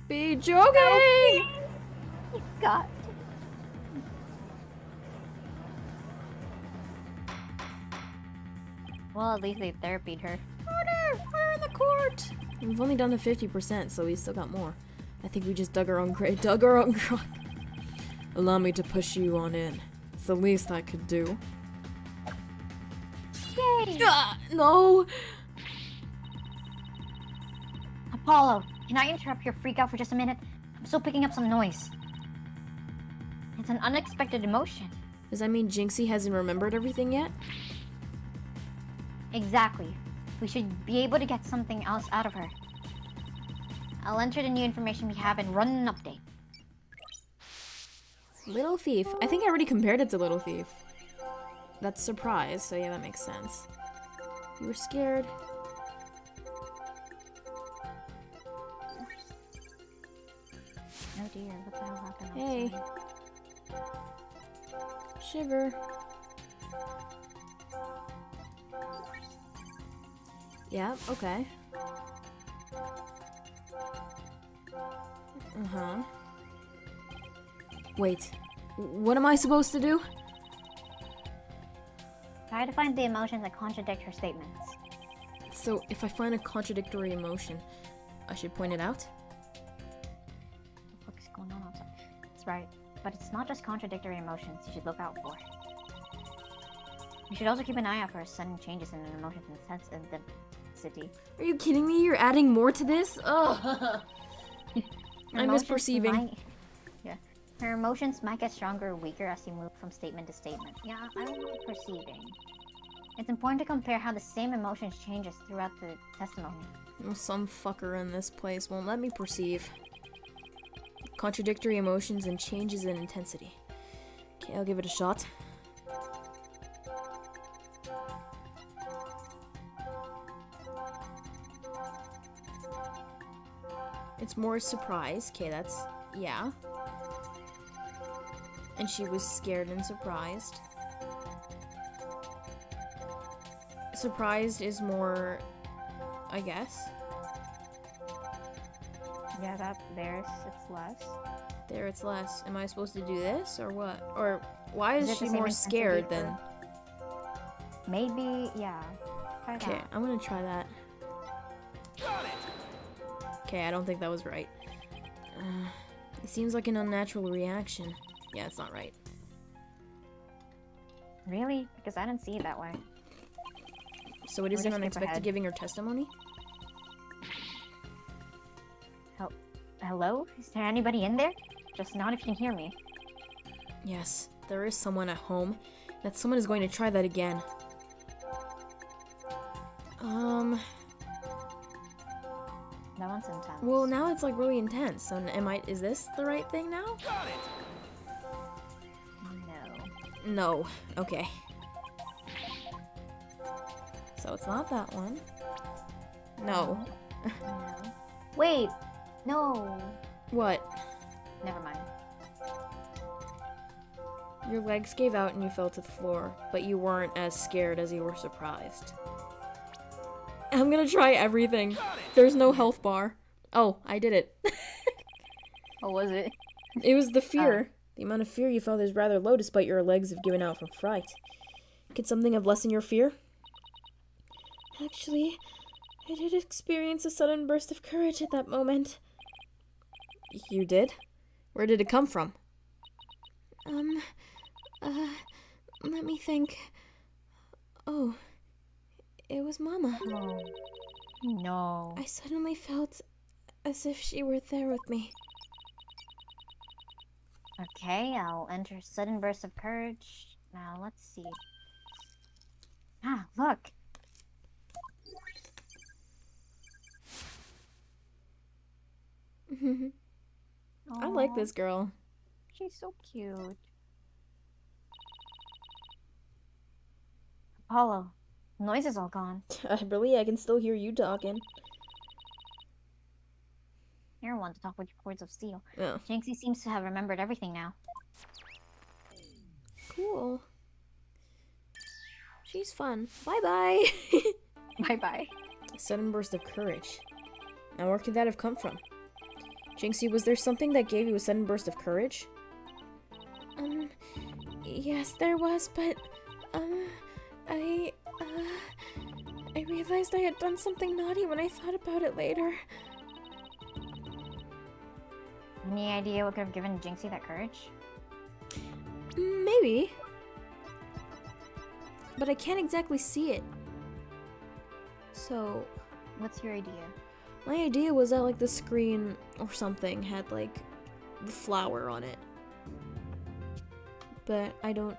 Be joking! God. Well, at least they therapied her. Order! We're in the court! We've only done the 50%, so we still got more. I think we just dug our own grave. Allow me to push you on in. It's the least I could do. Yay! No! Apollo, can I interrupt your freak out for just a minute? I'm still picking up some noise. It's an unexpected emotion. Does that mean Jinxie hasn't remembered everything yet? Exactly. We should be able to get something else out of her. I'll enter the new information we have and run an update. Little Thief. I think I already compared it to Little Thief. That's surprise, so yeah, that makes sense. You were scared. Oh dear, what the hell happened Hey. outside? Shiver. Yeah, okay. Uh-huh. Wait. What am I supposed to do? Try to find the emotions that contradict her statements. So, if I find a contradictory emotion, I should point it out? What the fuck is going on outside? That's right. But it's not just contradictory emotions you should look out for. You should also keep an eye out for sudden changes in an emotion's intensity. Are you kidding me? You're adding more to this? Ugh. I'm Emotions misperceiving. Yeah. Her emotions might get stronger or weaker as you move from statement to statement. Yeah, I'm perceiving. It's important to compare how the same emotions changes throughout the testimony. Well, some fucker in this place won't let me perceive. Contradictory emotions and changes in intensity. Okay, I'll give it a shot. It's more surprise. Okay, that's... yeah. And she was scared and surprised. Surprised is more... I guess. Yeah, it's less. There it's less. Am I supposed to do this or what? Or why is Is it she the same more intensity scared for- than... Maybe, yeah. Try Okay, that. I'm gonna try that. Okay, I don't think that was right. It seems like an unnatural reaction. Yeah, it's not right. Really? Because I didn't see it that way. So it Or isn't just skip unexpected ahead. giving her testimony? Hello? Is there anybody in there? Just not if you can hear me. Yes, there is someone at home. That someone is going to try that again. That one's intense. Well, now it's like really intense. So is this the right thing now? No. No. Okay. So it's not that one. No. No. Wait! No! What? Never mind. Your legs gave out and you fell to the floor, but you weren't as scared as you were surprised. I'm gonna try everything. There's no health bar. Oh, I did it. What was it? It was the fear. The amount of fear you felt is rather low despite your legs have given out from fright. Could something have lessened your fear? Actually, I did experience a sudden burst of courage at that moment. You did? Where did it come from? Let me think. Oh, it was Mama. Oh. No. I suddenly felt as if she were there with me. Okay, I'll enter sudden burst of courage. Now, let's see. Ah, look! I like Aw, this girl. she's so cute. Apollo, noise is all gone. Really, I can still hear you talking. You're one to talk with your cords of steel. Oh, Jinxie seems to have remembered everything now. cool. She's fun. Bye-bye. Bye-bye. A sudden burst of courage. Now, where could that have come from? Jinxie, was there something that gave you a sudden burst of courage? Yes, there was, but, I realized I had done something naughty when I thought about it later. Any idea what could have given Jinxie that courage? Maybe. But I can't exactly see it. So, What's your idea? my idea was that, like, the screen or something had, like, the flower on it. But I don't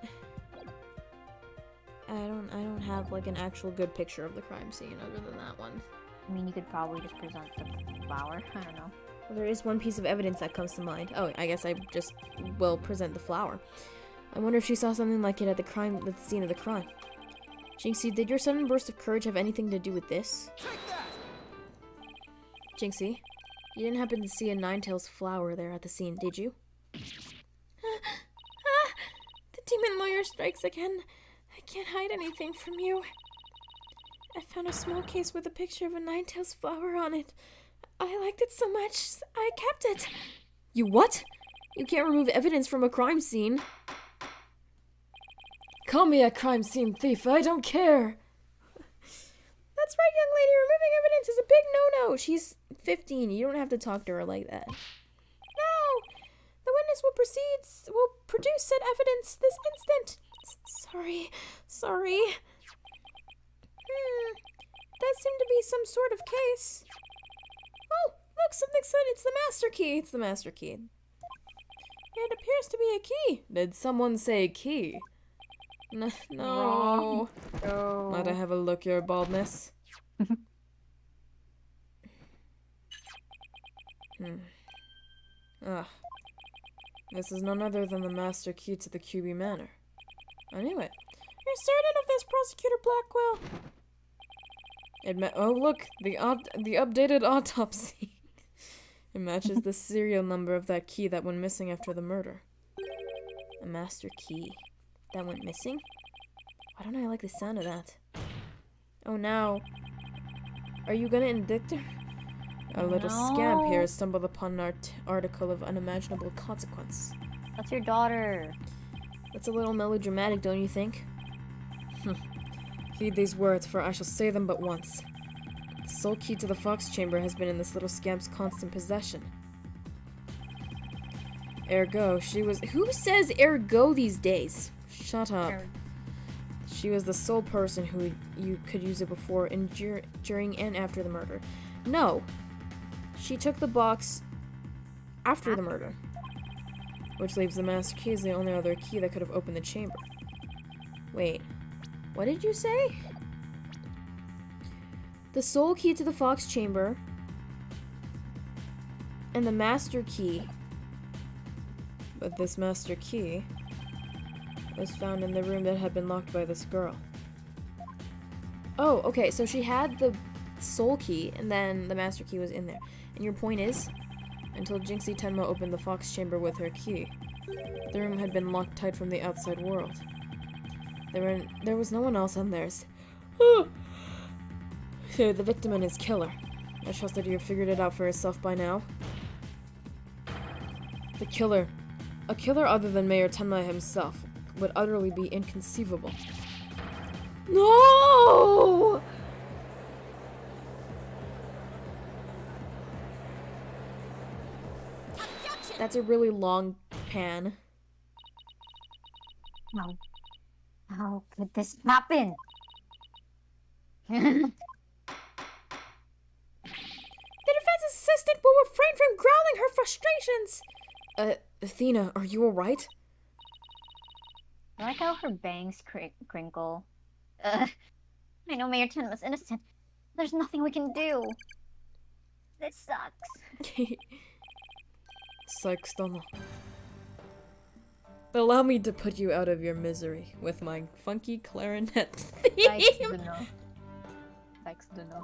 have, like, an actual good picture of the crime scene other than that one. I mean, you could probably just present the flower. I don't know. Well, there is one piece of evidence that comes to mind. Oh, I guess I just will present the flower. I wonder if she saw something like it at the scene of the crime. Jinxie, did your sudden burst of courage have anything to do with this? Jinxie, you didn't happen to see a Ninetales flower there at the scene, did you? The demon lawyer strikes again. I can't hide anything from you. I found a small case with a picture of a Ninetales flower on it. I liked it so much, I kept it. You what? You can't remove evidence from a crime scene. Call me a crime scene thief, I don't care. That's right, young lady. Removing evidence is a big no-no. She's 15. You don't have to talk to her like that. No! The witness will produce said evidence this instant. Sorry. That seemed to be some sort of case. Oh, look, something said it's the master key. It's the master key. It appears to be a key. Did someone say key? No. No. Might I have a look, your baldness? This is none other than the master key to the QB Manor. I knew it. You're certain of this, Prosecutor Blackwell? Oh, look, the updated autopsy. It matches the serial number of that key that went missing after the murder. A master key that went missing? Why don't I like the sound of that? Oh, now. Are you gonna indict her? A little scamp here has stumbled upon an article of unimaginable consequence. That's your daughter. That's a little melodramatic, don't you think? Heed these words, for I shall say them but once. The sole key to the fox chamber has been in this little scamp's constant possession. Ergo, she was— Who says ergo these days? Shut up. She was the sole person who you could use it before, during, and after the murder. No! She took the box after the murder. Which leaves the master key as the only other key that could have opened the chamber. Wait. What did you say? The sole key to the fox chamber and the master key. But this master key was found in the room that had been locked by this girl. Oh, okay, so she had the soul key and then the master key was in there. And your point is, until Jinxie Tenma opened the fox chamber with her key, the room had been locked tight from the outside world. There was no one else on theirs. So the victim and his killer. I trust that you have figured it out for yourself by now. The killer A killer other than Mayor Tenma himself would utterly be inconceivable. No! That's a really long pan. How could this happen? The defense assistant will refrain from growling her frustrations. Athena, are you alright? I like how her bangs crinkle. I know Mayor Ten was innocent. There's nothing we can do. This sucks. Psychstunner. Allow me to put you out of your misery with my funky clarinet theme. Thanks to know.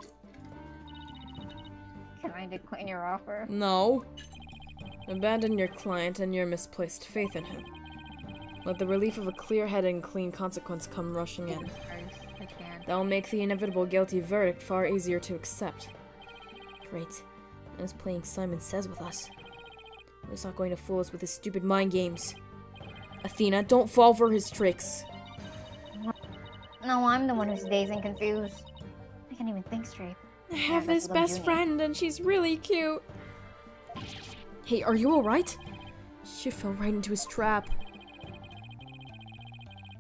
Can I decline your offer? No. Abandon your client and your misplaced faith in him. Let the relief of a clear head and clean consequence come rushing in. I can't. That will make the inevitable guilty verdict far easier to accept. Great. And is playing Simon Says with us. He's not going to fool us with his stupid mind games. Athena, don't fall for his tricks. No, I'm the one who's dazed and confused. I can't even think straight. I have this best friend and she's really cute. Hey, are you alright? She fell right into his trap.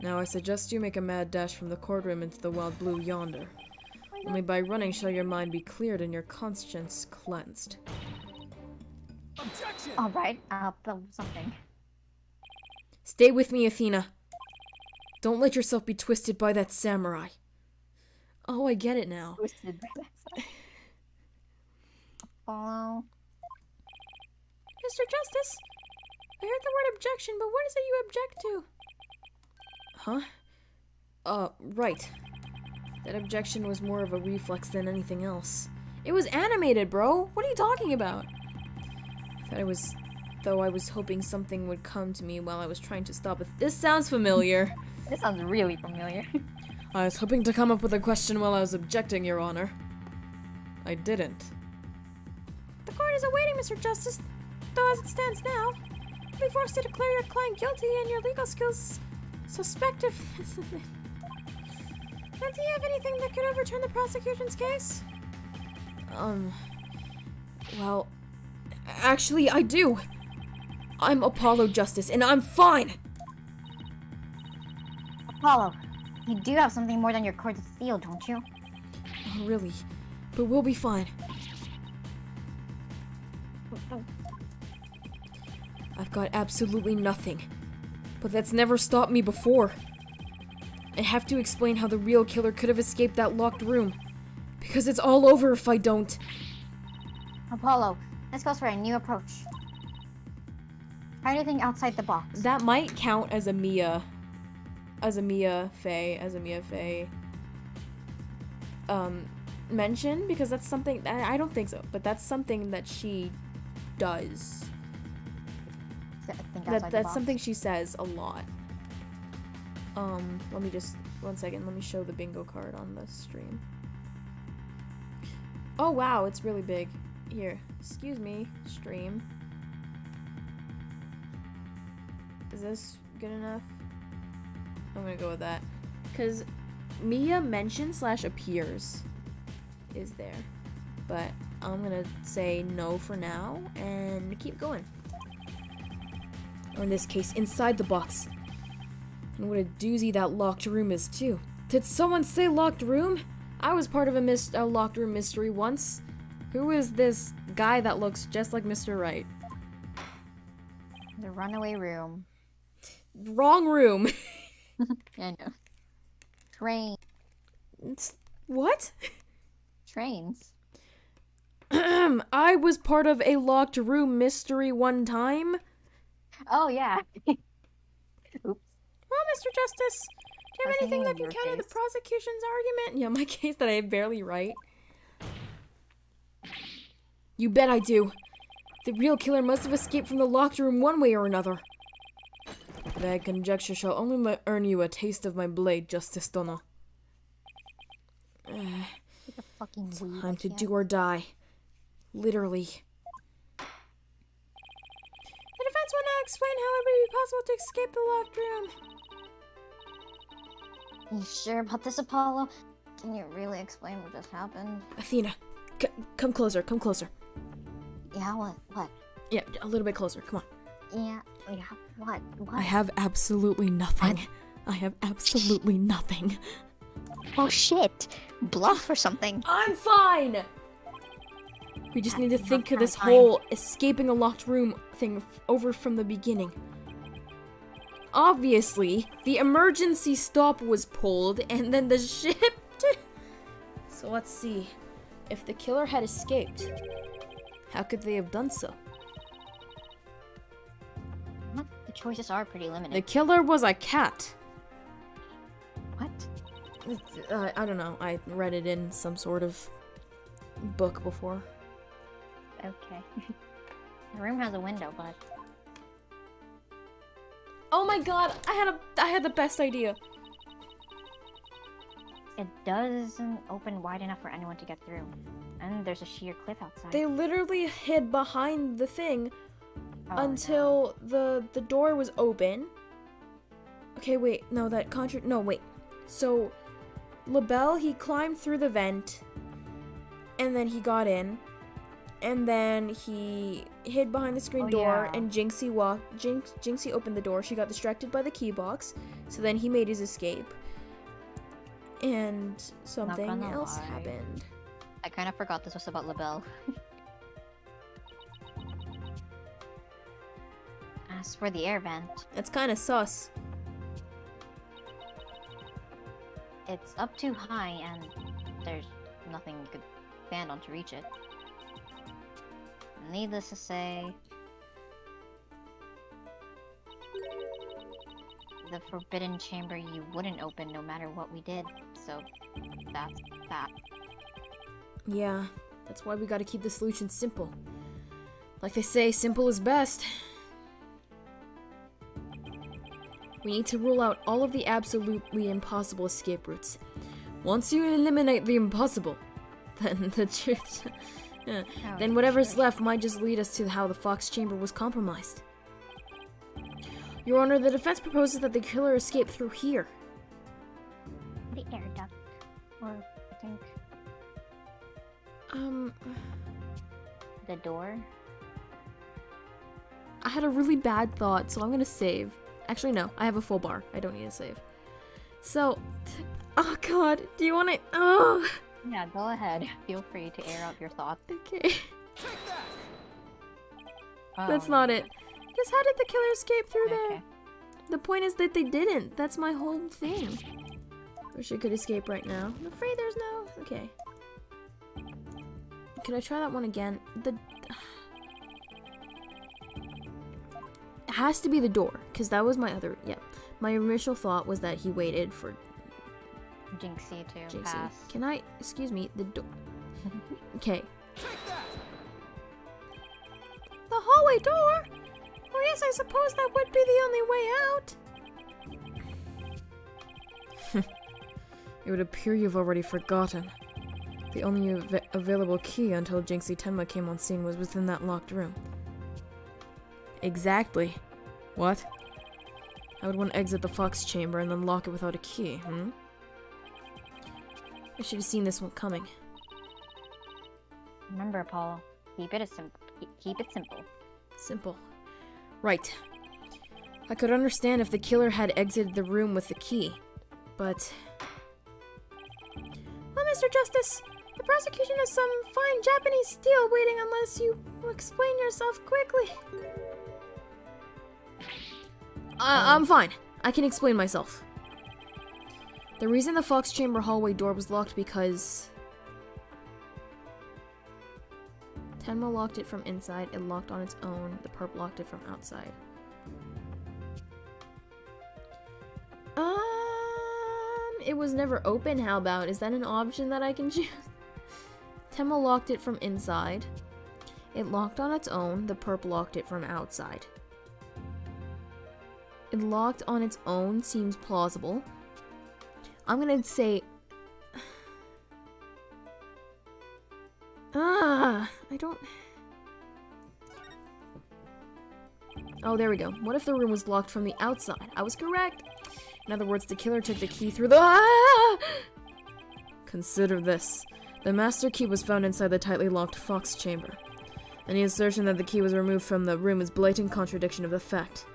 Now I suggest you make a mad dash from the courtroom into the wild blue yonder. Only by running shall your mind be cleared and your conscience cleansed. Objection! Alright, I'll build something. Stay with me, Athena. Don't let yourself be twisted by that samurai. Oh, I get it now. Twisted by that. Follow. Mr. Justice, I heard the word objection, but what is it you object to? Huh? Right. That objection was more of a reflex than anything else. It was animated, bro! What are you talking about? Though I was hoping something would come to me while I was trying to stop it. This sounds familiar. This sounds really familiar. I was hoping to come up with a question while I was objecting, Your Honor. I didn't. The court is awaiting, Mr. Justice. Though as it stands now, you'll be forced to declare your client guilty and your legal skills suspect of this. Do you have anything that could overturn the prosecution's case? Well, actually, I do. I'm Apollo Justice, and I'm fine! Apollo, you do have something more than your cord to steal, don't you? Oh, really? But we'll be fine. I've got absolutely nothing. But that's never stopped me before. I have to explain how the real killer could have escaped that locked room. Because it's all over if I don't. Apollo, this goes for a new approach. Try anything outside the box. That might count as a Mia Fey mention, because that's something, I don't think so, but that's something that she does. That's something she says a lot. Let me just, 1 second, let me show the bingo card on the stream. Oh wow, it's really big. Here, excuse me, stream. Is this good enough? I'm gonna go with that. Because Mia mentions / appears is there. But I'm gonna say no for now and keep going. Or in this case, inside the box. And what a doozy that locked room is too. Did someone say locked room? I was part of a locked room mystery once. Who is this guy that looks just like Mr. Right? The runaway room. Wrong room. I know. Train. What? Trains. I was part of a locked room mystery one time. Oh, yeah. Oops. Well, Mr. Justice, do you have anything that can counter the prosecution's argument? Yeah, my case that I barely write. You bet I do. The real killer must have escaped from the locked room one way or another. That conjecture shall only earn you a taste of my blade, Justice Donna. Time to do or die. Literally. The defense secrets will now explain how it would be possible to escape the locked room. You sure about this, Apollo? Can you really explain what just happened? Athena, come closer, come closer. Yeah, what? What? Yeah, a little bit closer, come on. Yeah, what? I have absolutely nothing. What? I have absolutely nothing. Oh shit! Bluff or something. I'm fine! We just need to think of this fine. whole escaping a locked room thing over from the beginning. Obviously, the emergency stop was pulled and then the ship... So let's see. If the killer had escaped, how could they have done so? The choices are pretty limited. The killer was a cat. What? I don't know. I read it in some sort of book before. Okay. The room has a window, but... Oh my god, I had the best idea. It doesn't open wide enough for anyone to get through. And there's a sheer cliff outside. They literally hid behind the thing Oh, until the door was open. Okay, wait. No, no, wait. So LaBelle, he climbed through the vent and then he got in. And then he hid behind the screen door, yeah. and Jinxie opened the door. She got distracted by the key box, so then he made his escape. And something gonna else lie. happened. I kind of forgot this was about LaBelle. As for the air vent, That's kind of sus. it's up too high and there's nothing you could stand on to reach it. Needless to say, the forbidden chamber you wouldn't open no matter what we did, so that's that. Yeah, that's why we gotta keep the solution simple. Like they say, simple is best. We need to rule out all of the absolutely impossible escape routes. Once you eliminate the impossible, then the truth... yeah, then whatever's left might just lead us to how the Fox chamber was compromised. Your Honor, the defense proposes that the killer escaped through here. The air duct, or I think the door. I had a really bad thought, so I'm gonna save. Actually, no, I have a full bar. I don't need to save. So, oh god, do you want to? Oh. Yeah, go ahead. Feel free to air out your thoughts. Okay. Oh, That's not it. Just how did the killer escape through there? Okay. The point is that they didn't. That's my whole thing. Wish I could escape right now. I'm afraid there's no... Okay. Can I try that one again? It has to be the door, because that was my other... Yeah. My initial thought was that he waited for Jinxie to Jinxie. pass. Can I... Excuse me. The door... Okay. The hallway door? Oh yes, I suppose that would be the only way out. It would appear you've already forgotten. The only available key until Jinxie Tenma came on scene was within that locked room. Exactly. What? I would want to exit the Fox chamber and then lock it without a key, hmm? I should have seen this one coming. Remember, Apollo, keep it simple. Keep it simple. Simple. Right. I could understand if the killer had exited the room with the key, but... Well, Mr. Justice, the prosecution has some fine Japanese steel waiting unless you explain yourself quickly. I'm fine. I can explain myself. The reason the Fox chamber hallway door was locked because... Tenma locked it from inside, it locked on its own, the perp locked it from outside. It was never open, how about? Is that an option that I can choose? Tenma locked it from inside. It locked on its own, the perp locked it from outside. It locked on its own seems plausible. I'm gonna say... I don't... Oh, there we go. What if the room was locked from the outside? I was correct. In other words, the killer took the key through the... Ah! Consider this. The master key was found inside the tightly locked fox chamber. Any assertion that the key was removed from the room is blatant contradiction of the fact.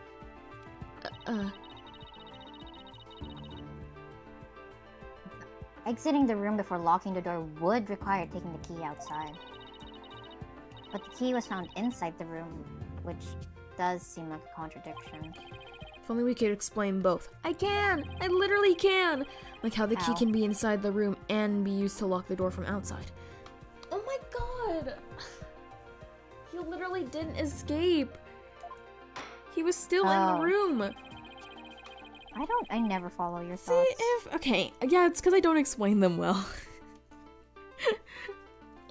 Exiting the room before locking the door would require taking the key outside. But the key was found inside the room, which does seem like a contradiction. If only we could explain both. I can! I literally can! Like how the key can be inside the room and be used to lock the door from outside. Oh my god! He literally didn't escape. He was still in the room. I never follow your thoughts. Okay, yeah, it's because I don't explain them well.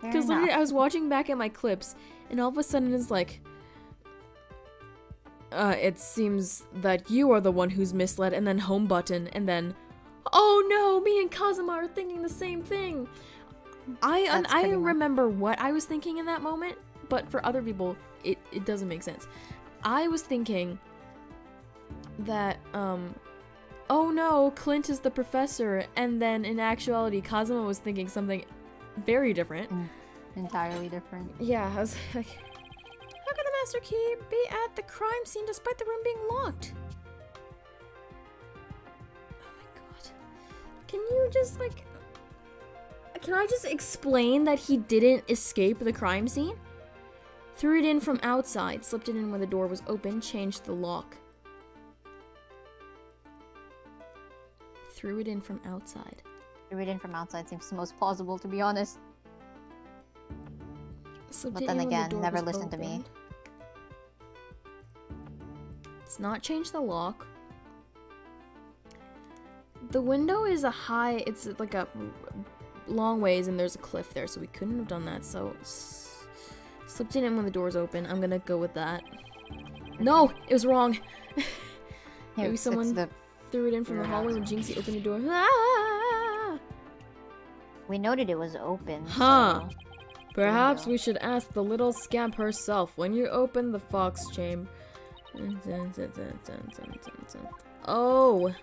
Because literally I was watching back at my clips, and all of a sudden it's like, it seems that you are the one who's misled, and then home button, and then, oh no, me and Kazuma are thinking the same thing. I remember what I was thinking in that moment, but for other people, it doesn't make sense. I was thinking that, oh no, Clint is the professor, and then in actuality, Kazuma was thinking something very different. Entirely different. Yeah, I was like, how could the master key be at the crime scene despite the room being locked? Oh my god. Can you just, like... Can I just explain that he didn't escape the crime scene? Threw it in from outside, slipped it in when the door was open, changed the lock. Threw it in from outside. Threw it in from outside seems the most plausible, to be honest. Slipped But it then in when the again, door never was listen to me. opened. It's not changed the lock. The window is it's like a long ways and there's a cliff there, so we couldn't have done that, so... Slipped it in when the door's open. I'm gonna go with that. No! It was wrong! Maybe someone threw it in from the hallway when Jinxie opened the door. Ah! We noted it was open. Huh. So... Perhaps we should ask the little scamp herself when you open the fox chamber. Oh.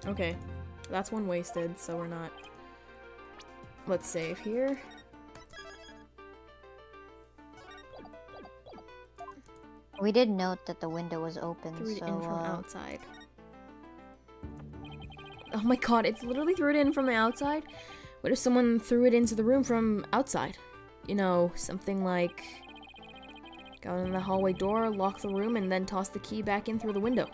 Okay. That's one wasted, so we're not... Let's save here. We did note that the window was open, Threw it so in from outside. Oh my god, it's literally threw it in from the outside? What if someone threw it into the room from outside? You know, something like... Go in the hallway door, lock the room, and then toss the key back in through the window.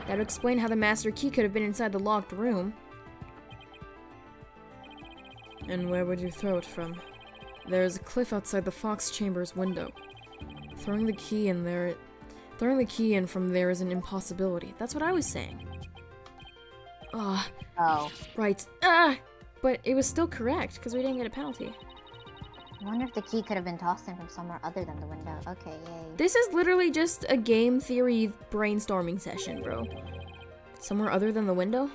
That would explain how the master key could have been inside the locked room. And where would you throw it from? There is a cliff outside the fox chamber's window. Throwing the key in from there is an impossibility. That's what I was saying. Oh. Right. But it was still correct, because we didn't get a penalty. I wonder if the key could have been tossed in from somewhere other than the window. Okay, yay. This is literally just a game theory brainstorming session, bro. Somewhere other than the window?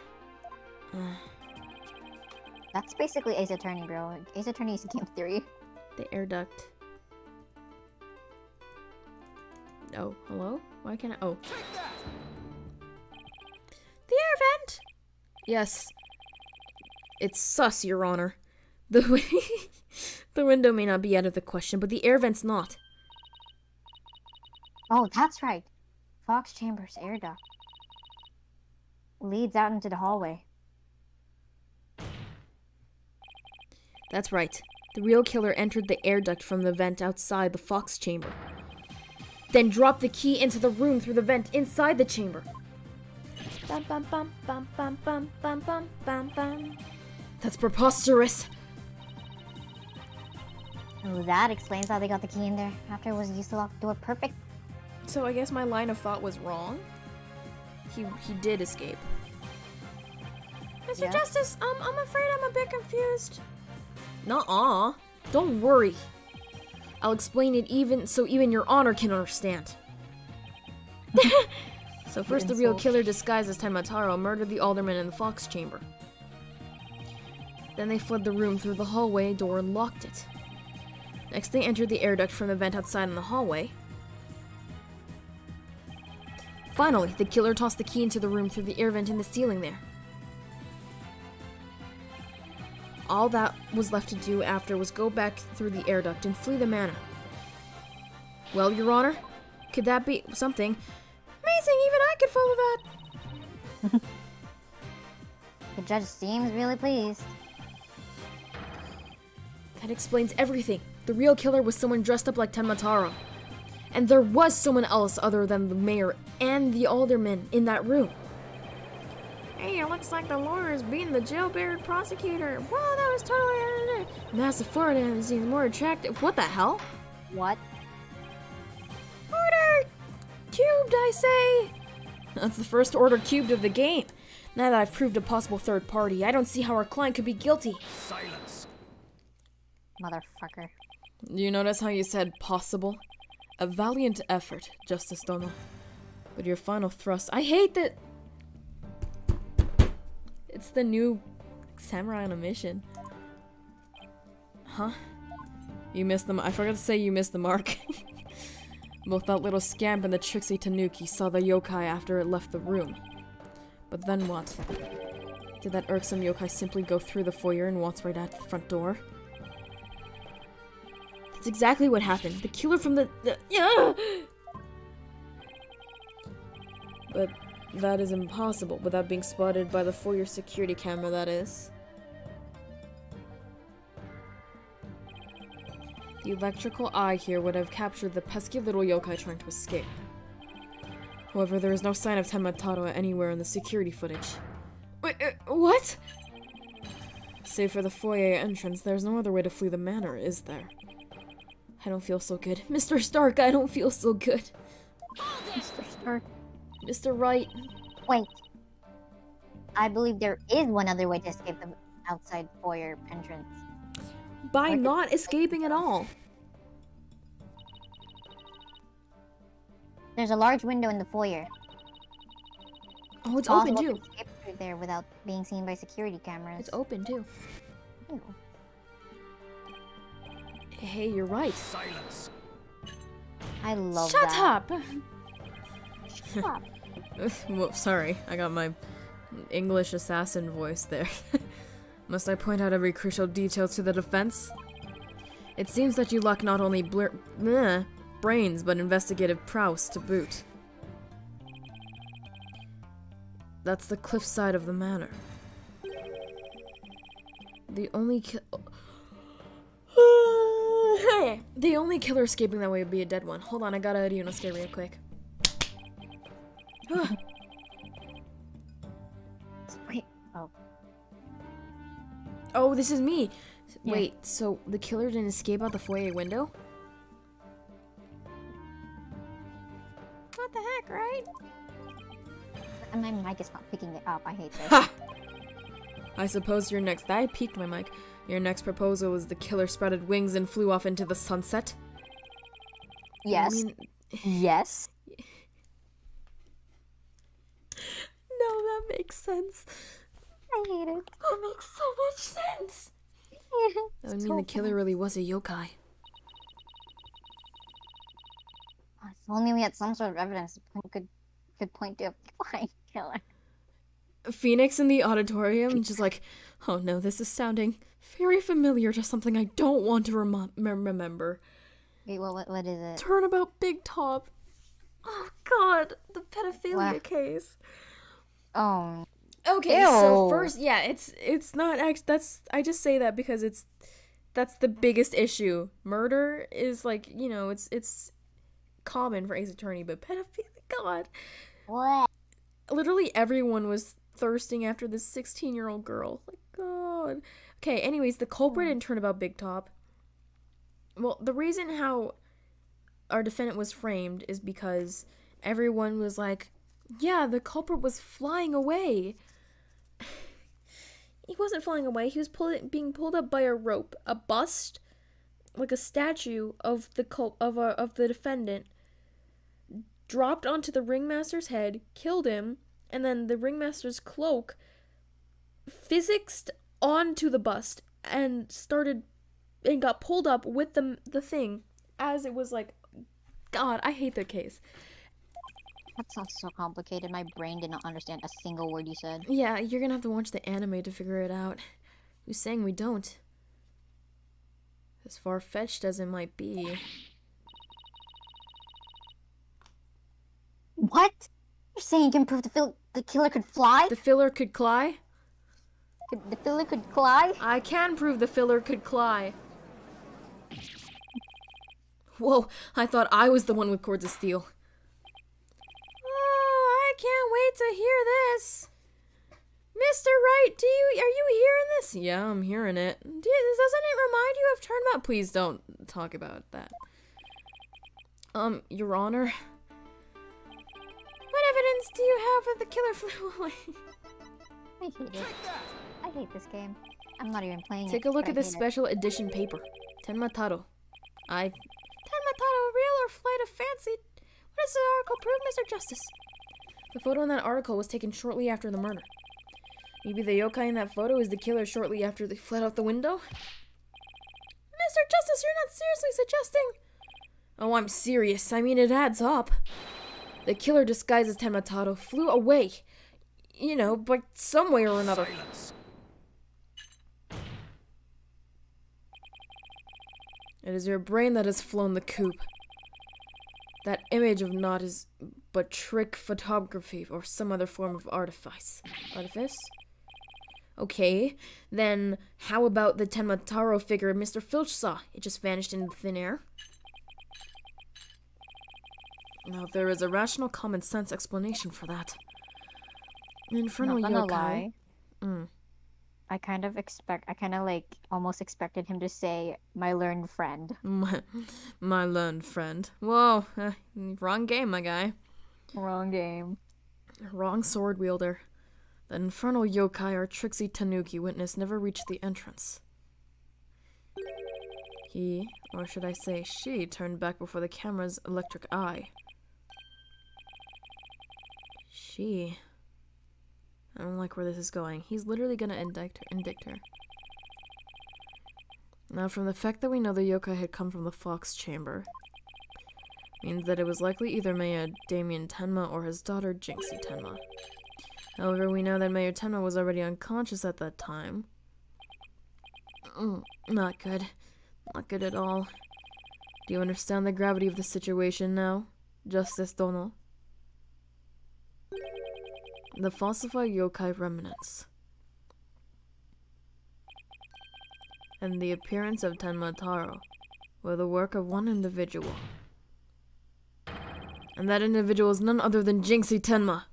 That's basically Ace Attorney, bro. Ace Attorney is game theory. The air duct. Oh, hello? Why can't I? Oh. The air vent! Yes. It's sus, Your Honor. The window may not be out of the question, but the air vent's not. Oh, that's right. Fox Chambers air duct leads out into the hallway. That's right. The real killer entered the air duct from the vent outside the fox chamber. Then dropped the key into the room through the vent inside the chamber. Bum, bum, bum, bum, bum, bum, bum, bum, bum, bum. That's preposterous. Oh, that explains how they got the key in there after it was used to lock the door. Perfect. So I guess my line of thought was wrong. He did escape. Mr. Justice, I'm afraid I'm a bit confused. Nuh-uh. Don't worry. I'll explain it even Your Honor can understand. So first the real killer disguised as Taimataro murdered the alderman in the fox chamber. Then they fled the room through the hallway door and locked it. Next, they entered the air duct from the vent outside in the hallway. Finally, the killer tossed the key into the room through the air vent in the ceiling there. All that was left to do after was go back through the air duct and flee the manor. Well, Your Honor, could that be something? Amazing, even I could follow that! The judge seems really pleased. That explains everything. The real killer was someone dressed up like Tenmataro. And there was someone else other than the mayor and the alderman in that room. Hey, it looks like the lawyer is beating the jailbird prosecutor. Wow, that was totally... Massive forehead and seems more attractive. What the hell? What? Order cubed, I say! That's the first order cubed of the game. Now that I've proved a possible third party, I don't see how our client could be guilty. Silence. Motherfucker. You notice how you said possible? A valiant effort, Justice Dono. But your final thrust... I hate that... It's the new samurai on a mission. Huh? You missed the... I forgot to say you missed the mark. Both that little scamp and the tricksy Tanuki saw the yokai after it left the room. But then what? Did that irksome yokai simply go through the foyer and waltz right out the front door? That's exactly what happened. The killer from the But that is impossible without being spotted by the foyer security camera, that is. The electrical eye here would have captured the pesky little yokai trying to escape. However, there is no sign of Tenmataro anywhere in the security footage. Wait, what? Save for the foyer entrance, there's no other way to flee the manor, is there? I don't feel so good. Mr. Stark, I don't feel so good. Mr. Stark. Mr. Wright. Wait. I believe there is one other way to escape the outside foyer entrance. By not escaping at all. There's a large window in the foyer. Oh, it's open Possible too. to escape through there without being seen by security cameras. It's open too. Ew. Hey, you're right. Silence. I love Shut that. up! Shut up. Whoops, sorry. I got my English assassin voice there. Must I point out every crucial detail to the defense? It seems that you lack not only brains, but investigative prowess to boot. That's the cliffside of the manor. The only the only killer escaping that way would be a dead one. Hold on, I gotta Inosuke real quick. Wait. Oh. Oh, this is me. Yeah. Wait, so the killer didn't escape out the foyer window? What the heck, right? And my mic is not picking it up. I hate this. Ha! I suppose your next... I peeked my mic. Your next proposal was the killer spreaded wings and flew off into the sunset? Yes. I mean, Yes. no, that makes sense. I hate it. That makes so much sense. That would mean the killer really was a yokai. If only we had some sort of evidence that could point to a flying killer. Phoenix in the auditorium, just like, oh no, this is sounding very familiar to something I don't want to remember. Wait, what is it? Turnabout Big Top. Oh god, the pedophilia What? case. Oh. Okay, so Ew. first, yeah, it's not actually, that's, I just say that because that's the biggest issue. Murder is like, you know, it's common for Ace Attorney, but pedophilia, god. What? Literally everyone was thirsting after this 16-year-old girl. Like, god. Okay, anyways, the culprit in Turnabout Big Top. Well, the reason how our defendant was framed is because everyone was like, yeah, the culprit was flying away. He wasn't flying away. He was being pulled up by a rope. A bust, like a statue of the of the defendant, dropped onto the ringmaster's head, killed him, and then the ringmaster's cloak physicsed onto the bust and started and got pulled up with the thing as it was like, God, I hate the case. That sounds so complicated. My brain did not understand a single word you said. Yeah, you're gonna have to watch the anime to figure it out. Who's saying we don't? As far-fetched as it might be. What? You're saying you can prove the killer could fly? The filler could cly? The killer could fly? I can prove the filler could cly. Whoa, I thought I was the one with cords of steel. Oh, I can't wait to hear this. Mr. Wright, are you hearing this? Yeah, I'm hearing it. Doesn't it remind you of Turnabout? Please don't talk about that. Your Honor. What evidence do you have that the killer flew away? I hate it. I hate this game. I'm not even playing it. Take a look but at I this hate it. special edition paper. Tenmataro. Tenmataro, real or flight of fancy? What does the article prove, Mr. Justice? The photo in that article was taken shortly after the murder. Maybe the yokai in that photo is the killer shortly after they fled out the window? Mr. Justice, you're not seriously suggesting... Oh, I'm serious. I mean, it adds up. The killer disguised as Tenmataro flew away. You know, by some way or another. Silence. It is your brain that has flown the coop. That image of not is but trick photography or some other form of artifice. Artifice? Okay, then how about the Tenmataro figure Mr. Filch saw? It just vanished into thin air. Now, there is a rational common sense explanation for that. Infernal Not gonna yokai. lie. Mm. I kind of almost expected him to say, my learned friend. My learned friend. Whoa, wrong game, my guy. Wrong game. Wrong sword wielder. The infernal yokai or tricksy tanuki witness never reached the entrance. He, or should I say she, turned back before the camera's electric eye. She... I don't like where this is going. He's literally gonna indict her. Now, from the fact that we know the yokai had come from the Fox Chamber, means that it was likely either Mayor Damien Tenma or his daughter Jinxie Tenma. However, we know that Mayor Tenma was already unconscious at that time. Not good. Not good at all. Do you understand the gravity of the situation now, Justice Dono? The falsified yokai remnants. And the appearance of Tenmataro were the work of one individual. And that individual is none other than Jinxie Tenma.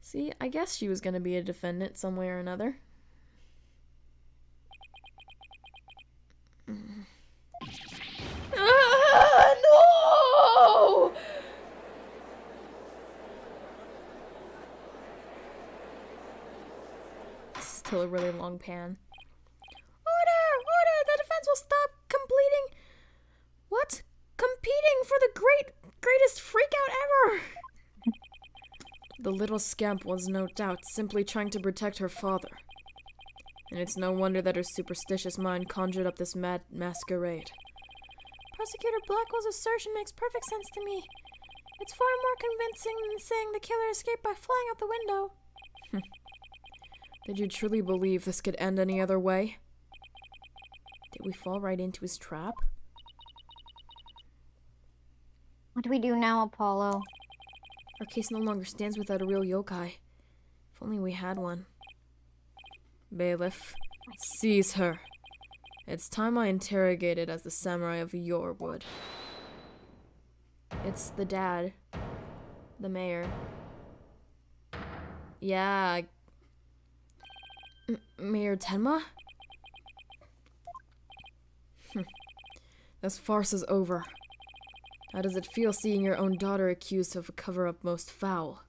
See, I guess she was gonna be a defendant some way or another. Ah, no! Still a really long pan. Order! The defense will stop completing... What? Competing for the greatest freakout ever! The little scamp was no doubt simply trying to protect her father. And it's no wonder that her superstitious mind conjured up this mad masquerade. Prosecutor Blackwell's assertion makes perfect sense to me. It's far more convincing than saying the killer escaped by flying out the window. Did you truly believe this could end any other way? Did we fall right into his trap? What do we do now, Apollo? Our case no longer stands without a real yokai. If only we had one. Bailiff, seize her. It's time I interrogated as the samurai of Yor would. It's the dad. The mayor. Yeah. Mayor Tenma? This farce is over. How does it feel seeing your own daughter accused of a cover-up most foul?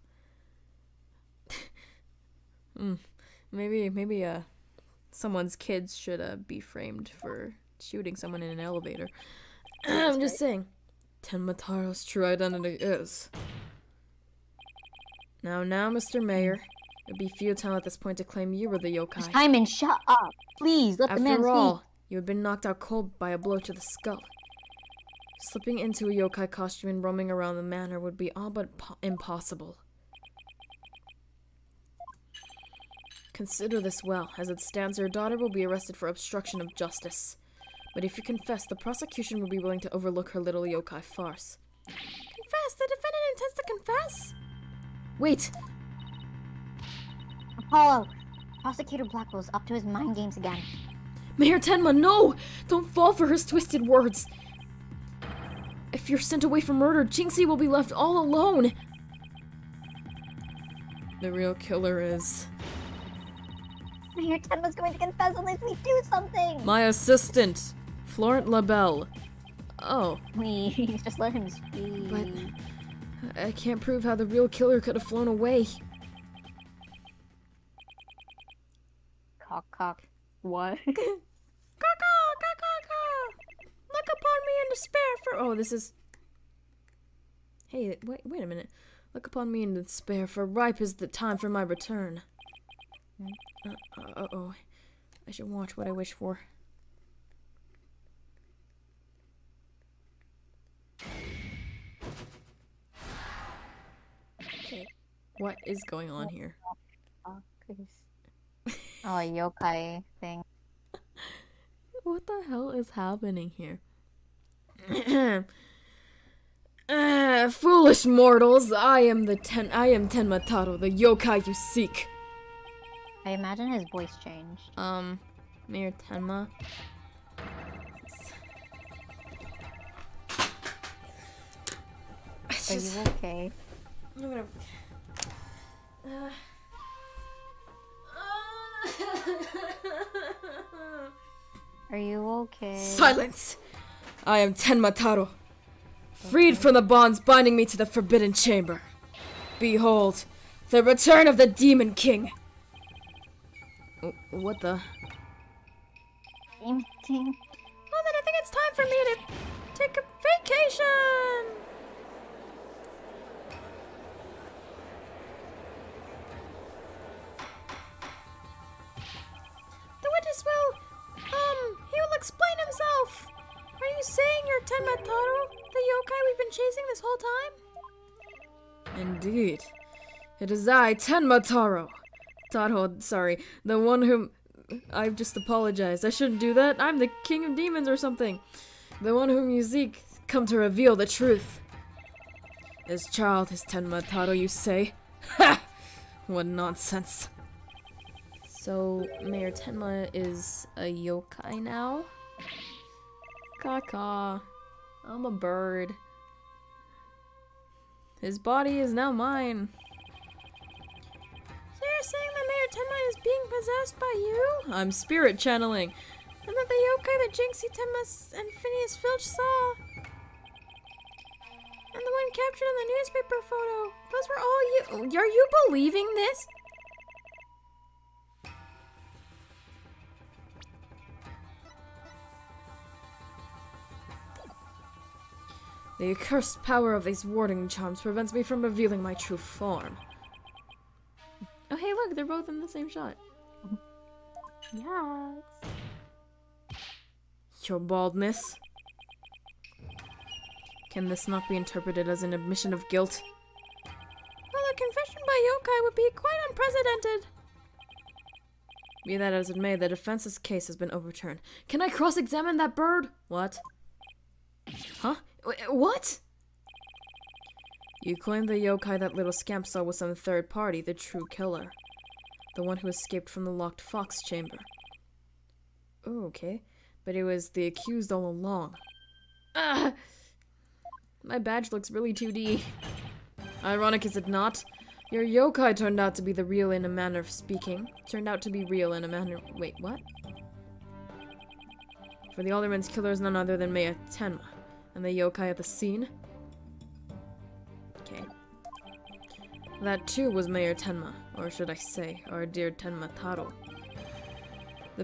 Maybe someone's kids should be framed for shooting someone in an elevator. I'm just saying. Tenmataro's true identity is. Now, Mr. Mayor, It'd be futile at this point to claim you were the yokai. Simon, shut up! Please, let the man After speak. all, you had been knocked out cold by a blow to the skull. Slipping into a yokai costume and roaming around the manor would be all but impossible. Consider this well. As it stands, your daughter will be arrested for obstruction of justice. But if you confess, the prosecution will be willing to overlook her little yokai farce. Confess? The defendant intends to confess? Wait! Apollo, Prosecutor Blackwell's up to his mind games again. Mayor Tenma, no! Don't fall for his twisted words! If you're sent away for murder, Jinxie will be left all alone! The real killer is... Mayor Tenma's going to confess unless we do something! my assistant, Florent Labelle. Oh, Please, just let him speak. but I can't prove how the real killer could have flown away. Cock. What? Caw-caw, caw-caw-caw. Look upon me in despair for... oh, this is... hey, wait a minute. Look upon me in despair, for ripe is the time for my return. Uh-oh. I should watch what I wish for. Okay, what is going on here? Oh, a yokai thing. What the hell is happening here? Foolish mortals, I am Tenma Taro, the yokai you seek. I imagine his voice changed. Mayor Tenma. Are you okay? I'm gonna... Are you okay? Silence! I am Tenma Taro, freed from the bonds binding me to the Forbidden Chamber. Behold, the return of the Demon King! What the... Same thing. well, then I think it's time for me to take a vacation! The witness will, he will explain himself! Are you saying you're Tenma Taro, the yokai we've been chasing this whole time? Indeed. It is I, Tenma Taro. Sorry, the one whom... I've just apologized. I shouldn't do that. I'm the king of demons or something. The one whom you seek, come to reveal the truth. This child is Tenma Taro, you say? Ha! What nonsense. So, Mayor Tenma is a yokai now? Caw-caw. I'm a bird. His body is now mine. So you're saying that Mayor Tenma is being possessed by you? I'm spirit channeling. And that the yokai that Jinxie, Tenma, and Phineas Filch saw. And the one captured in the newspaper photo. Those were all you. Are you believing this? The accursed power of these warding charms prevents me from revealing my true form. Oh hey look, they're both in the same shot. Yes. Your baldness. Can this not be interpreted as an admission of guilt? Well, a confession by yokai would be quite unprecedented. Be that as it may, the defense's case has been overturned. Can I cross-examine that bird? What? Huh? What? You claim the yokai that little scamp saw was some third party, the true killer. The one who escaped from the locked fox chamber. Oh, okay. But it was the accused all along. Ah! My badge looks really 2D. Ironic, is it not? Your yokai turned out to be the real in a manner of speaking. Turned out to be real in a manner... Wait, what? For the Alderman's killer is none other than Mayor Tenma. And the yokai at the scene? Okay. That too was Mayor Tenma. Or should I say, our dear Tenma Taro. I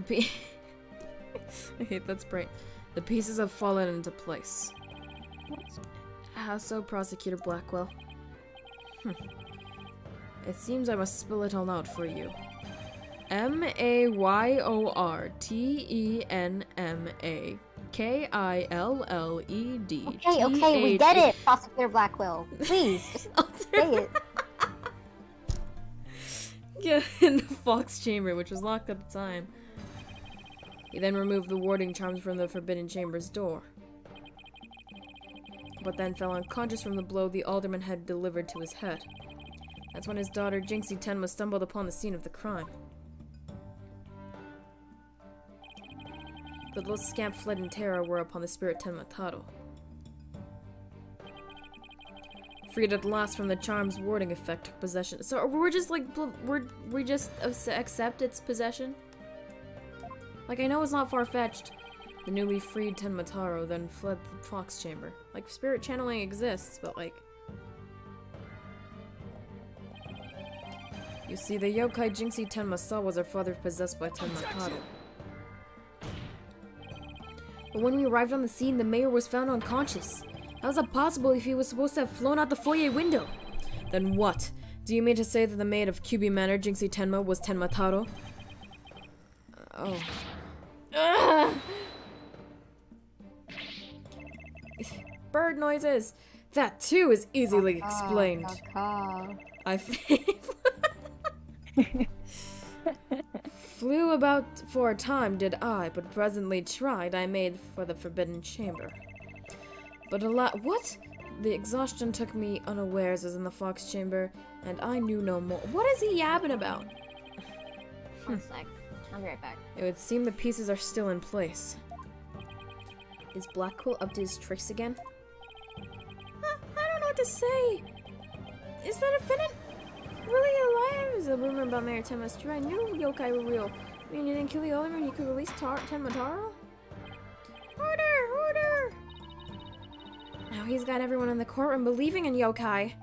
hate that sprite. The pieces have fallen into place. How so, Prosecutor Blackwell? It seems I must spell it all out for you. MAYORTENMA KILLED. Okay, we get it, Prosecutor Blackwell. Please, just say it. Yeah, in the Fox Chamber, which was locked at the time. He then removed the warding charms from the Forbidden Chamber's door, but then fell unconscious from the blow the alderman had delivered to his head. That's when his daughter Jinxie Tenma stumbled upon the scene of the crime. The little scamp fled in terror, whereupon the spirit Tenma Taro, freed at last from the charm's warding effect, took possession. So we're just like, we just accept its possession? Like, I know it's not far-fetched. The newly freed Tenma Taro then fled the Fox Chamber. Like, spirit channeling exists, but like... You see, the yokai Jinxie Tenma saw was her father possessed by Tenma Taro. But when we arrived on the scene, the mayor was found unconscious. How is that possible if he was supposed to have flown out the foyer window? Then what? Do you mean to say that the maid of Kyubi Manor, Jinxie Tenma, was Tenma Taro? Oh. Bird noises! That too is easily explained. I flew about for a time, did I, but presently tried I made for the Forbidden Chamber. But what? The exhaustion took me unawares as in the Fox Chamber, and I knew no more. What is he yapping about? One sec. I'll be right back. It would seem the pieces are still in place. Is Blackquill up to his tricks again? I don't know what to say. Is that defendant really alive? Is the rumor about Mayor Tenma's true? I knew yokai were real. I mean, you didn't kill the alderman, you could release Tenma Taro? Order! Order! Now he's got everyone in the courtroom believing in yokai.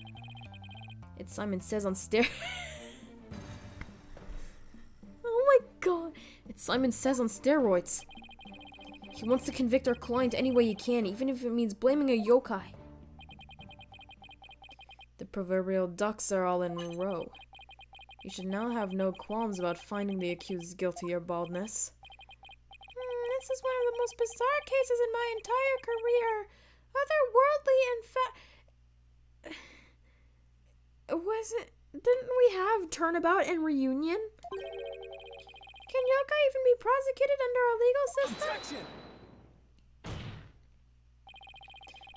It's Simon Says on stairs. Oh my god. It's Simon Says on steroids. He wants to convict our client any way he can, even if it means blaming a yokai. The proverbial ducks are all in a row. You should now have no qualms about finding the accused guilty or baldness. This is one of the most bizarre cases in my entire career. Otherworldly and was it? Didn't we have Turnabout and Reunion? Can yokai even be prosecuted under our legal system? Objection!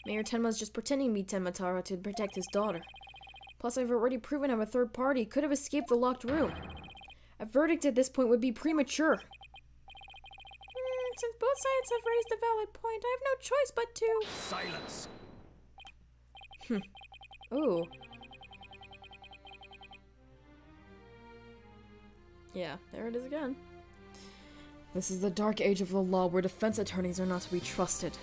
Mayor Tenma's just pretending to be Tenma Taro to protect his daughter. Plus, I've already proven I'm a third party, could have escaped the locked room. A verdict at this point would be premature. Since both sides have raised a valid point, I have no choice but to... Silence! Ooh. Yeah, there it is again. This is the dark age of the law where defense attorneys are not to be trusted.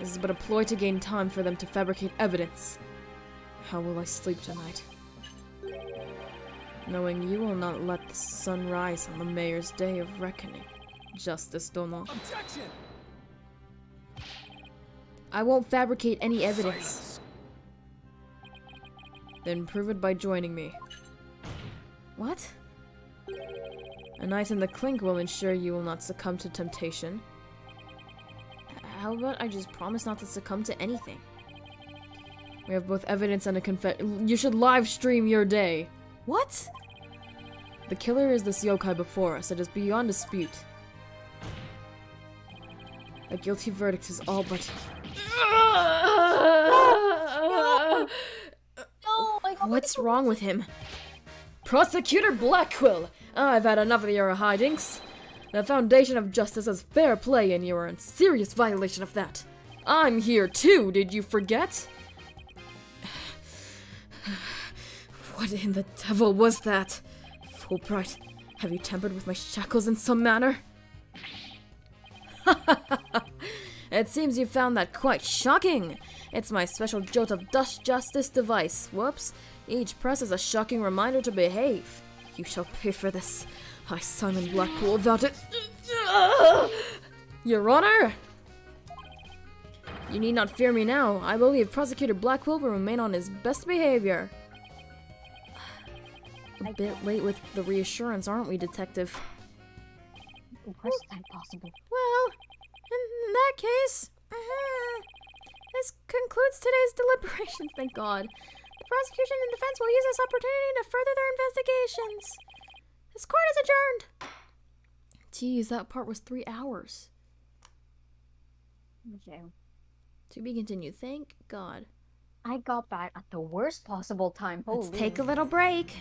This is but a ploy to gain time for them to fabricate evidence. How will I sleep tonight? Knowing you will not let the sun rise on the mayor's day of reckoning. Justice Dono. Objection! I won't fabricate any evidence. Silence. Then prove it by joining me. What? A night in the clink will ensure you will not succumb to temptation. How about I just promise not to succumb to anything? We have both evidence and a You should live stream your day. What? The killer is this yokai before us. It is beyond dispute. A guilty verdict is all but... What's wrong with him? Prosecutor Blackquill! I've had enough of your hijinks. The foundation of justice is fair play, and you are in serious violation of that. I'm here too, did you forget? What in the devil was that? Fulbright, have you tampered with my shackles in some manner? It seems you found that quite shocking. It's my special jolt of dust justice device. Whoops. Each press is a shocking reminder to behave. You shall pay for this. I, Simon Blackpool, vow to... Your Honor! You need not fear me now. I believe Prosecutor Blackquill will remain on his best behavior. a bit late with the reassurance, aren't we, Detective? Worst time possible. Well, in that case, this concludes today's deliberations, thank God. The prosecution and defense will use this opportunity to further their investigations. This court is adjourned. Jeez, that part was 3 hours. Okay. To be continued, thank God. I got back at the worst possible time. Holy. Let's take a little break.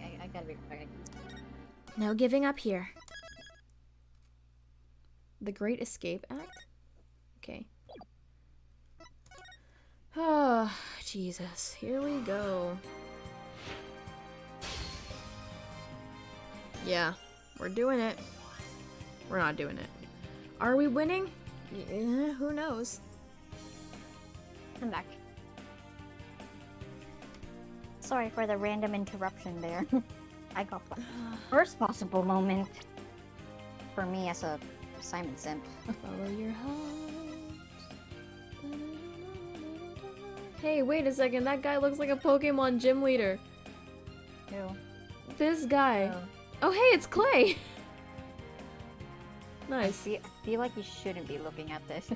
I gotta be quick. No giving up here. The Great Escape Act? Okay. Oh, Jesus. Here we go. Yeah, we're doing it. We're not doing it. Are we winning? Yeah, who knows? I'm back. Sorry for the random interruption there. I got back. Worst possible moment for me as a Simon simp. Follow your heart. Hey, wait a second. That guy looks like a Pokemon gym leader. Ew. This guy. Oh. Oh, hey, it's Clay. I Nice. feel like you shouldn't be looking at this.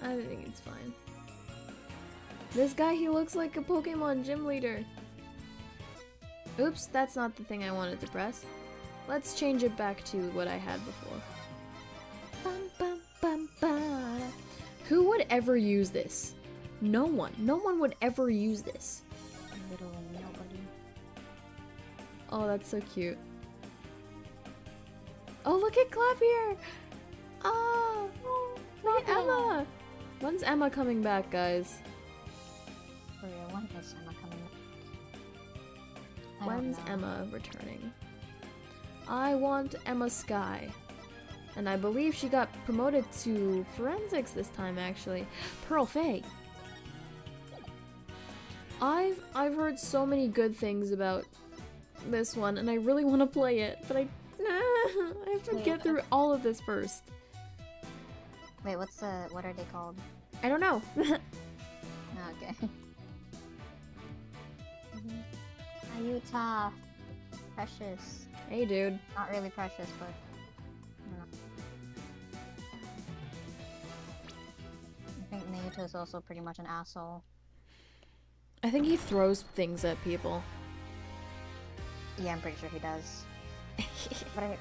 I think it's fine. This guy, he looks like a Pokemon gym leader. Oops, that's not the thing I wanted to press. Let's change it back to what I had before. Bum, bum, bum, ba. Who would ever use this? No one. No one would ever use this. Literally nobody. Oh, that's so cute. Oh, look at Clavier! Oh, look at Emma! When's Emma coming back, guys? For real, when is Emma coming? I don't When's know. Emma returning? I want Emma Sky. And I believe she got promoted to forensics this time, actually. Pearl Faye. I've heard so many good things about this one, and I really want to play it, but I have to get through all of this first. Wait, what are they called? I don't know. Oh, okay. Ayuta. Precious. Hey, dude. Not really precious, but I don't know. I think Nayuta is also pretty much an asshole. I think he throws things at people. Yeah, I'm pretty sure he does. But